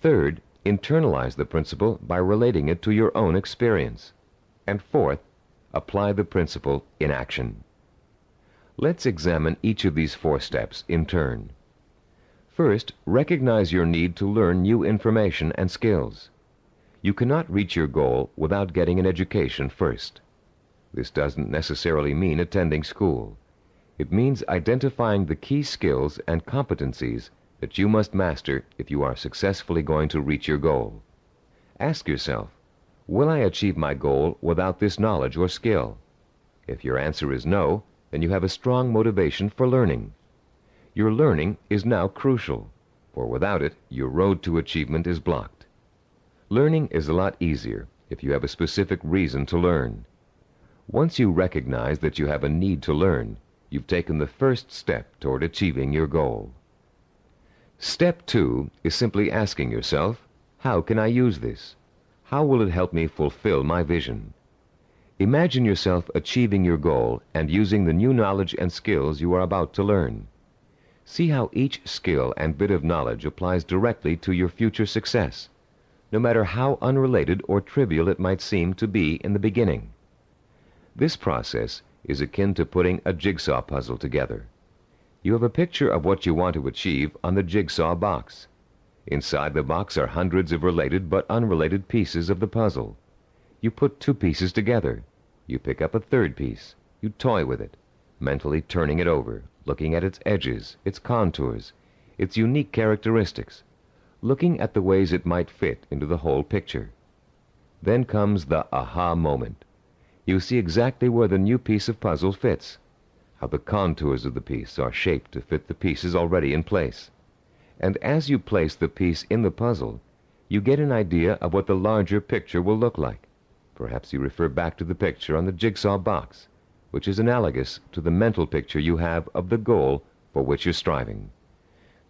[SPEAKER 1] Third, internalize the principle by relating it to your own experience. And fourth, apply the principle in action. Let's examine each of these 4 steps in turn. First, recognize your need to learn new information and skills. You cannot reach your goal without getting an education first. This doesn't necessarily mean attending school. It means identifying the key skills and competencies that you must master if you are successfully going to reach your goal. Ask yourself, will I achieve my goal without this knowledge or skill? If your answer is no, then you have a strong motivation for learning. Your learning is now crucial, for without it, your road to achievement is blocked. Learning is a lot easier if you have a specific reason to learn. Once you recognize that you have a need to learn, you've taken the first step toward achieving your goal. Step 2 is simply asking yourself, how can I use this? How will it help me fulfill my vision? Imagine yourself achieving your goal and using the new knowledge and skills you are about to learn. See how each skill and bit of knowledge applies directly to your future success, no matter how unrelated or trivial it might seem to be in the beginning. This process is akin to putting a jigsaw puzzle together. You have a picture of what you want to achieve on the jigsaw box. Inside the box are hundreds of related but unrelated pieces of the puzzle. You put 2 pieces together. You pick up a 3rd piece. You toy with it, mentally turning it over, looking at its edges, its contours, its unique characteristics, looking at the ways it might fit into the whole picture. Then comes the aha moment. You see exactly where the new piece of puzzle fits, how the contours of the piece are shaped to fit the pieces already in place. And as you place the piece in the puzzle, you get an idea of what the larger picture will look like. Perhaps you refer back to the picture on the jigsaw box, which is analogous to the mental picture you have of the goal for which you're striving.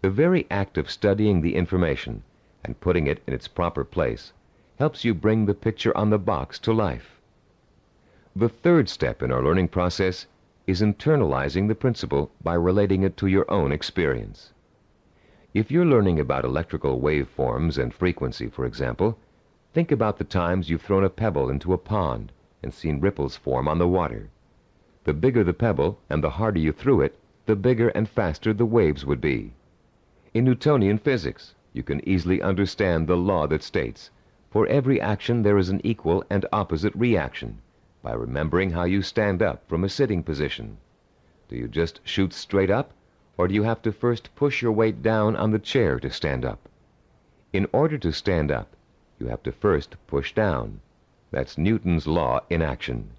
[SPEAKER 1] The very act of studying the information and putting it in its proper place helps you bring the picture on the box to life. The third step in our learning process is internalizing the principle by relating it to your own experience. If you're learning about electrical waveforms and frequency, for example, think about the times you've thrown a pebble into a pond and seen ripples form on the water. The bigger the pebble and the harder you threw it, the bigger and faster the waves would be. In Newtonian physics, you can easily understand the law that states, for every action there is an equal and opposite reaction, by remembering how you stand up from a sitting position. Do you just shoot straight up, or do you have to first push your weight down on the chair to stand up? In order to stand up, you have to first push down. That's Newton's law in action.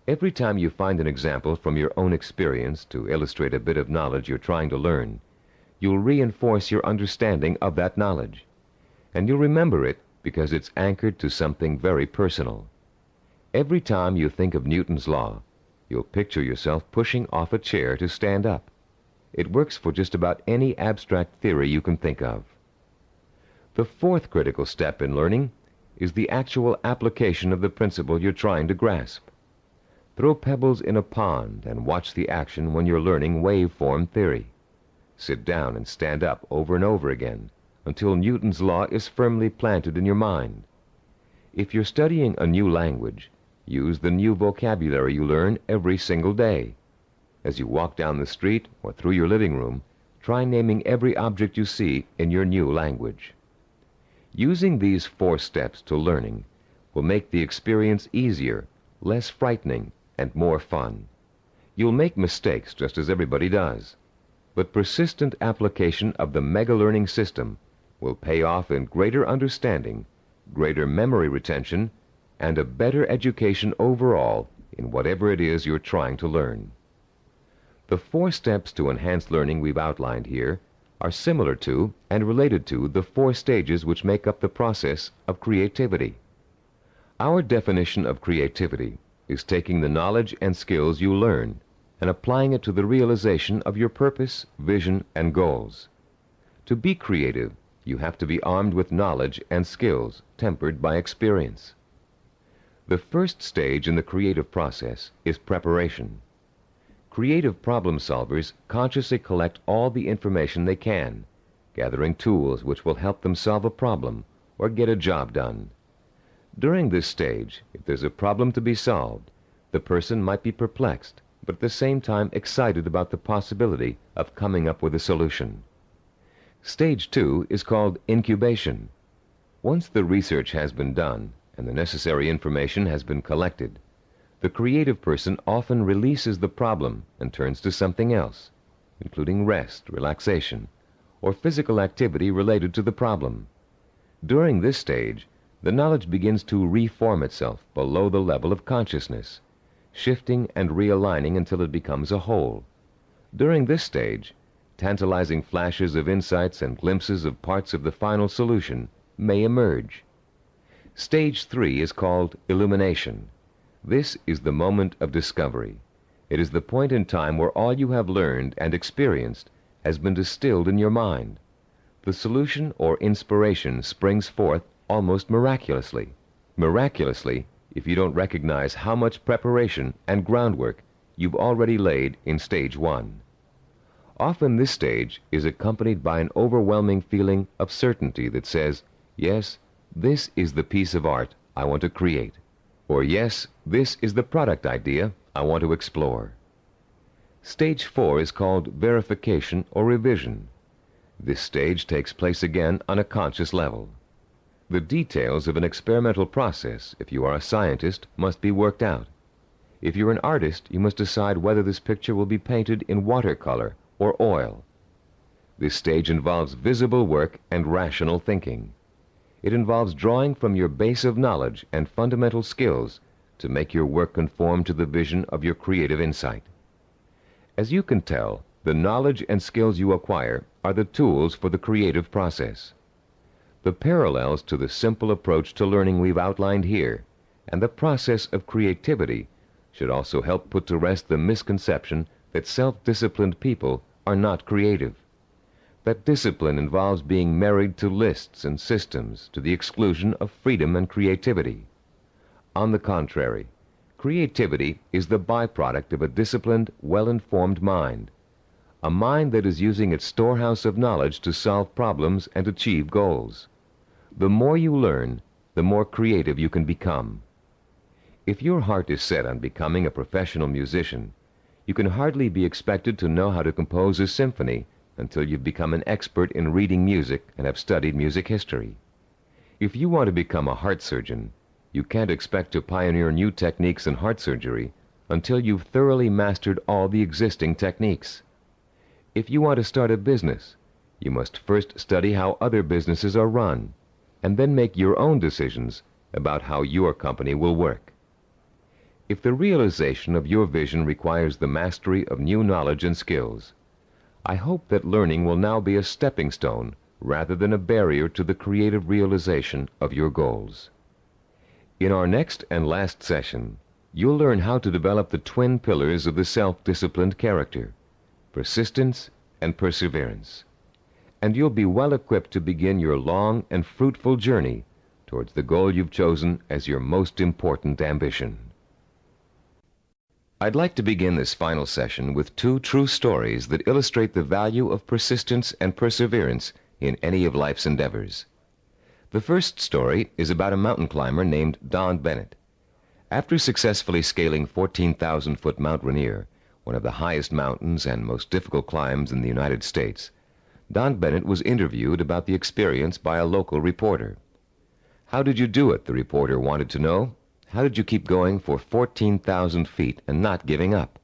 [SPEAKER 1] Every time you find an example from your own experience to illustrate a bit of knowledge you're trying to learn, you'll reinforce your understanding of that knowledge. And you'll remember it because it's anchored to something very personal. Every time you think of Newton's law, you'll picture yourself pushing off a chair to stand up. It works for just about any abstract theory you can think of. The fourth critical step in learning is the actual application of the principle you're trying to grasp. Throw pebbles in a pond and watch the action when you're learning waveform theory. Sit down and stand up over and over again until Newton's law is firmly planted in your mind. If you're studying a new language, use the new vocabulary you learn every single day. As you walk down the street or through your living room, try naming every object you see in your new language. Using these 4 steps to learning will make the experience easier, less frightening, and more fun. You'll make mistakes just as everybody does, but persistent application of the mega learning system will pay off in greater understanding, greater memory retention, and a better education overall in whatever it is you're trying to learn. The 4 steps to enhance learning we've outlined here are similar to and related to the 4 stages which make up the process of creativity. Our definition of creativity is taking the knowledge and skills you learn and applying it to the realization of your purpose, vision, and goals. To be creative, you have to be armed with knowledge and skills tempered by experience. The first stage in the creative process is preparation. Creative problem solvers consciously collect all the information they can, gathering tools which will help them solve a problem or get a job done. During this stage, if there's a problem to be solved, the person might be perplexed, but at the same time excited about the possibility of coming up with a solution. Stage 2 is called incubation. Once the research has been done and the necessary information has been collected, the creative person often releases the problem and turns to something else, including rest, relaxation, or physical activity related to the problem. During this stage, the knowledge begins to reform itself below the level of consciousness, shifting and realigning until it becomes a whole. During this stage, tantalizing flashes of insights and glimpses of parts of the final solution may emerge. Stage 3 is called illumination. This is the moment of discovery. It is the point in time where all you have learned and experienced has been distilled in your mind. The solution or inspiration springs forth almost miraculously. Miraculously, if you don't recognize how much preparation and groundwork you've already laid in stage 1. Often this stage is accompanied by an overwhelming feeling of certainty that says, yes, this is the piece of art I want to create. Or yes, this is the product idea I want to explore. Stage 4 is called verification or revision. This stage takes place again on a conscious level. The details of an experimental process, if you are a scientist, must be worked out. If you're an artist, you must decide whether this picture will be painted in watercolor or oil. This stage involves visible work and rational thinking. It involves drawing from your base of knowledge and fundamental skills to make your work conform to the vision of your creative insight. As you can tell, the knowledge and skills you acquire are the tools for the creative process. The parallels to the simple approach to learning we've outlined here, and the process of creativity, should also help put to rest the misconception that self-disciplined people are not creative. That discipline involves being married to lists and systems to the exclusion of freedom and creativity. On the contrary, creativity is the byproduct of a disciplined, well-informed mind. A mind that is using its storehouse of knowledge to solve problems and achieve goals. The more you learn, the more creative you can become. If your heart is set on becoming a professional musician, you can hardly be expected to know how to compose a symphony until you've become an expert in reading music and have studied music history. If you want to become a heart surgeon, you can't expect to pioneer new techniques in heart surgery until you've thoroughly mastered all the existing techniques. If you want to start a business, you must first study how other businesses are run, and then make your own decisions about how your company will work. If the realization of your vision requires the mastery of new knowledge and skills, I hope that learning will now be a stepping stone rather than a barrier to the creative realization of your goals. In our next and last session, you'll learn how to develop the twin pillars of the self-disciplined character, persistence and perseverance. And you'll be well equipped to begin your long and fruitful journey towards the goal you've chosen as your most important ambition. I'd like to begin this final session with two true stories that illustrate the value of persistence and perseverance in any of life's endeavors. The first story is about a mountain climber named Don Bennett. After successfully scaling 14,000-foot Mount Rainier, one of the highest mountains and most difficult climbs in the United States, Don Bennett was interviewed about the experience by a local reporter. "How did you do it?" the reporter wanted to know. "How did you keep going for 14,000 feet and not giving up?"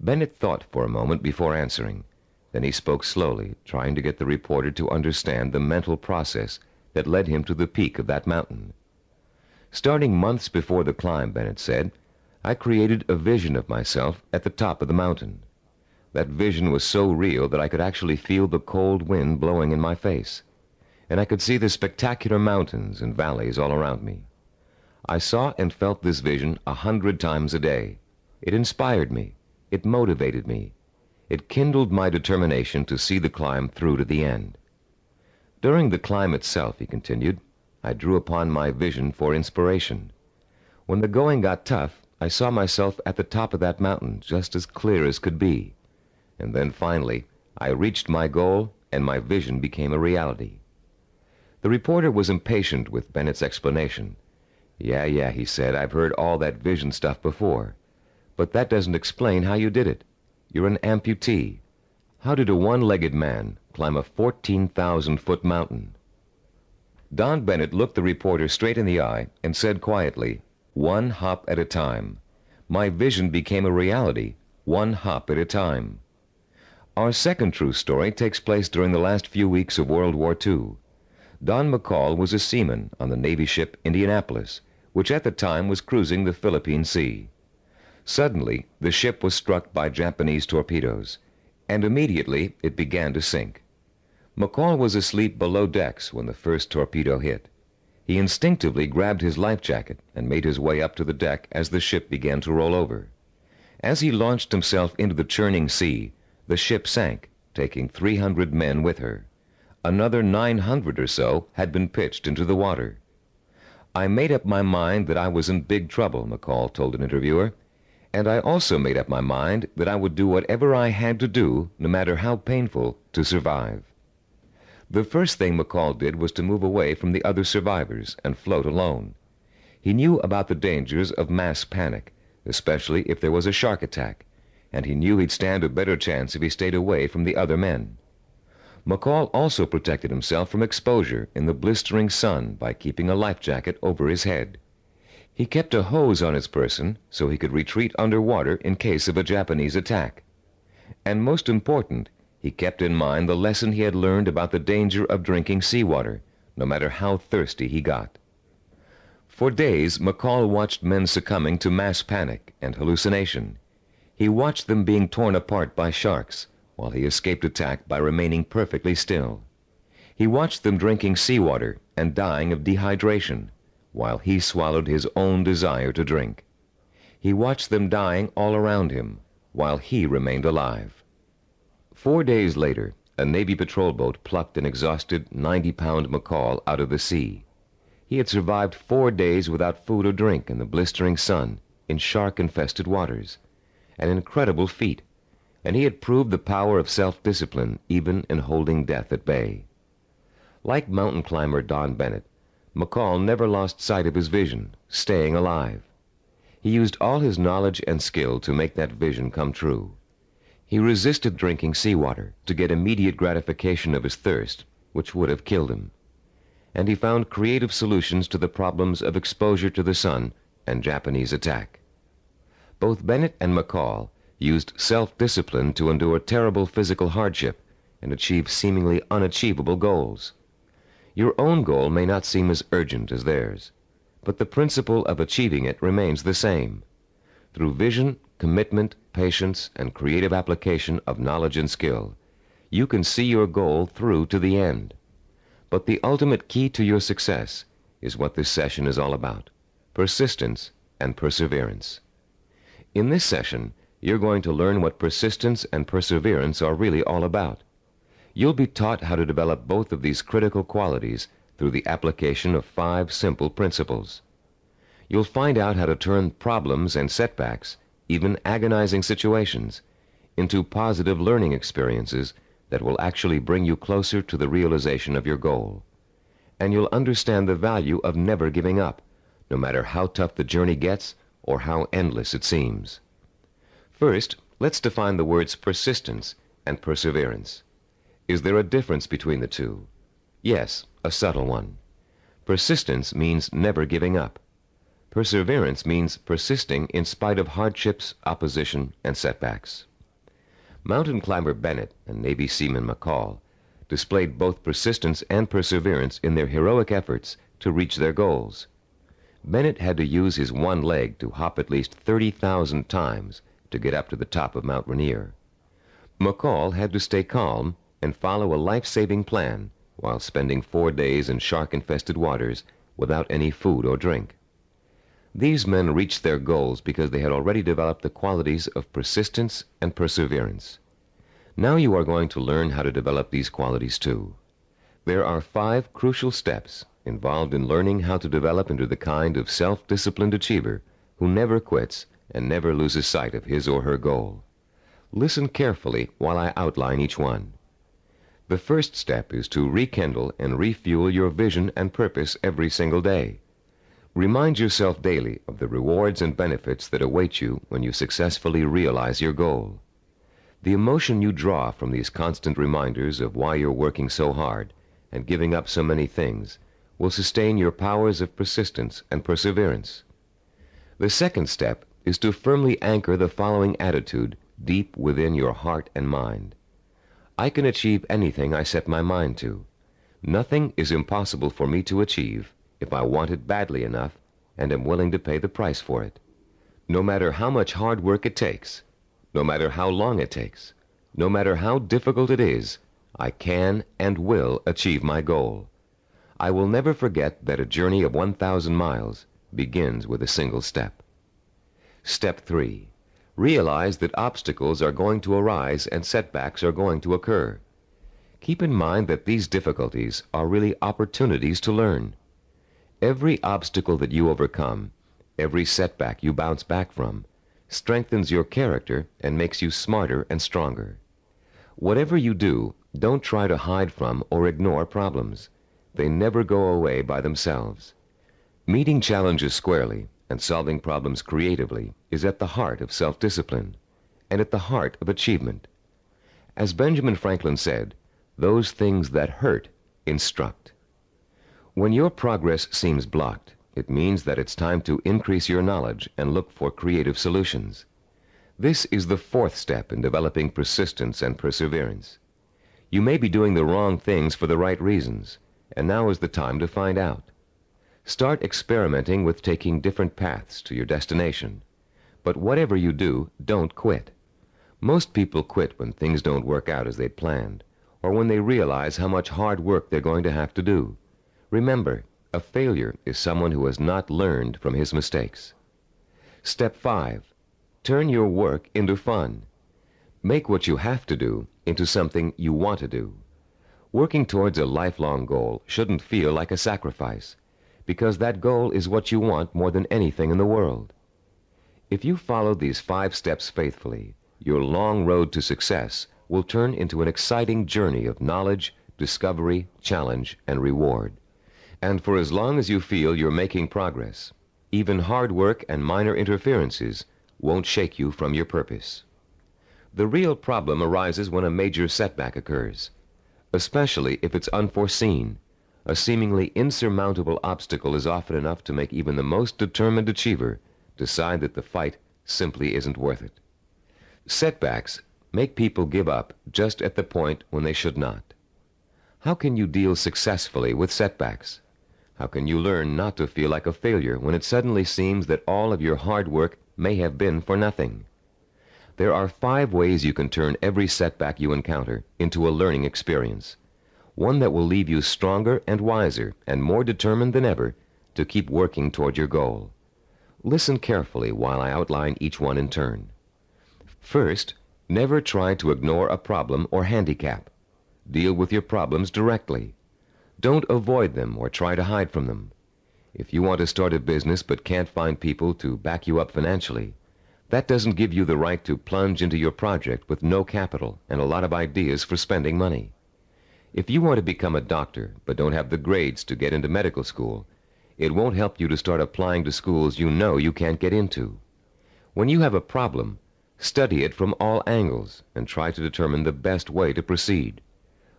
[SPEAKER 1] Bennett thought for a moment before answering. Then he spoke slowly, trying to get the reporter to understand the mental process that led him to the peak of that mountain. "Starting months before the climb," Bennett said, "I created a vision of myself at the top of the mountain. That vision was so real that I could actually feel the cold wind blowing in my face, and I could see the spectacular mountains and valleys all around me. I saw and felt this vision 100 times a day. It inspired me. It motivated me. It kindled my determination to see the climb through to the end. During the climb itself," he continued, "I drew upon my vision for inspiration. When the going got tough, I saw myself at the top of that mountain just as clear as could be. And then finally, I reached my goal and my vision became a reality." The reporter was impatient with Bennett's explanation. Yeah, he said, "I've heard all that vision stuff before. But that doesn't explain how you did it. You're an amputee. How did a one-legged man climb a 14,000-foot mountain?" Don Bennett looked the reporter straight in the eye and said quietly, "One hop at a time. My vision became a reality, one hop at a time." Our second true story takes place during the last few weeks of World War II. Don McCall was a seaman on the Navy ship Indianapolis, which at the time was cruising the Philippine Sea. Suddenly, the ship was struck by Japanese torpedoes, and immediately it began to sink. McCall was asleep below decks when the first torpedo hit. He instinctively grabbed his life jacket and made his way up to the deck as the ship began to roll over. As he launched himself into the churning sea, the ship sank, taking 300 men with her. Another 900 or so had been pitched into the water. "I made up my mind that I was in big trouble," McCall told an interviewer, "and I also made up my mind that I would do whatever I had to do, no matter how painful, to survive." The first thing McCall did was to move away from the other survivors and float alone. He knew about the dangers of mass panic, especially if there was a shark attack, and he knew he'd stand a better chance if he stayed away from the other men. McCall also protected himself from exposure in the blistering sun by keeping a life jacket over his head. He kept a hose on his person so he could retreat underwater in case of a Japanese attack. And most important, he kept in mind the lesson he had learned about the danger of drinking seawater, no matter how thirsty he got. For days, McCall watched men succumbing to mass panic and hallucination. He watched them being torn apart by sharks, while he escaped attack by remaining perfectly still. He watched them drinking seawater and dying of dehydration, while he swallowed his own desire to drink. He watched them dying all around him, while he remained alive. 4 days later, a Navy patrol boat plucked an exhausted 90-pound McCall out of the sea. He had survived 4 days without food or drink in the blistering sun, in shark-infested waters. An incredible feat, and he had proved the power of self-discipline even in holding death at bay. Like mountain climber Don Bennett, McCall never lost sight of his vision, staying alive. He used all his knowledge and skill to make that vision come true. He resisted drinking seawater to get immediate gratification of his thirst, which would have killed him. And he found creative solutions to the problems of exposure to the sun and Japanese attack. Both Bennett and McCall used self-discipline to endure terrible physical hardship and achieve seemingly unachievable goals. Your own goal may not seem as urgent as theirs, but the principle of achieving it remains the same. Through vision, commitment, patience, and creative application of knowledge and skill, you can see your goal through to the end. But the ultimate key to your success is what this session is all about: persistence and perseverance. In this session, you're going to learn what persistence and perseverance are really all about. You'll be taught how to develop both of these critical qualities through the application of 5 simple principles. You'll find out how to turn problems and setbacks, even agonizing situations, into positive learning experiences that will actually bring you closer to the realization of your goal. And you'll understand the value of never giving up, no matter how tough the journey gets or how endless it seems. First, let's define the words persistence and perseverance. Is there a difference between the two? Yes, a subtle one. Persistence means never giving up. Perseverance means persisting in spite of hardships, opposition, and setbacks. Mountain climber Bennett and Navy seaman McCall displayed both persistence and perseverance in their heroic efforts to reach their goals. Bennett had to use his one leg to hop at least 30,000 times to get up to the top of Mount Rainier. McCall had to stay calm and follow a life-saving plan while spending 4 days in shark-infested waters without any food or drink. These men reached their goals because they had already developed the qualities of persistence and perseverance. Now you are going to learn how to develop these qualities too. There are 5 crucial steps involved in learning how to develop into the kind of self-disciplined achiever who never quits and never loses sight of his or her goal. Listen carefully while I outline each one. The first step is to rekindle and refuel your vision and purpose every single day. Remind yourself daily of the rewards and benefits that await you when you successfully realize your goal. The emotion you draw from these constant reminders of why you're working so hard and giving up so many things will sustain your powers of persistence and perseverance. The second step is to firmly anchor the following attitude deep within your heart and mind. I can achieve anything I set my mind to. Nothing is impossible for me to achieve if I want it badly enough and am willing to pay the price for it. No matter how much hard work it takes, no matter how long it takes, no matter how difficult it is, I can and will achieve my goal. I will never forget that a journey of 1,000 miles begins with a single step. Step 3. Realize that obstacles are going to arise and setbacks are going to occur. Keep in mind that these difficulties are really opportunities to learn. Every obstacle that you overcome, every setback you bounce back from, strengthens your character and makes you smarter and stronger. Whatever you do, don't try to hide from or ignore problems. They never go away by themselves. Meeting challenges squarely and solving problems creatively is at the heart of self-discipline and at the heart of achievement. As Benjamin Franklin said, those things that hurt instruct. When your progress seems blocked, it means that it's time to increase your knowledge and look for creative solutions. This is the 4th step in developing persistence and perseverance. You may be doing the wrong things for the right reasons, and now is the time to find out. Start experimenting with taking different paths to your destination. But whatever you do, don't quit. Most people quit when things don't work out as they'd planned, or when they realize how much hard work they're going to have to do. Remember, a failure is someone who has not learned from his mistakes. Step 5. Turn your work into fun. Make what you have to do into something you want to do. Working towards a lifelong goal shouldn't feel like a sacrifice, because that goal is what you want more than anything in the world. If you follow these 5 steps faithfully, your long road to success will turn into an exciting journey of knowledge, discovery, challenge, and reward. And for as long as you feel you're making progress, even hard work and minor interferences won't shake you from your purpose. The real problem arises when a major setback occurs, especially if it's unforeseen. A seemingly insurmountable obstacle is often enough to make even the most determined achiever decide that the fight simply isn't worth it. Setbacks make people give up just at the point when they should not. How can you deal successfully with setbacks? How can you learn not to feel like a failure when it suddenly seems that all of your hard work may have been for nothing? There are 5 ways you can turn every setback you encounter into a learning experience, one that will leave you stronger and wiser and more determined than ever to keep working toward your goal. Listen carefully while I outline each one in turn. First, never try to ignore a problem or handicap. Deal with your problems directly. Don't avoid them or try to hide from them. If you want to start a business but can't find people to back you up financially, that doesn't give you the right to plunge into your project with no capital and a lot of ideas for spending money. If you want to become a doctor but don't have the grades to get into medical school, it won't help you to start applying to schools you know you can't get into. When you have a problem, study it from all angles and try to determine the best way to proceed.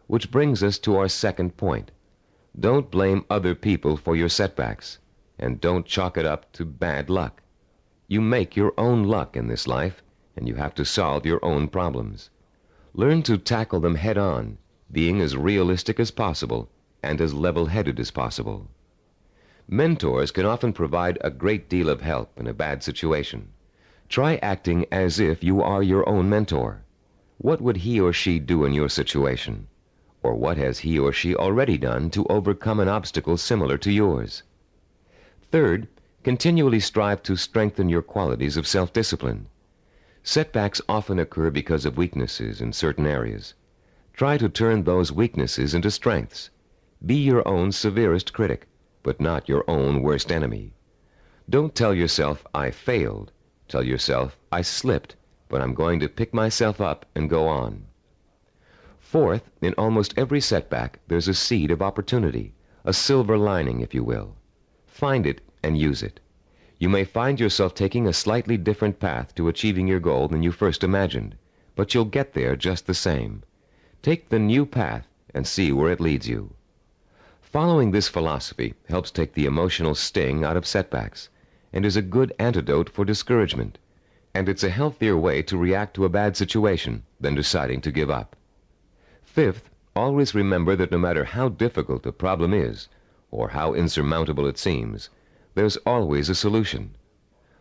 [SPEAKER 1] Which brings us to our second point. Don't blame other people for your setbacks, and don't chalk it up to bad luck. You make your own luck in this life, and you have to solve your own problems. Learn to tackle them head on, being as realistic as possible and as level-headed as possible. Mentors can often provide a great deal of help in a bad situation. Try acting as if you are your own mentor. What would he or she do in your situation? Or what has he or she already done to overcome an obstacle similar to yours? Third, continually strive to strengthen your qualities of self-discipline. Setbacks often occur because of weaknesses in certain areas. Try to turn those weaknesses into strengths. Be your own severest critic, but not your own worst enemy. Don't tell yourself, I failed. Tell yourself, I slipped, but I'm going to pick myself up and go on. Fourth, in almost every setback, there's a seed of opportunity, a silver lining, if you will. Find it and use it. You may find yourself taking a slightly different path to achieving your goal than you first imagined, but you'll get there just the same. Take the new path and see where it leads you. Following this philosophy helps take the emotional sting out of setbacks and is a good antidote for discouragement, and it's a healthier way to react to a bad situation than deciding to give up. Fifth, always remember that no matter how difficult a problem is, or how insurmountable it seems, there's always a solution.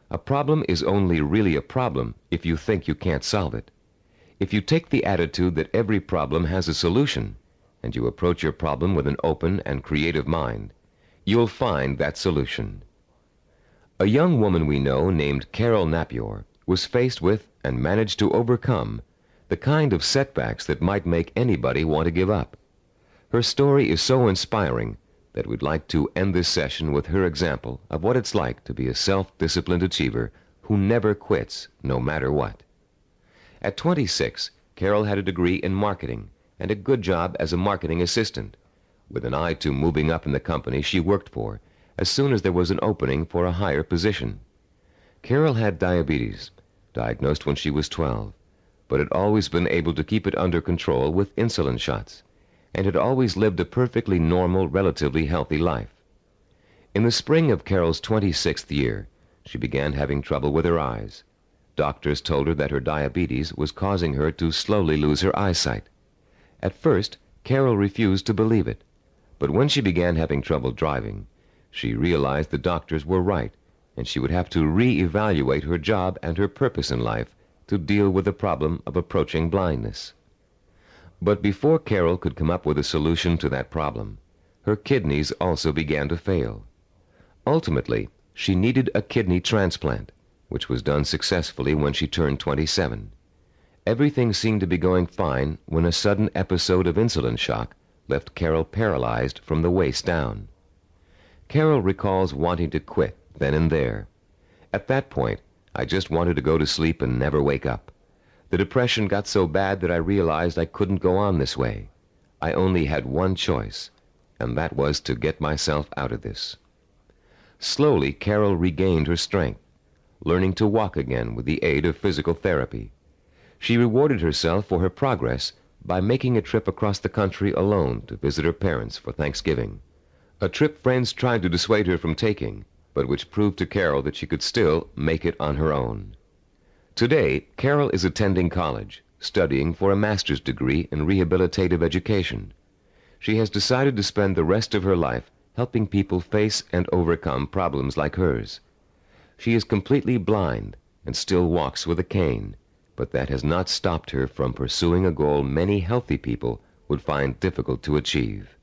[SPEAKER 1] A problem is only really a problem if you think you can't solve it. If you take the attitude that every problem has a solution, and you approach your problem with an open and creative mind, you'll find that solution. A young woman we know named Carol Napier was faced with and managed to overcome the kind of setbacks that might make anybody want to give up. Her story is so inspiring that we'd like to end this session with her example of what it's like to be a self-disciplined achiever who never quits no matter what. At 26, Carol had a degree in marketing and a good job as a marketing assistant, with an eye to moving up in the company she worked for as soon as there was an opening for a higher position. Carol had diabetes, diagnosed when she was 12, but had always been able to keep it under control with insulin shots, and had always lived a perfectly normal, relatively healthy life. In the spring of Carol's 26th year, she began having trouble with her eyes. Doctors told her that her diabetes was causing her to slowly lose her eyesight. At first, Carol refused to believe it, but when she began having trouble driving, she realized the doctors were right, and she would have to re-evaluate her job and her purpose in life to deal with the problem of approaching blindness. But before Carol could come up with a solution to that problem, her kidneys also began to fail. Ultimately, she needed a kidney transplant, which was done successfully when she turned 27. Everything seemed to be going fine when a sudden episode of insulin shock left Carol paralyzed from the waist down. Carol recalls wanting to quit then and there. At that point, I just wanted to go to sleep and never wake up. The depression got so bad that I realized I couldn't go on this way. I only had one choice, and that was to get myself out of this. Slowly, Carol regained her strength, learning to walk again with the aid of physical therapy. She rewarded herself for her progress by making a trip across the country alone to visit her parents for Thanksgiving, a trip friends tried to dissuade her from taking, but which proved to Carol that she could still make it on her own. Today, Carol is attending college, studying for a master's degree in rehabilitative education. She has decided to spend the rest of her life helping people face and overcome problems like hers. She is completely blind and still walks with a cane, but that has not stopped her from pursuing a goal many healthy people would find difficult to achieve.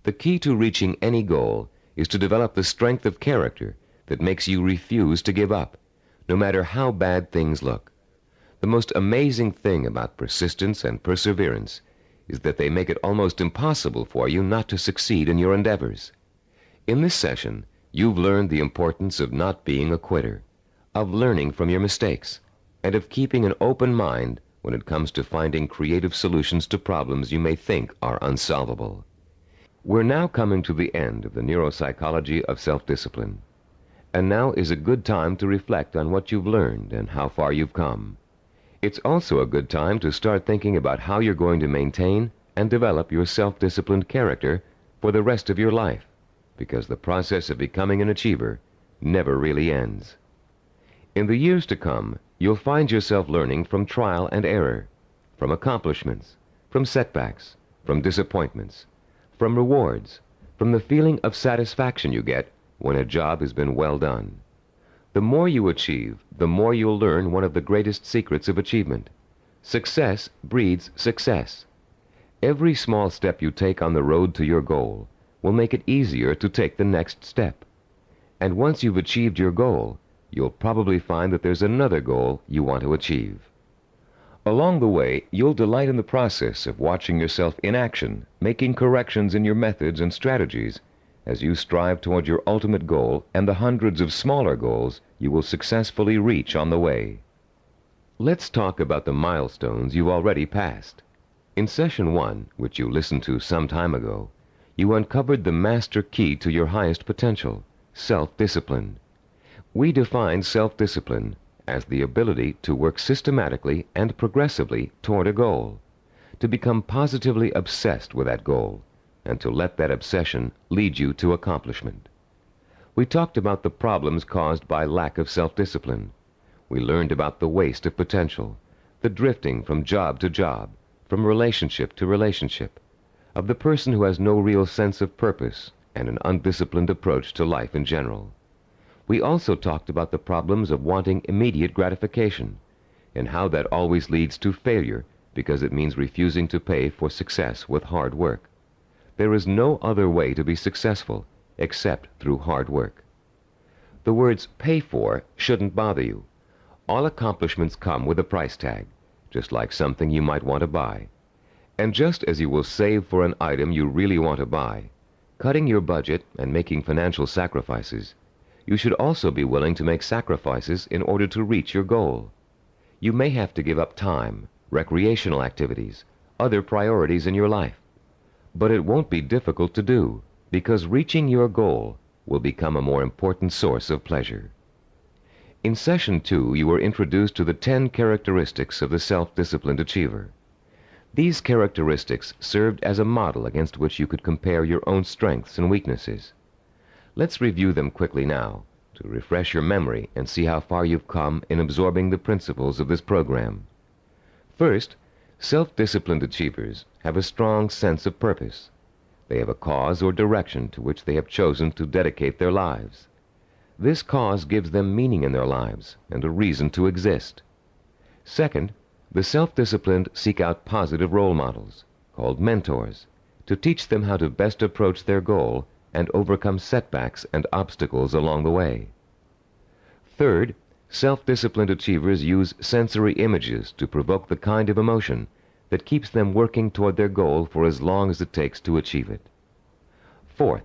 [SPEAKER 1] The key to reaching any goal is to develop the strength of character that makes you refuse to give up, no matter how bad things look. The most amazing thing about persistence and perseverance is that they make it almost impossible for you not to succeed in your endeavors. In this session, you've learned the importance of not being a quitter, of learning from your mistakes, and of keeping an open mind when it comes to finding creative solutions to problems you may think are unsolvable. We're now coming to the end of the neuropsychology of self-discipline, and now is a good time to reflect on what you've learned and how far you've come. It's also a good time to start thinking about how you're going to maintain and develop your self-disciplined character for the rest of your life, because the process of becoming an achiever never really ends. In the years to come, you'll find yourself learning from trial and error, from accomplishments, from setbacks, from disappointments, from rewards, from the feeling of satisfaction you get when a job has been well done. The more you achieve, the more you'll learn one of the greatest secrets of achievement. Success breeds success. Every small step you take on the road to your goal will make it easier to take the next step. And once you've achieved your goal, you'll probably find that there's another goal you want to achieve. Along the way, you'll delight in the process of watching yourself in action, making corrections in your methods and strategies as you strive toward your ultimate goal and the hundreds of smaller goals you will successfully reach on the way. Let's talk about the milestones you've already passed. In Session 1, which you listened to some time ago, you uncovered the master key to your highest potential, self-discipline. We define self-discipline as the ability to work systematically and progressively toward a goal, to become positively obsessed with that goal, and to let that obsession lead you to accomplishment. We talked about the problems caused by lack of self-discipline. We learned about the waste of potential, the drifting from job to job, from relationship to relationship, of the person who has no real sense of purpose and an undisciplined approach to life in general. We also talked about the problems of wanting immediate gratification and how that always leads to failure because it means refusing to pay for success with hard work. There is no other way to be successful except through hard work. The words pay for shouldn't bother you. All accomplishments come with a price tag, just like something you might want to buy. And just as you will save for an item you really want to buy, cutting your budget and making financial sacrifices, you should also be willing to make sacrifices in order to reach your goal. You may have to give up time, recreational activities, other priorities in your life. But it won't be difficult to do, because reaching your goal will become a more important source of pleasure. In Session 2, you were introduced to the 10 characteristics of the self-disciplined achiever. These characteristics served as a model against which you could compare your own strengths and weaknesses. Let's review them quickly now, to refresh your memory and see how far you've come in absorbing the principles of this program. First, self-disciplined achievers have a strong sense of purpose. They have a cause or direction to which they have chosen to dedicate their lives. This cause gives them meaning in their lives and a reason to exist. Second, the self-disciplined seek out positive role models, called mentors, to teach them how to best approach their goal and overcome setbacks and obstacles along the way. Third, self-disciplined achievers use sensory images to provoke the kind of emotion that keeps them working toward their goal for as long as it takes to achieve it. Fourth,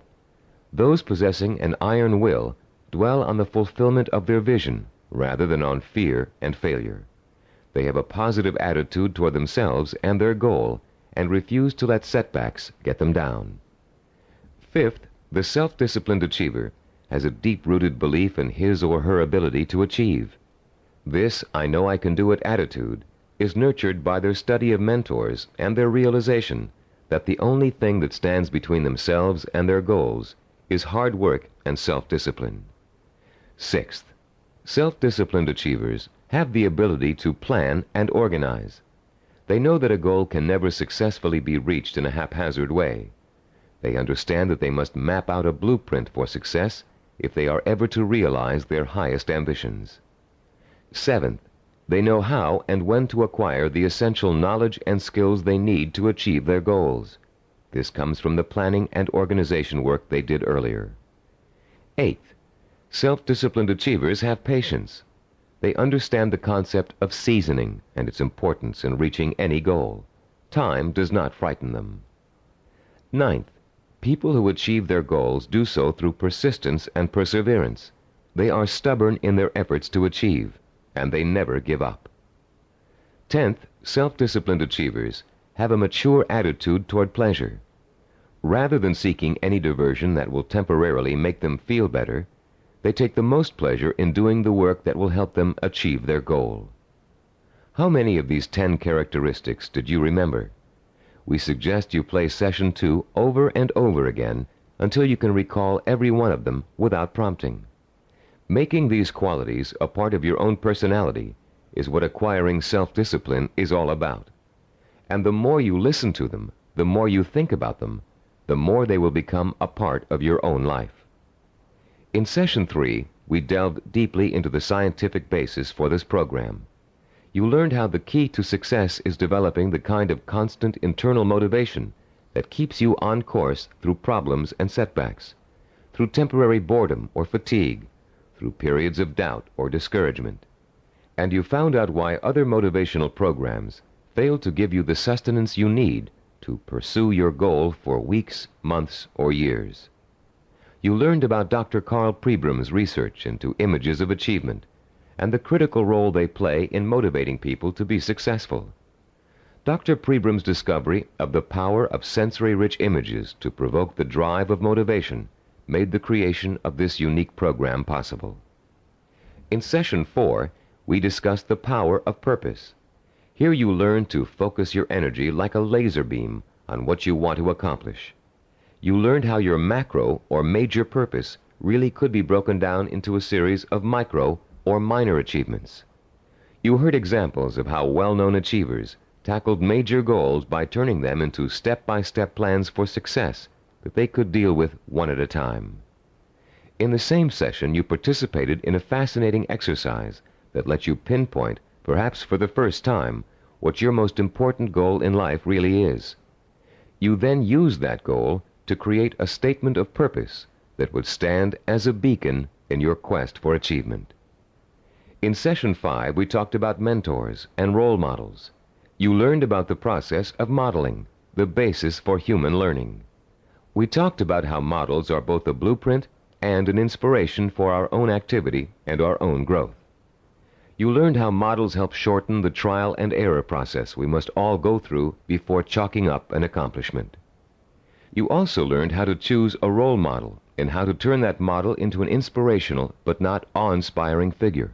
[SPEAKER 1] those possessing an iron will dwell on the fulfillment of their vision rather than on fear and failure. They have a positive attitude toward themselves and their goal and refuse to let setbacks get them down. Fifth, the self-disciplined achiever has a deep-rooted belief in his or her ability to achieve. This "I know I can do it" attitude is nurtured by their study of mentors and their realization that the only thing that stands between themselves and their goals is hard work and self-discipline. Sixth, self-disciplined achievers have the ability to plan and organize. They know that a goal can never successfully be reached in a haphazard way. They understand that they must map out a blueprint for success if they are ever to realize their highest ambitions. Seventh, they know how and when to acquire the essential knowledge and skills they need to achieve their goals. This comes from the planning and organization work they did earlier. Eighth, self-disciplined achievers have patience. They understand the concept of seasoning and its importance in reaching any goal. Time does not frighten them. Ninth, people who achieve their goals do so through persistence and perseverance. They are stubborn in their efforts to achieve, and they never give up. 10th, self-disciplined achievers have a mature attitude toward pleasure. Rather than seeking any diversion that will temporarily make them feel better, they take the most pleasure in doing the work that will help them achieve their goal. How many of these 10 characteristics did you remember? We suggest you play Session 2 over and over again until you can recall every one of them without prompting. Making these qualities a part of your own personality is what acquiring self-discipline is all about. And the more you listen to them, the more you think about them, the more they will become a part of your own life. In Session 3, we delved deeply into the scientific basis for this program. You learned how the key to success is developing the kind of constant internal motivation that keeps you on course through problems and setbacks, through temporary boredom or fatigue, through periods of doubt or discouragement. And you found out why other motivational programs fail to give you the sustenance you need to pursue your goal for weeks, months, or years. You learned about Dr. Carl Pribram's research into images of achievement and the critical role they play in motivating people to be successful. Dr. Pribram's discovery of the power of sensory-rich images to provoke the drive of motivation made the creation of this unique program possible. In Session 4, we discussed the power of purpose. Here you learn to focus your energy like a laser beam on what you want to accomplish. You learned how your macro or major purpose really could be broken down into a series of micro or minor achievements. You heard examples of how well-known achievers tackled major goals by turning them into step-by-step plans for success that they could deal with one at a time. In the same session, you participated in a fascinating exercise that let you pinpoint, perhaps for the first time, what your most important goal in life really is. You then used that goal to create a statement of purpose that would stand as a beacon in your quest for achievement. In Session 5, we talked about mentors and role models. You learned about the process of modeling, the basis for human learning. We talked about how models are both a blueprint and an inspiration for our own activity and our own growth. You learned how models help shorten the trial and error process we must all go through before chalking up an accomplishment. You also learned how to choose a role model and how to turn that model into an inspirational but not awe-inspiring figure.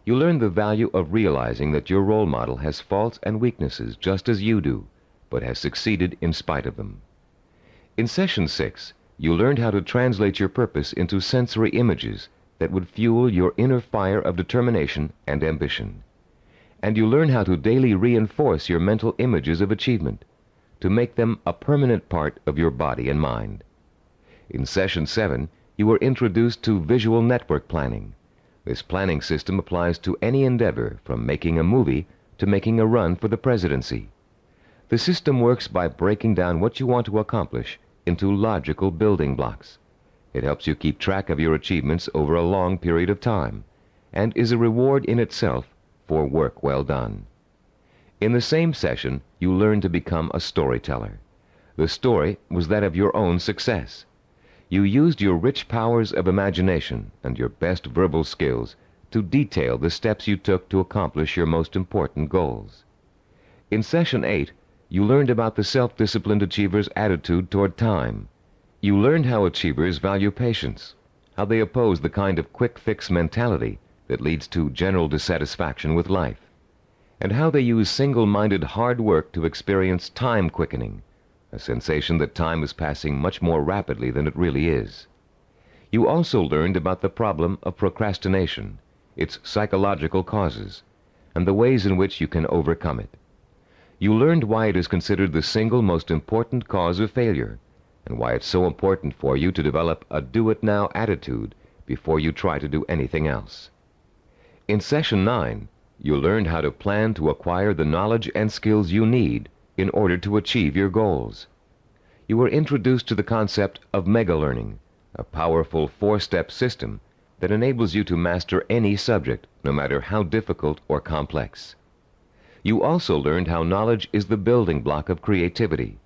[SPEAKER 1] You learned the value of realizing that your role model has faults and weaknesses just as you do, but has succeeded in spite of them. In Session 6, you learned how to translate your purpose into sensory images that would fuel your inner fire of determination and ambition. And you learned how to daily reinforce your mental images of achievement, to make them a permanent part of your body and mind. In Session 7, you were introduced to visual network planning. This planning system applies to any endeavor from making a movie to making a run for the presidency. The system works by breaking down what you want to accomplish into logical building blocks. It helps you keep track of your achievements over a long period of time and is a reward in itself for work well done. In the same session, you learn to become a storyteller. The story was that of your own success. You used your rich powers of imagination and your best verbal skills to detail the steps you took to accomplish your most important goals. In Session 8, you learned about the self-disciplined achiever's attitude toward time. You learned how achievers value patience, how they oppose the kind of quick-fix mentality that leads to general dissatisfaction with life, and how they use single-minded hard work to experience time quickening, a sensation that time is passing much more rapidly than it really is. You also learned about the problem of procrastination, its psychological causes, and the ways in which you can overcome it. You learned why it is considered the single most important cause of failure, and why it's so important for you to develop a do-it-now attitude before you try to do anything else. In Session 9, you learned how to plan to acquire the knowledge and skills you need in order to achieve your goals. You were introduced to the concept of mega-learning, a powerful 4-step system that enables you to master any subject, no matter how difficult or complex. You also learned how knowledge is the building block of creativity.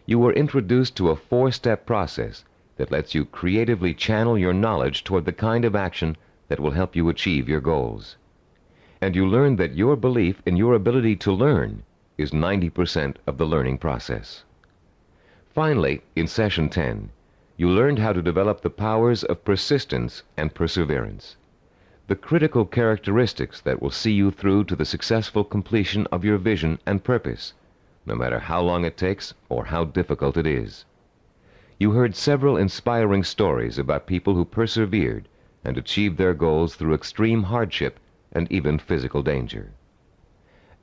[SPEAKER 1] You were introduced to a 4-step process that lets you creatively channel your knowledge toward the kind of action that will help you achieve your goals. And you learned that your belief in your ability to learn is 90% of the learning process. Finally, in Session 10, you learned how to develop the powers of persistence and perseverance, the critical characteristics that will see you through to the successful completion of your vision and purpose, no matter how long it takes or how difficult it is. You heard several inspiring stories about people who persevered and achieved their goals through extreme hardship and even physical danger.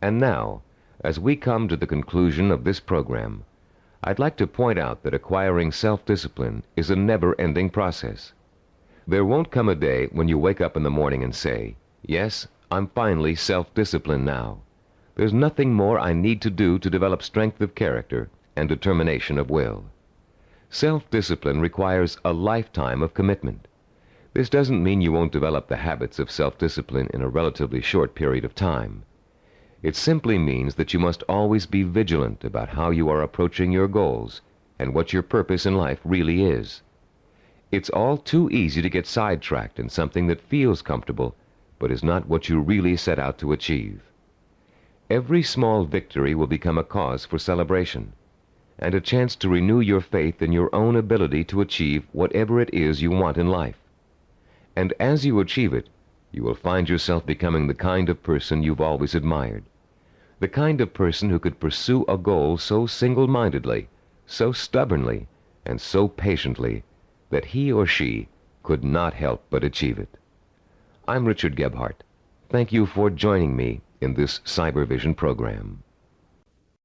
[SPEAKER 1] And now, as we come to the conclusion of this program, I'd like to point out that acquiring self-discipline is a never-ending process. There won't come a day when you wake up in the morning and say, "Yes, I'm finally self-disciplined now. There's nothing more I need to do to develop strength of character and determination of will." Self-discipline requires a lifetime of commitment. This doesn't mean you won't develop the habits of self-discipline in a relatively short period of time. It simply means that you must always be vigilant about how you are approaching your goals and what your purpose in life really is. It's all too easy to get sidetracked in something that feels comfortable, but is not what you really set out to achieve. Every small victory will become a cause for celebration, and a chance to renew your faith in your own ability to achieve whatever it is you want in life. And as you achieve it, you will find yourself becoming the kind of person you've always admired, the kind of person who could pursue a goal so single-mindedly, so stubbornly, and so patiently that he or she could not help but achieve it. I'm Richard Gebhardt. Thank you for joining me in this Cybervision program.